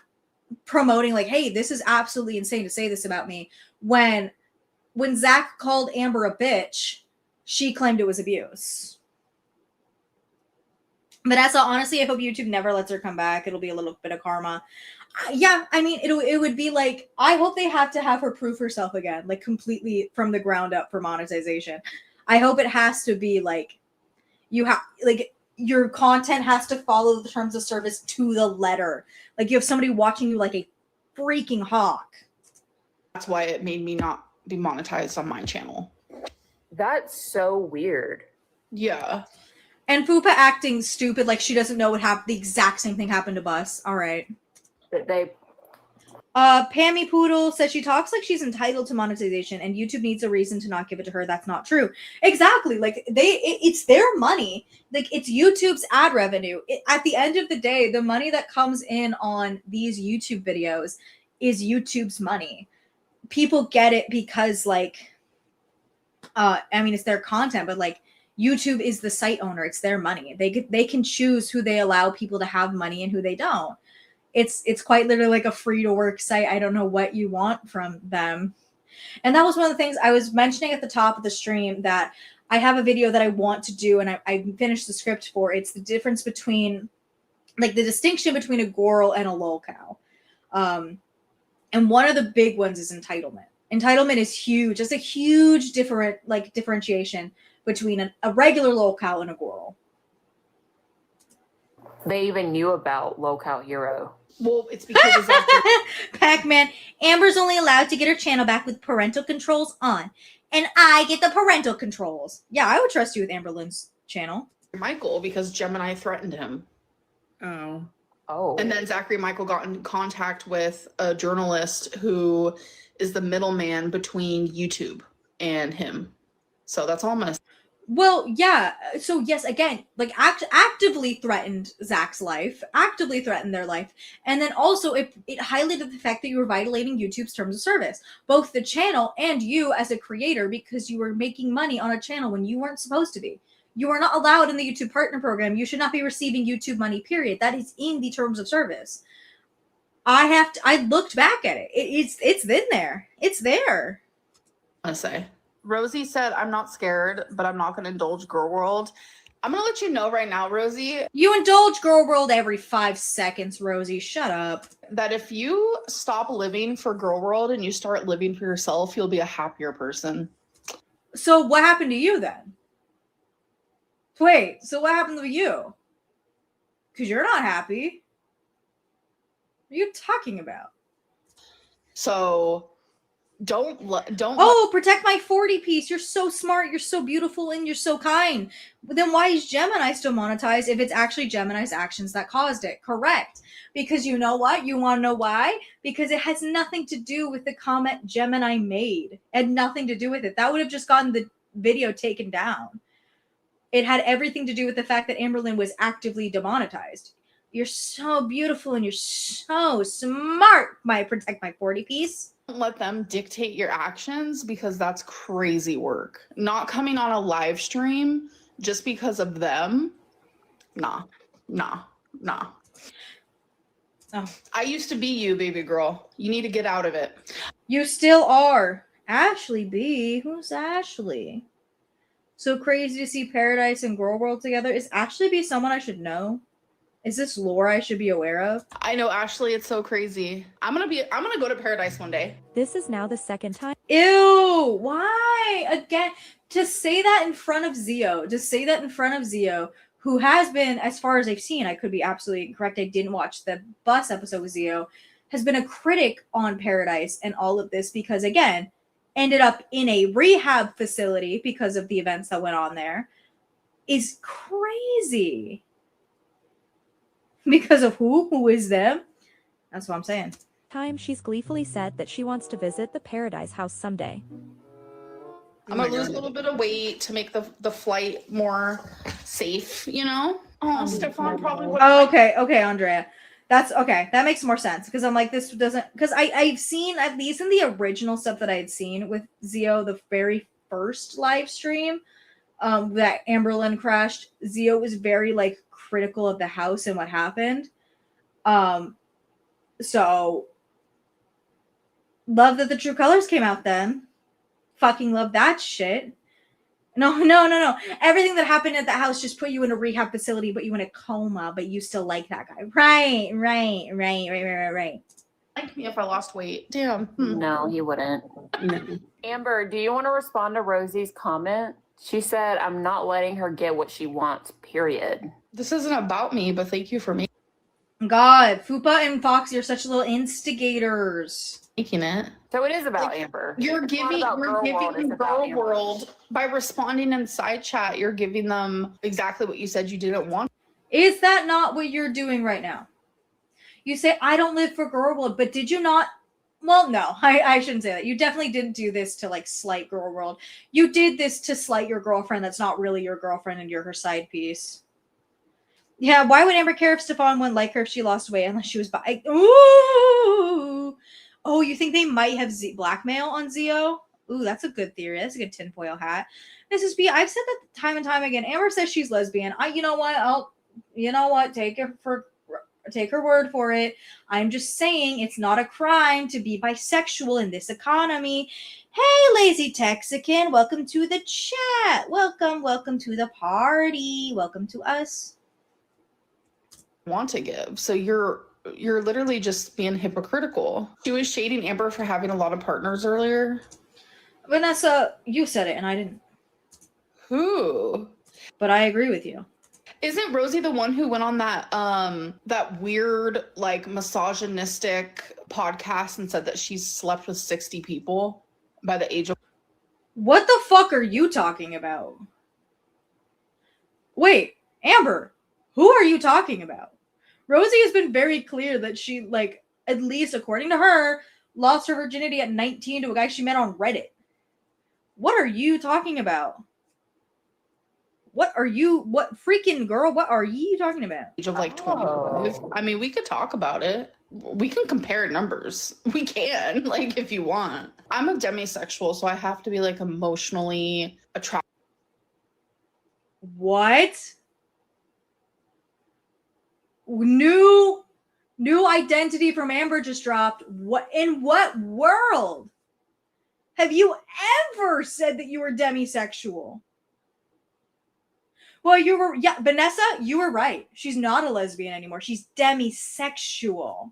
promoting like, hey, this is absolutely insane to say this about me. When Zach called Amber a bitch, she claimed it was abuse. But as honestly, I hope YouTube never lets her come back. It'll be a little bit of karma. Yeah, I mean, it would be like, I hope they have to have her prove herself again, like completely from the ground up for monetization. I hope it has to be like, You have like your content has to follow the terms of service to the letter. Like you have somebody watching you like a freaking hawk. That's why it made me not be monetized on my channel. That's so weird. Yeah. And Fupa acting stupid like she doesn't know what happened. The exact same thing happened to Bus. All right. They Pammy Poodle says she talks like she's entitled to monetization and YouTube needs a reason to not give it to her. That's not true. Exactly. Like it's their money. Like it's YouTube's ad revenue. At the end of the day, the money that comes in on these YouTube videos is YouTube's money. People get it because like, I mean, it's their content, but like YouTube is the site owner. It's their money. They can choose who they allow people to have money and who they don't. It's quite literally like a free to work site. I don't know what you want from them. And that was one of the things I was mentioning at the top of the stream, that I have a video that I want to do and I finished the script for. It's the difference between like the distinction between a Gorl and a lolcow. And one of the big ones is entitlement. Entitlement is huge. It's a huge differentiation between a regular lolcow and a Gorl. They even knew about Lolcow Hero. Well, it's because it's after Pac-Man, Amber's only allowed to get her channel back with parental controls on. And I get the parental controls. Yeah, I would trust you with Amber Lynn's channel. Michael because Gemini threatened him. Oh. And then Zachary Michael got in contact with a journalist who is the middleman between YouTube and him. So that's all I'm gonna say. Well, yeah. So yes, again, like actively threatened Zach's life, actively threatened their life. And then also it highlighted the fact that you were violating YouTube's terms of service, both the channel and you as a creator, because you were making money on a channel when you weren't supposed to be. You are not allowed in the YouTube partner program. You should not be receiving YouTube money, period. That is in the terms of service. I looked back at it. It's in there. It's there. I'm gonna say. Rosie said, I'm not scared, but I'm not going to indulge Gorlworld. I'm going to let you know right now, Rosie. You indulge Gorlworld every 5 seconds, Rosie. Shut up. That if you stop living for Gorlworld and you start living for yourself, you'll be a happier person. So what happened to you then? Wait, so what happened to you? Because you're not happy. What are you talking about? So... Don't protect my 40 piece. You're so smart, you're so beautiful, and you're so kind. But then why is Gemini still monetized if it's actually Gemini's actions that caused it? Correct. Because you know what? You want to know why? Because it has nothing to do with the comment Gemini made. It had nothing to do with it. That would have just gotten the video taken down. It had everything to do with the fact that Amberlynn was actively demonetized. You're so beautiful and you're so smart, my protect my 40 piece. Don't let them dictate your actions because that's crazy work. Not coming on a live stream just because of them. Nah. Oh. I used to be you, baby girl. You need to get out of it. You still are. Ashley B. Who's Ashley? So crazy to see Paradise and Gorlworld together. Is Ashley B someone I should know? Is this lore I should be aware of? I know, Ashley. It's so crazy. I'm gonna go to Paradise one day. This is now the second time. Ew! Why again? To say that in front of Zio, who has been, as far as I've seen, I could be absolutely incorrect. I didn't watch the bus episode with Zio. Has been a critic on Paradise and all of this because again, ended up in a rehab facility because of the events that went on there. Is crazy. Because of who is them? That's what I'm saying. She's gleefully said that she wants to visit the Paradise house someday. I'm gonna lose a little bit of weight to make the flight more safe, you know? Oh, Stefan probably would. Oh, okay, Andrea. That's okay. That makes more sense because I'm like, this doesn't, because I've seen, at least in the original stuff that I had seen with Zio, the very first live stream that Amberlynn crashed, Zio was very like critical of the house and what happened. So love that the true colors came out then. Fucking love that shit. No. Everything that happened at the house just put you in a rehab facility, but you in a coma, but you still like that guy. Right. Like me if I lost weight. Damn. No, he wouldn't. No. Amber, do you want to respond to Rosie's comment She said, I'm not letting her get what she wants, period. This isn't about me, but thank you for me God, Fupa and Foxy are such little instigators. making it. So it is about Amber. You're It's not giving about Gorlworld, it's about Girl Amber. World by responding in side chat. You're giving them exactly what you said you didn't want. Is that not what you're doing right now? You say, I don't live for Gorlworld, but did you not? Well, no, I shouldn't say that. You definitely didn't do this to like slight Gorlworld. You did this to slight your girlfriend that's not really your girlfriend and you're her side piece. Yeah, why would Amber care if Stefan wouldn't like her if she lost weight unless she was by? Ooh! Oh, you think they might have blackmail on Zio? Ooh, that's a good theory. That's a good tinfoil hat. Mrs. B, I've said that time and time again. Amber says she's lesbian. You know what? Take her word for it. I'm just saying it's not a crime to be bisexual in this economy. Hey, lazy Texican, welcome to the chat. Welcome to the party. Welcome to us. Want to give. So you're literally just being hypocritical. She was shading Amber for having a lot of partners earlier. Vanessa, you said it and I didn't. Who? But I agree with you. Isn't Rosie the one who went on that weird like misogynistic podcast and said that she's slept with 60 people by the age of? What the fuck are you talking about? Wait, Amber, who are you talking about? Rosie has been very clear that she, like, at least according to her, lost her virginity at 19 to a guy she met on Reddit. What are you talking about? What freaking girl, what are you talking about? Age of like 25. I mean, we could talk about it. We can compare numbers. We can, like, if you want. I'm a demisexual, so I have to be like emotionally attracted. What? New identity from Amber just dropped. What in what world have you ever said that you were demisexual? Well, Vanessa, you were right. She's not a lesbian anymore. She's demisexual.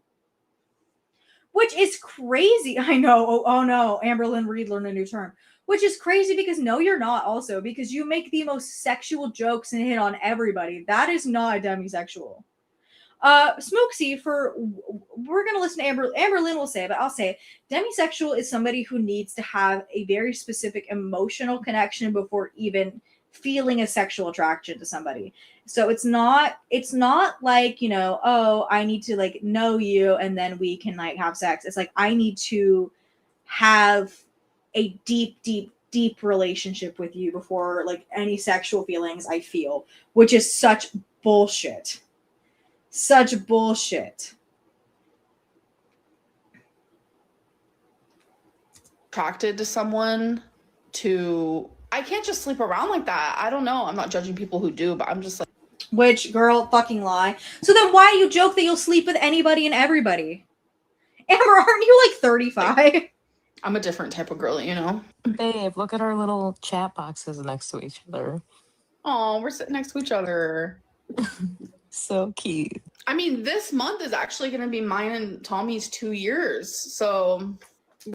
Which is crazy. I know. Oh no, Amberlynn Reed learned a new term. Which is crazy because no, you're not also. Because you make the most sexual jokes and hit on everybody. That is not a demisexual. Smokesy, we're gonna listen to Amberlynn will say it, but I'll say it. Demisexual is somebody who needs to have a very specific emotional connection before even feeling a sexual attraction to somebody. So it's not like, oh, I need to like know you and then we can like have sex. It's like I need to have a deep relationship with you before like any sexual feelings I feel, which is such bullshit. Such bullshit. Attracted to someone I can't just sleep around like that. I don't know. I'm not judging people who do, but I'm just like. Which, girl, fucking lie. So then why do you joke that you'll sleep with anybody and everybody? Amber, aren't you like 35? I'm a different type of girl, you know? Babe, look at our little chat boxes next to each other. Oh, we're sitting next to each other. So cute. I mean, this month is actually going to be mine and Tommy's 2 years. So.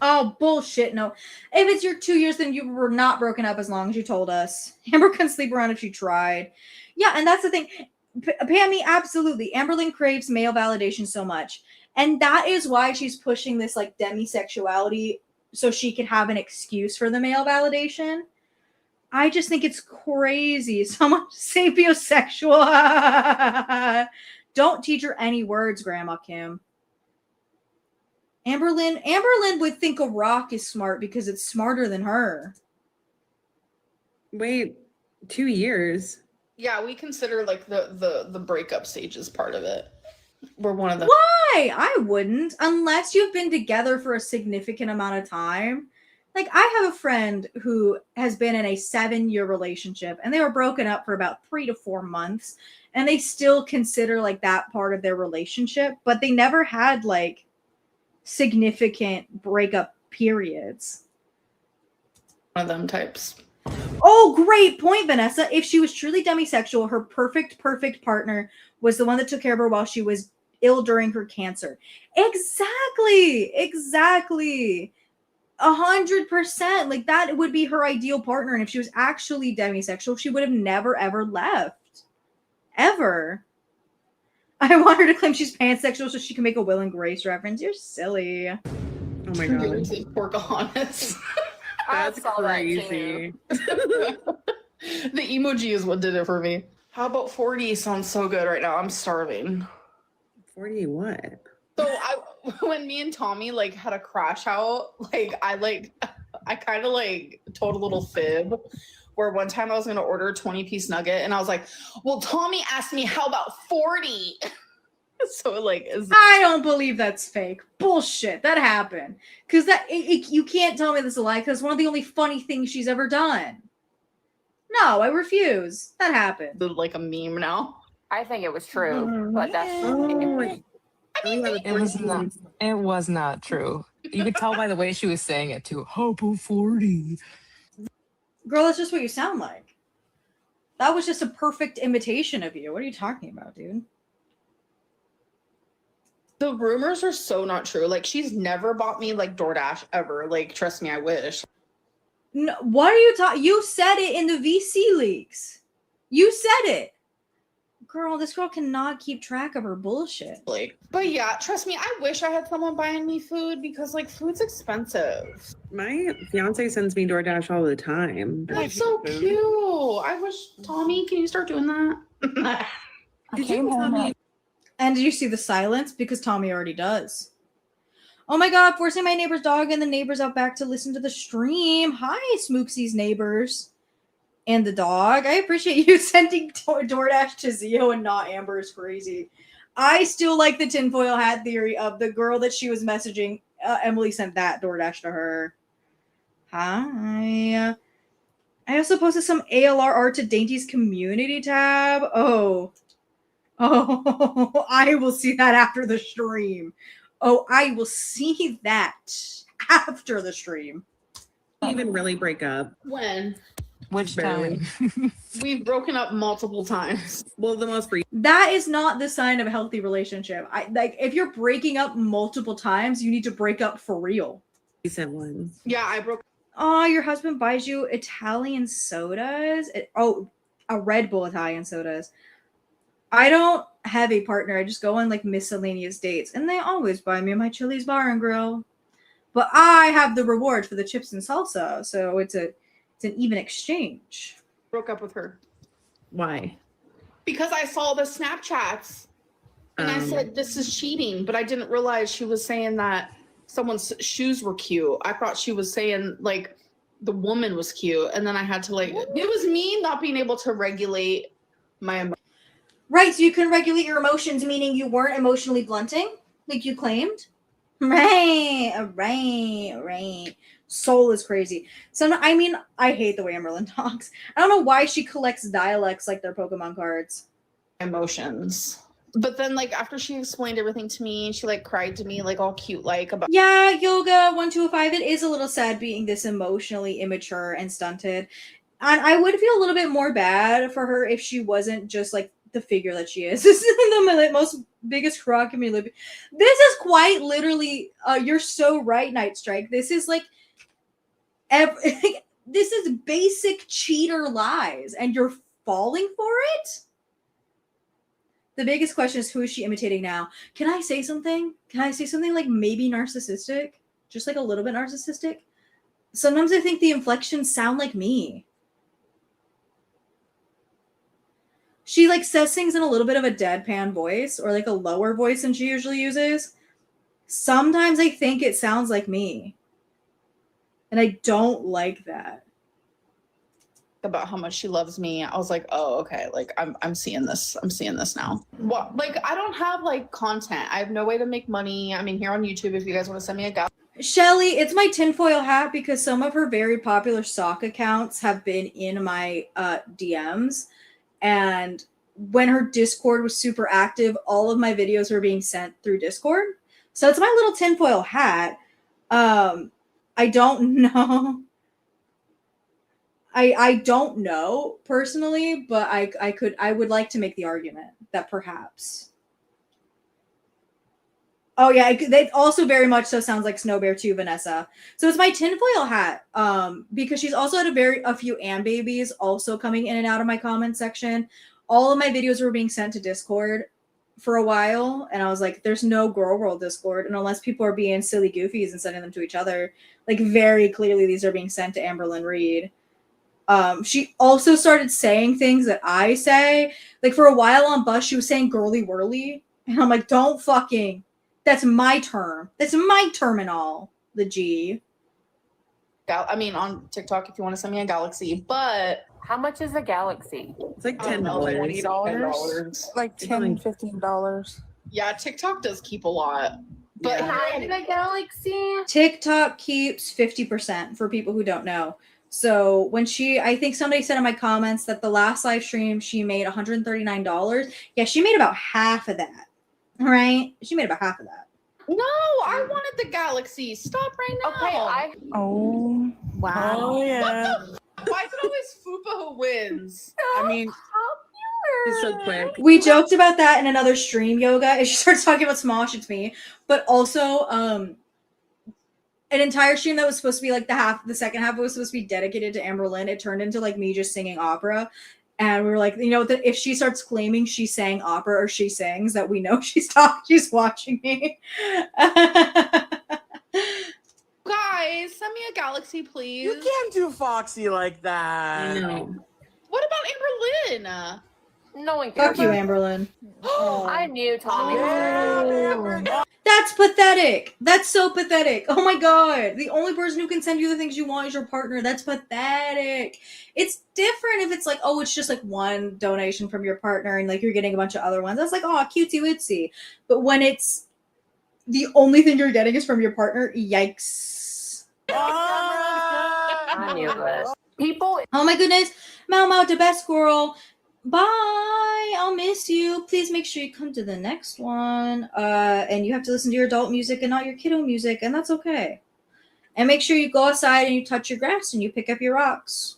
Oh, bullshit. No. If it's your 2 years, then you were not broken up as long as you told us. Amber couldn't sleep around if she tried. Yeah, and that's the thing. Pammy, absolutely. Amberlynn craves male validation so much. And that is why she's pushing this like demisexuality so she can have an excuse for the male validation. I just think it's crazy. Someone sapiosexual. Don't teach her any words, Grandma Kim. Amberlynn would think a rock is smart because it's smarter than her. Wait, 2 years? Yeah, we consider like the breakup stages part of it. We're one of them. Why? I wouldn't, unless you've been together for a significant amount of time. Like, I have a friend who has been in a 7-year relationship, and they were broken up for about 3 to 4 months, and they still consider, like, that part of their relationship, but they never had, like, significant breakup periods. One of them types. Oh, great point, Vanessa. If she was truly demisexual, her perfect partner was the one that took care of her while she was ill during her cancer. Exactly. 100%. Like, that would be her ideal partner. And if she was actually demisexual, she would have never, ever left. Ever. I want her to claim she's pansexual so she can make a Will and Grace reference. You're silly. Oh my god. Pocahontas. That's saw that crazy. The emoji is what did it for me. How about 40 sounds so good right now? I'm starving. 40 what? So when me and Tommy like had a crash out, I kind of like told a little fib where one time I was going to order a 20-piece nugget and I was like, well, Tommy asked me, how about 40? So like, I don't believe that's fake. Bullshit. That happened. Because you can't tell me this is a lie because it's one of the only funny things she's ever done. No, I refuse. That happened. Like a meme now. I think it was true, but that's It was not true. You could tell by the way she was saying it too. How about 40? Girl, that's just what you sound like. That was just a perfect imitation of you. What are you talking about, dude? The rumors are so not true. Like, she's never bought me like DoorDash ever. Like, trust me, I wish. No, what are you talking? You said it in the VC leaks. You said it. Girl, this girl cannot keep track of her bullshit. But yeah, trust me, I wish I had someone buying me food because like food's expensive. My fiance sends me DoorDash all the time. That's so cute. I wish, Tommy, can you start doing that? Did you tell me? And did you see the silence? Because Tommy already does. Oh my god, forcing my neighbor's dog and the neighbors out back to listen to the stream. Hi, Smooksy's neighbors. And the dog. I appreciate you sending DoorDash to Zio and not Amber is crazy. I still like the tinfoil hat theory of the girl that she was messaging. Emily sent that DoorDash to her. Hi. I also posted some ALR art to Dainty's community tab. Oh, I will see that after the stream. Oh, I will see that after the stream. Even really break up. When? Which Barely. time? We've broken up multiple times. Well, the most recent. That is not the sign of a healthy relationship. If you're breaking up multiple times, you need to break up for real. Recent one. Yeah, I broke. Oh, your husband buys you Italian sodas? A Red Bull Italian sodas. I don't have a partner. I just go on like miscellaneous dates, and they always buy me my Chili's Bar and Grill. But I have the reward for the chips and salsa, so it's an even exchange. Broke up with her. Why? Because I saw the Snapchats and I said, this is cheating, but I didn't realize she was saying that someone's shoes were cute. I thought she was saying like the woman was cute. And then I had to it was me not being able to regulate my emotions. Right, so you couldn't regulate your emotions, meaning you weren't emotionally blunting, like you claimed? Right. Soul is crazy. So, I mean, I hate the way Emerlyn talks. I don't know why she collects dialects like they're Pokemon cards. Emotions. But then, like, after she explained everything to me, she, like, cried to me, like, all cute, like, about... Yeah, Yoga 1205, it is a little sad being this emotionally immature and stunted. And I would feel a little bit more bad for her if she wasn't just, like, the figure that she is. This is the most biggest crock in me living. This is quite literally, you're so right, Night Strike. This is, like, this is basic cheater lies, and you're falling for it? The biggest question is, who is she imitating now? Can I say something? Can I say something like maybe narcissistic? Just like a little bit narcissistic? Sometimes I think the inflections sound like me. She like says things in a little bit of a deadpan voice or like a lower voice than she usually uses. Sometimes I think it sounds like me. And I don't like that. About how much she loves me. I was like, oh, okay. Like I'm seeing this. I'm seeing this now. What? Like I don't have like content. I have no way to make money. I mean, here on YouTube, if you guys want to send me a gal. Shelly, it's my tinfoil hat because some of her very popular sock accounts have been in my DMs. And when her Discord was super active, all of my videos were being sent through Discord. So it's my little tinfoil hat. I don't know. I don't know personally, but I would like to make the argument that perhaps. Oh yeah, that also very much so sounds like Snow Bear too, Vanessa. So it's my tinfoil hat, because she's also had a few babies also coming in and out of my comment section. All of my videos were being sent to Discord for a while, and I was like, "There's no Gorlworld Discord, and unless people are being silly goofies and sending them to each other, like very clearly these are being sent to Amberlyn Reed." She also started saying things that I say. Like for a while on Bus, she was saying "girly whirly," and I'm like, "Don't fucking." That's my term. That's my terminal. The G. I mean, on TikTok, if you want to send me a galaxy, but how much is a galaxy? It's like $10. $20. Like $10, $15. Yeah, TikTok does keep a lot. But How did a galaxy? TikTok keeps 50% for people who don't know. So when I think somebody said in my comments that the last live stream she made $139. Yeah, she made about half of that. All right, she made about half of that. No, I wanted the galaxy. Stop right now. Okay, Oh, wow. Oh, yeah. Why is it always Fupa who wins? I mean, it's so quick. We joked about that in another stream, Yoga. And she starts talking about Smosh, it's me. But also, an entire stream that was supposed to be like the second half was supposed to be dedicated to Amberlyn. It turned into like me just singing opera. And we were like, if she starts claiming she sang opera or she sings, that we know she's watching me. Guys, send me a galaxy, please. You can't do Foxy like that. I know. What about Amberlyn? No one cares. Fuck you, Amberlyn. I knew Tommy. That's pathetic. That's so pathetic. Oh my god. The only person who can send you the things you want is your partner. That's pathetic. It's different if it's like, oh, it's just like one donation from your partner and like you're getting a bunch of other ones. That's like, oh, cutesy witsy. But when it's the only thing you're getting is from your partner, yikes. I knew this. People. Oh my goodness. Mau, the best squirrel. Bye. I'll miss you. Please make sure you come to the next one. And you have to listen to your adult music and not your kiddo music, and that's okay. And make sure you go outside and you touch your grass and you pick up your rocks.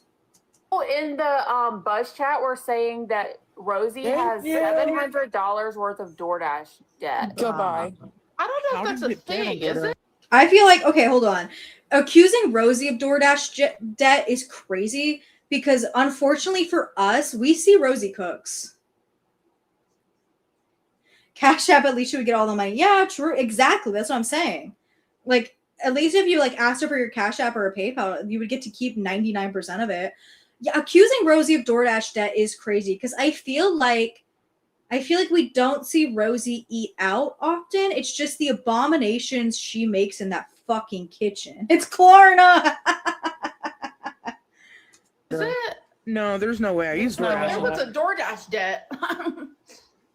In the buzz chat, we're saying that Rosie has $700 worth of DoorDash debt. Goodbye. I don't know if that's a thing, is it? I feel like, okay, hold on. Accusing Rosie of DoorDash debt is crazy because unfortunately for us, we see Rosie cooks. Cash App, at least she would get all the money. Yeah, true. Exactly. That's what I'm saying. Like, at least if you like asked her for your Cash App or a PayPal, you would get to keep 99% of it. Yeah, accusing Rosie of DoorDash debt is crazy because I feel like we don't see Rosie eat out often. It's just the abominations she makes in that fucking kitchen. It's Klarna. Is it? No, there's no way. I use DoorDash. What's a DoorDash debt?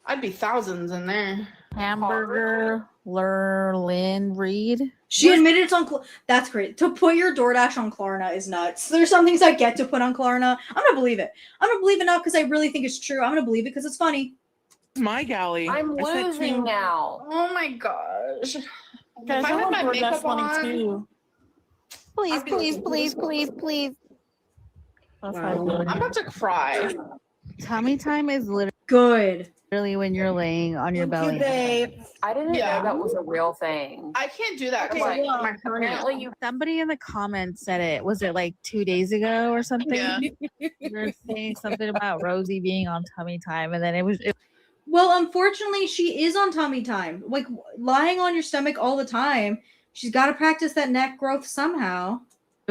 I'd be thousands in there. Hamburger Lurlin Reed. She admitted it's on. That's great. To put your DoorDash on Klarna is nuts. There's some things I get to put on Klarna. I'm gonna believe it. I'm gonna believe it not because I really think it's true. I'm gonna believe it because it's funny. My galley. I'm losing now. Oh my gosh. Guys, If I I had want my DoorDash makeup money on, too. Please, please, please, please, please. That's I'm about to cry. Tummy time is Good. literally when you're laying on your belly. I didn't Yeah. know that was a real thing. I can't do that. 'cause Okay, like, my hernia. apparently you. Somebody in the comments said it. Was it like 2 days ago or something? Yeah. You were saying something about Rosie being on tummy time, and then it was Well, unfortunately, she is on tummy time. Like lying on your stomach all the time. She's got to practice that neck growth somehow.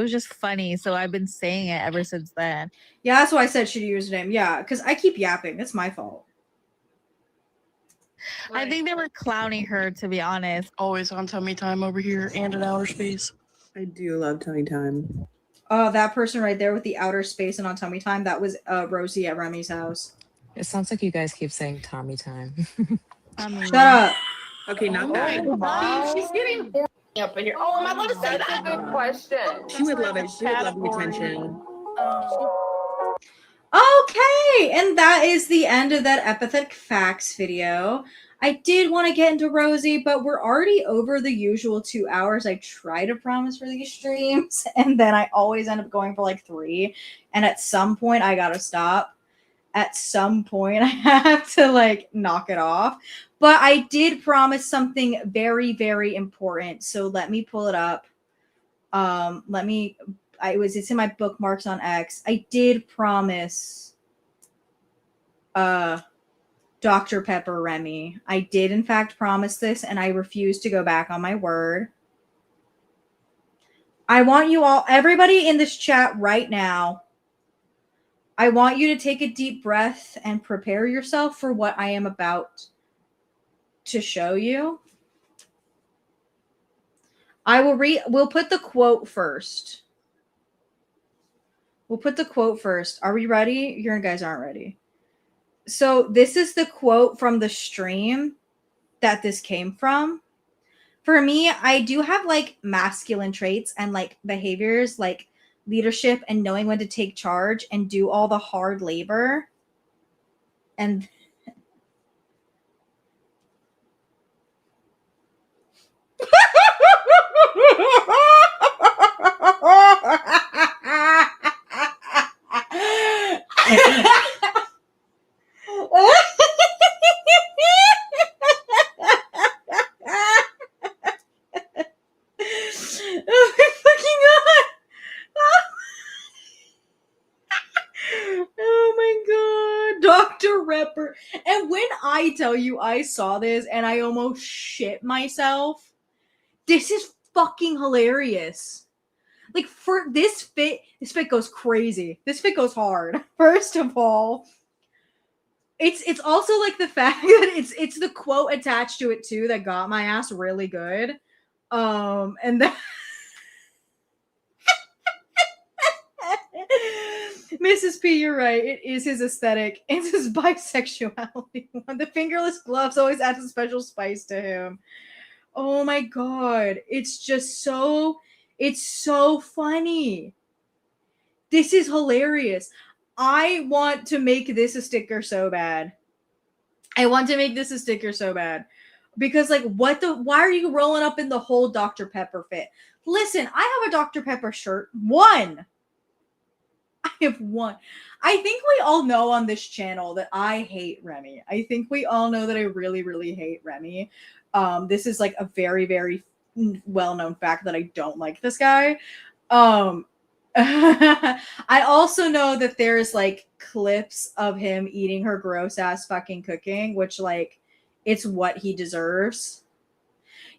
just funny. So I've been saying it ever since then. Yeah, that's why I said shitty username. Yeah, because I keep yapping. It's my fault. I think they were clowning her, to be honest. Always on tummy time over here and in outer space. I do love tummy time. Oh, that person right there with the outer space and on tummy time, that was Rosie at Remy's house. It sounds like you guys keep saying Tommy time. Shut up. Okay, not that. Oh, she's getting horny up in here. Oh, am I allowed to say That's a that? good question. She would love it. She would love the attention. Okay, and that is the end of that Epithetic Facts video. I did want to get into Rosie, but we're already over the usual 2 hours I try to promise for these streams, and then I always end up going for like 3, and at some point I gotta stop. at some point I have to like knock it off. But I did promise something very, very important. So let me pull it up. It's in my bookmarks on X. I did promise Dr. Pepper Remy. I did in fact promise this, and I refuse to go back on my word. I want you all, everybody in this chat right now, I want you to take a deep breath and prepare yourself for what I am about to show you. We'll put the quote first. We'll put the quote first. Are we ready? You guys aren't ready. So this is the quote from the stream that this came from. For me, I do have like masculine traits and like behaviors like leadership and knowing when to take charge and do all the hard labor. And oh my fucking god! Oh my god, Dr. Repper. And when I tell you I saw this and I almost shit myself, this is fucking hilarious. Like for this fit goes crazy. This fit goes hard. First of all, it's also like the fact that it's the quote attached to it too that got my ass really good. And that Mrs. P, you're right. It is his aesthetic. It's his bisexuality. The fingerless gloves always adds a special spice to him. Oh my god. It's just so funny. This is hilarious. I want to make this a sticker so bad. Because like why are you rolling up in the whole Dr. Pepper fit? Listen, I have a Dr. Pepper shirt. I have one. I think we all know on this channel that I hate Remy. I think we all know that I really, really hate Remy. This is like a very, very well-known fact that I don't like this guy. I also know that there's like clips of him eating her gross ass fucking cooking, which like it's what he deserves.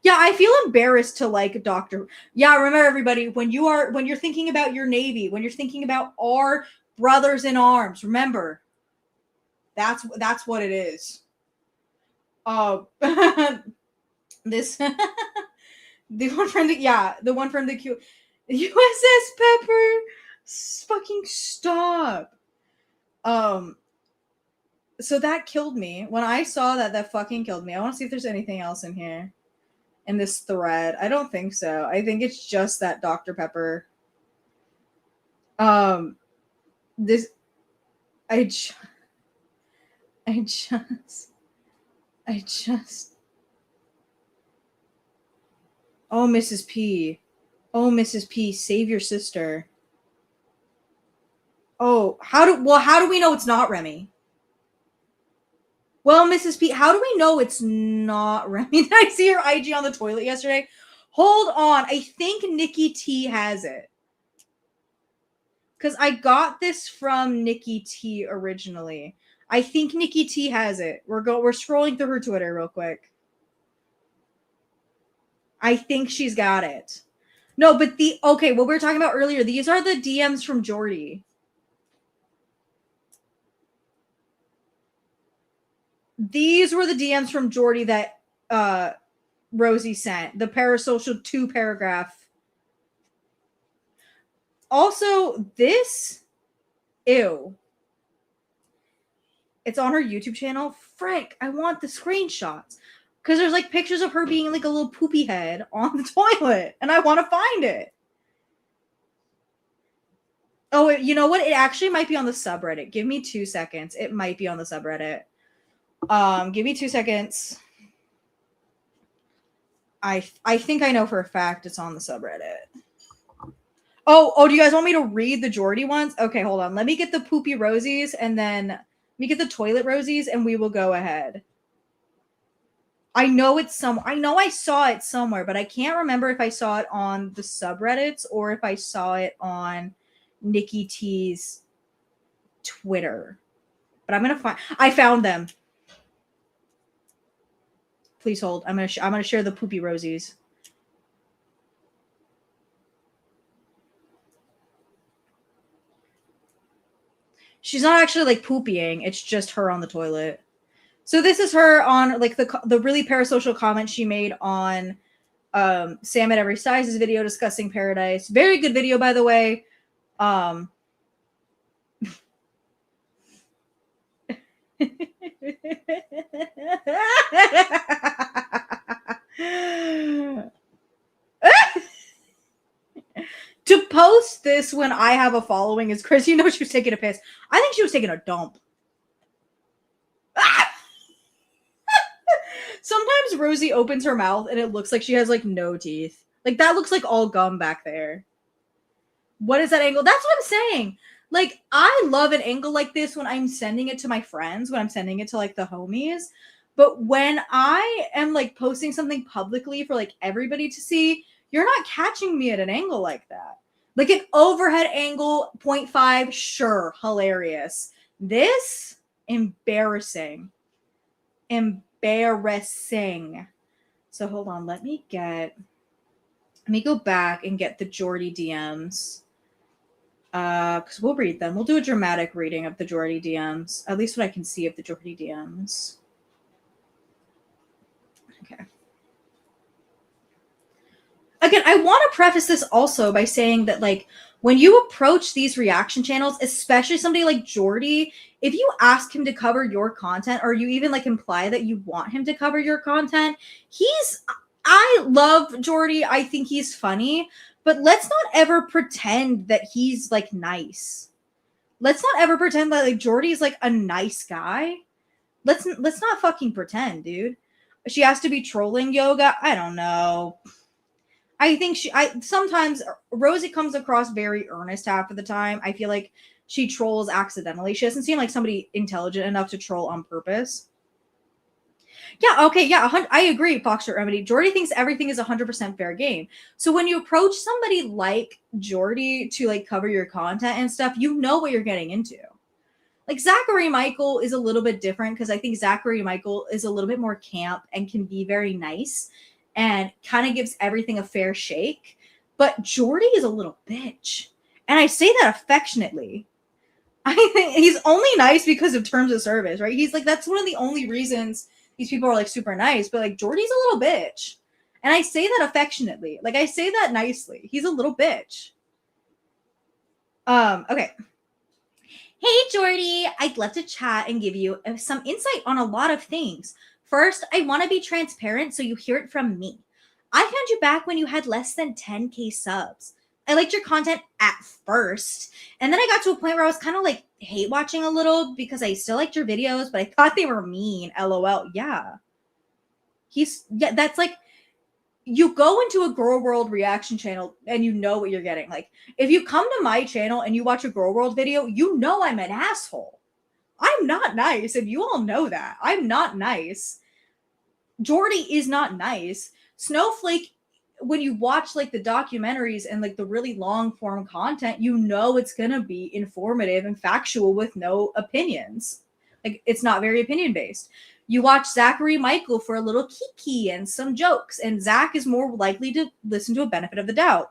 Yeah, I feel embarrassed to like Dr. Yeah, remember everybody, when you're thinking about your Navy, when you're thinking about our brothers in arms, remember that's what it is. This the one from the Q USS Pepper. Fucking stop. So that killed me. When I saw that fucking killed me. I want to see if there's anything else in here. In this thread. I don't think so. I think it's just that Dr. Pepper. This I just Oh, Mrs. P. Oh, Mrs. P, save your sister. Oh, how do we know it's not Remy? Well, Mrs. P, how do we know it's not Remy? Did I see her IG on the toilet yesterday? Hold on. I think Nikki T has it. Because I got this from Nikki T originally. I think Nikki T has it. We're scrolling through her Twitter real quick. I think she's got it. No, but what we were talking about earlier, these are the DMs from Jordy. These were the DMs from Jordy that Rosie sent. The parasocial 2-paragraph. Also, this, ew. It's on her YouTube channel. Frick, I want the screenshots. Because there's like pictures of her being like a little poopy head on the toilet. And I want to find it. Oh, you know what? It actually might be on the subreddit. Give me 2 seconds. It might be on the subreddit. Give me 2 seconds. I think I know for a fact it's on the subreddit. Oh, do you guys want me to read the Jordy ones? Okay, hold on. Let me get the poopy Rosies and then me get the toilet rosies and we will go ahead. I know I saw it somewhere, but I can't remember if I saw it on the subreddits or if I saw it on Nikki T's Twitter. But I'm gonna I found them. Please hold. I'm gonna share the poopy rosies. She's not actually like poopying. It's just her on the toilet. So this is her on like the really parasocial comment she made on Sam at Every Size's video discussing Paradise. Very good video, by the way. To post this when I have a following is Chris. You know she was taking a piss. I think she was taking a dump. Sometimes Rosie opens her mouth and it looks like she has like no teeth. Like that looks like all gum back there. What is that angle? That's what I'm saying. Like I love an angle like this when I'm sending it to my friends, when I'm sending it to like the homies. But when I am like posting something publicly for like everybody to see, you're not catching me at an angle like that. Like an overhead angle, 0.5, sure, hilarious. This, embarrassing. Embarrassing. So hold on, let me go back and get the Jordy DMs. Because we'll read them. We'll do a dramatic reading of the Jordy DMs. At least what I can see of the Jordy DMs. Okay. Again, I want to preface this also by saying that, like, when you approach these reaction channels, especially somebody like Jordy, if you ask him to cover your content, or you even like imply that you want him to cover your content, I love Jordy. I think he's funny, but let's not ever pretend that he's like nice. Let's not ever pretend that like Jordy's like a nice guy. Let's not fucking pretend, dude. She has to be trolling yoga. I don't know. I think sometimes Rosie comes across very earnest half of the time. I feel like she trolls accidentally. She doesn't seem like somebody intelligent enough to troll on purpose. Yeah, okay, yeah, I agree, Foxtrot Remedy. Jordy thinks everything is 100% fair game. So when you approach somebody like Jordy to like cover your content and stuff, you know what you're getting into. Like Zachary Michael is a little bit different because I think Zachary Michael is a little bit more camp and can be very nice and kind of gives everything a fair shake. But Jordy is a little bitch. And I say that affectionately. I think he's only nice because of terms of service, right? He's like, that's one of the only reasons these people are like super nice, but like Jordy's a little bitch. And I say that affectionately. Like I say that nicely. He's a little bitch. Okay. Hey, Jordy. I'd love to chat and give you some insight on a lot of things. First, I want to be transparent so you hear it from me. I found you back when you had less than 10K subs. I liked your content at first, and then I got to a point where I was kind of like hate watching a little because I still liked your videos, but I thought they were mean. LOL. Yeah. That's like, you go into a Gorlworld reaction channel and you know what you're getting. Like, if you come to my channel and you watch a Gorlworld video, you know I'm an asshole. I'm not nice, and you all know that. I'm not nice. Jordy is not nice. Snowflake, when you watch like the documentaries and like the really long form content, you know it's gonna be informative and factual with no opinions. Like, it's not very opinion based. You watch Zachary Michael for a little kiki and some jokes, and Zach is more likely to listen to a benefit of the doubt.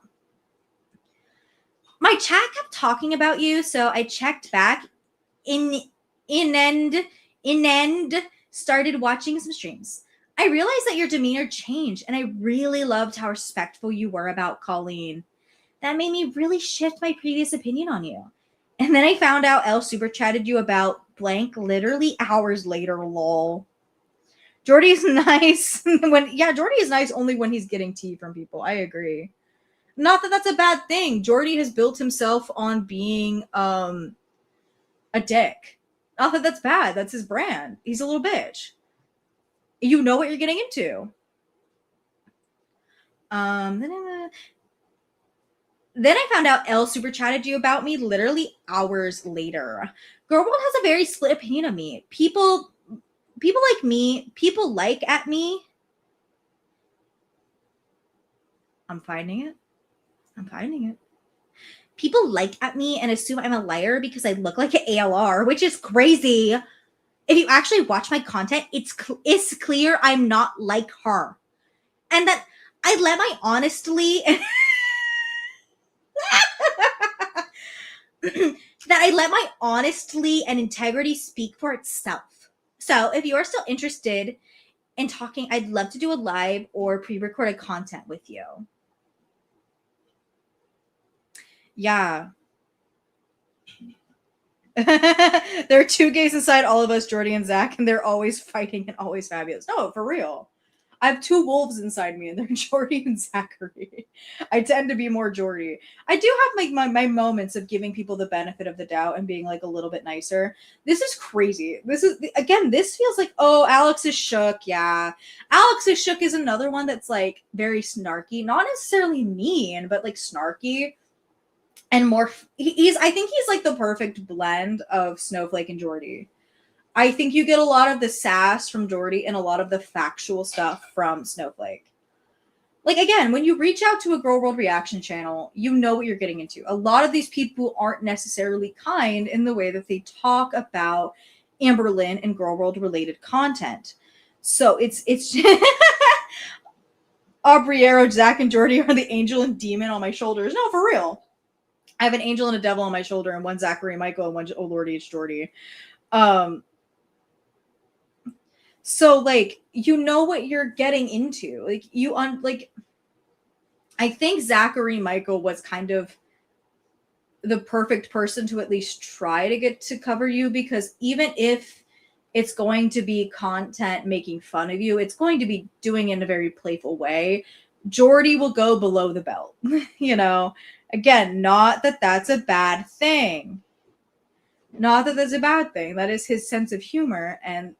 My chat kept talking about you, so I checked back. Started watching some streams. I realized that your demeanor changed, and I really loved how respectful you were about Colleen. That made me really shift my previous opinion on you. And then I found out Elle super chatted you about blank literally hours later, lol. Jordy's nice Jordy is nice only when he's getting tea from people. I agree. Not that that's a bad thing. Jordy has built himself on being a dick. Not that that's bad. That's his brand. He's a little bitch. You know what you're getting Then I found out Elle super chatted you about me literally hours later. Gorlworld has a very split opinion of me. People like me, people like at me. I'm finding it. People like at me and assume I'm a liar because I look like an ALR, which is crazy. If you actually watch my content, it's clear I'm not like her. And that I let my honestly and integrity speak for itself. So if you are still interested in talking, I'd love to do a live or pre-recorded content with you. Yeah. There are two gays inside all of us, Jordy and Zach, and they're always fighting and always fabulous. No, for real. I have two wolves inside me, and they're Jordy and Zachary. I tend to be more Jordy. I do have like my moments of giving people the benefit of the doubt and being like a little bit nicer. This is crazy. This feels like, oh, Alex is shook. Yeah. Alex is shook is another one that's like very snarky, not necessarily mean, but like snarky. And more, I think he's like the perfect blend of Snowflake and Jordy. I think you get a lot of the sass from Jordy and a lot of the factual stuff from Snowflake. Like, again, when you reach out to a Gorlworld reaction channel, you know what you're getting into. A lot of these people aren't necessarily kind in the way that they talk about Amberlynn and Gorlworld related content. So it's Aubriero, Zach, and Jordy are the angel and demon on my shoulders. No, for real. I have an angel and a devil on my shoulder, and one Zachary Michael, and one oh lordy, it's Jordy. So like, you know what you're getting into. Like I think Zachary Michael was kind of the perfect person to at least try to get to cover you, because even if it's going to be content making fun of you, it's going to be doing it in a very playful way. Jordy will go below the belt, you know. Again, not that that's a bad thing. Not that that's a bad thing. That is his sense of humor. And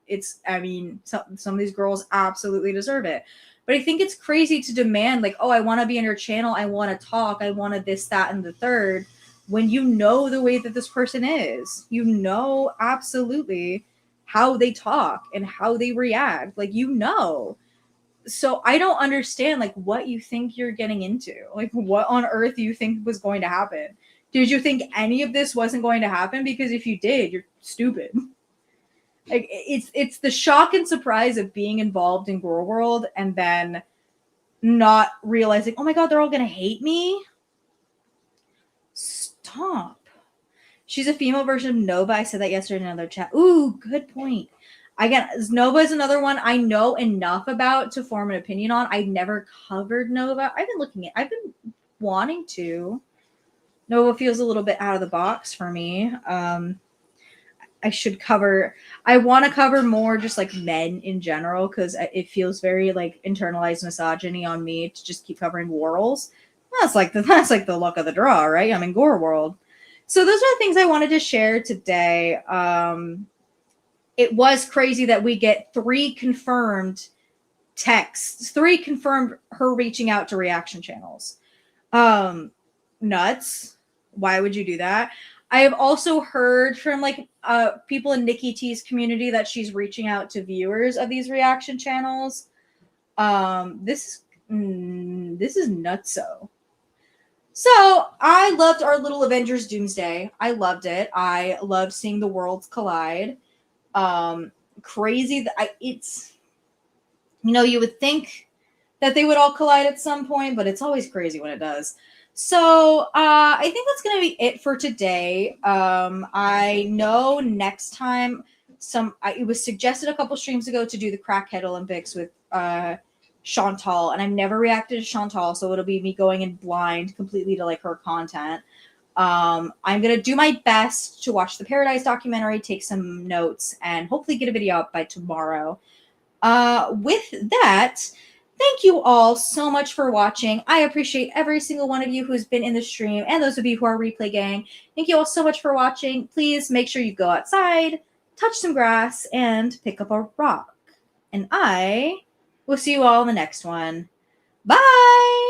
some of these girls absolutely deserve it. But I think it's crazy to demand, like, oh, I want to be on your channel. I want to talk. I want to this, that, and the third. When you know the way that this person is. You know absolutely how they talk and how they react. Like, you know. So I don't understand like what you think you're getting into. Like, what on earth you think was going to happen? Did you think any of this wasn't going to happen? Because if you did, you're stupid. Like, it's the shock and surprise of being involved in Gorlworld and then not realizing, oh my god, they're all gonna hate me. Stop. She's a female version of Nova. I said that yesterday in another chat. Ooh, good point. Again, Nova is another one I know enough about to form an opinion on. I've never covered Nova. I've been wanting to. Nova feels a little bit out of the box for me. I want to cover more just like men in general, because it feels very like internalized misogyny on me to just keep covering Worrels. That's like the luck of the draw, right? I'm in Gorlworld. So those are the things I wanted to share today. It was crazy that we get 3 confirmed texts, 3 confirmed her reaching out to reaction channels. Nuts. Why would you do that? I have also heard from like people in Nikki T's community that she's reaching out to viewers of these reaction channels. This is nutso. So I loved our little Avengers Doomsday. I loved it. I loved seeing the worlds collide. Crazy that it's, you know, you would think that they would all collide at some point, but it's always crazy when it does. So I think that's going to be it for today. I know next time it was suggested a couple streams ago to do the Crackhead Olympics with Chantal, and I've never reacted to Chantal, so it'll be me going in blind completely to like her content. I'm going to do my best to watch the Paradise documentary, take some notes, and hopefully get a video up by tomorrow. With that, thank you all so much for watching. I appreciate every single one of you who's been in the stream and those of you who are replay gang. Thank you all so much for watching. Please make sure you go outside, touch some grass, and pick up a rock. And I will see you all in the next one. Bye!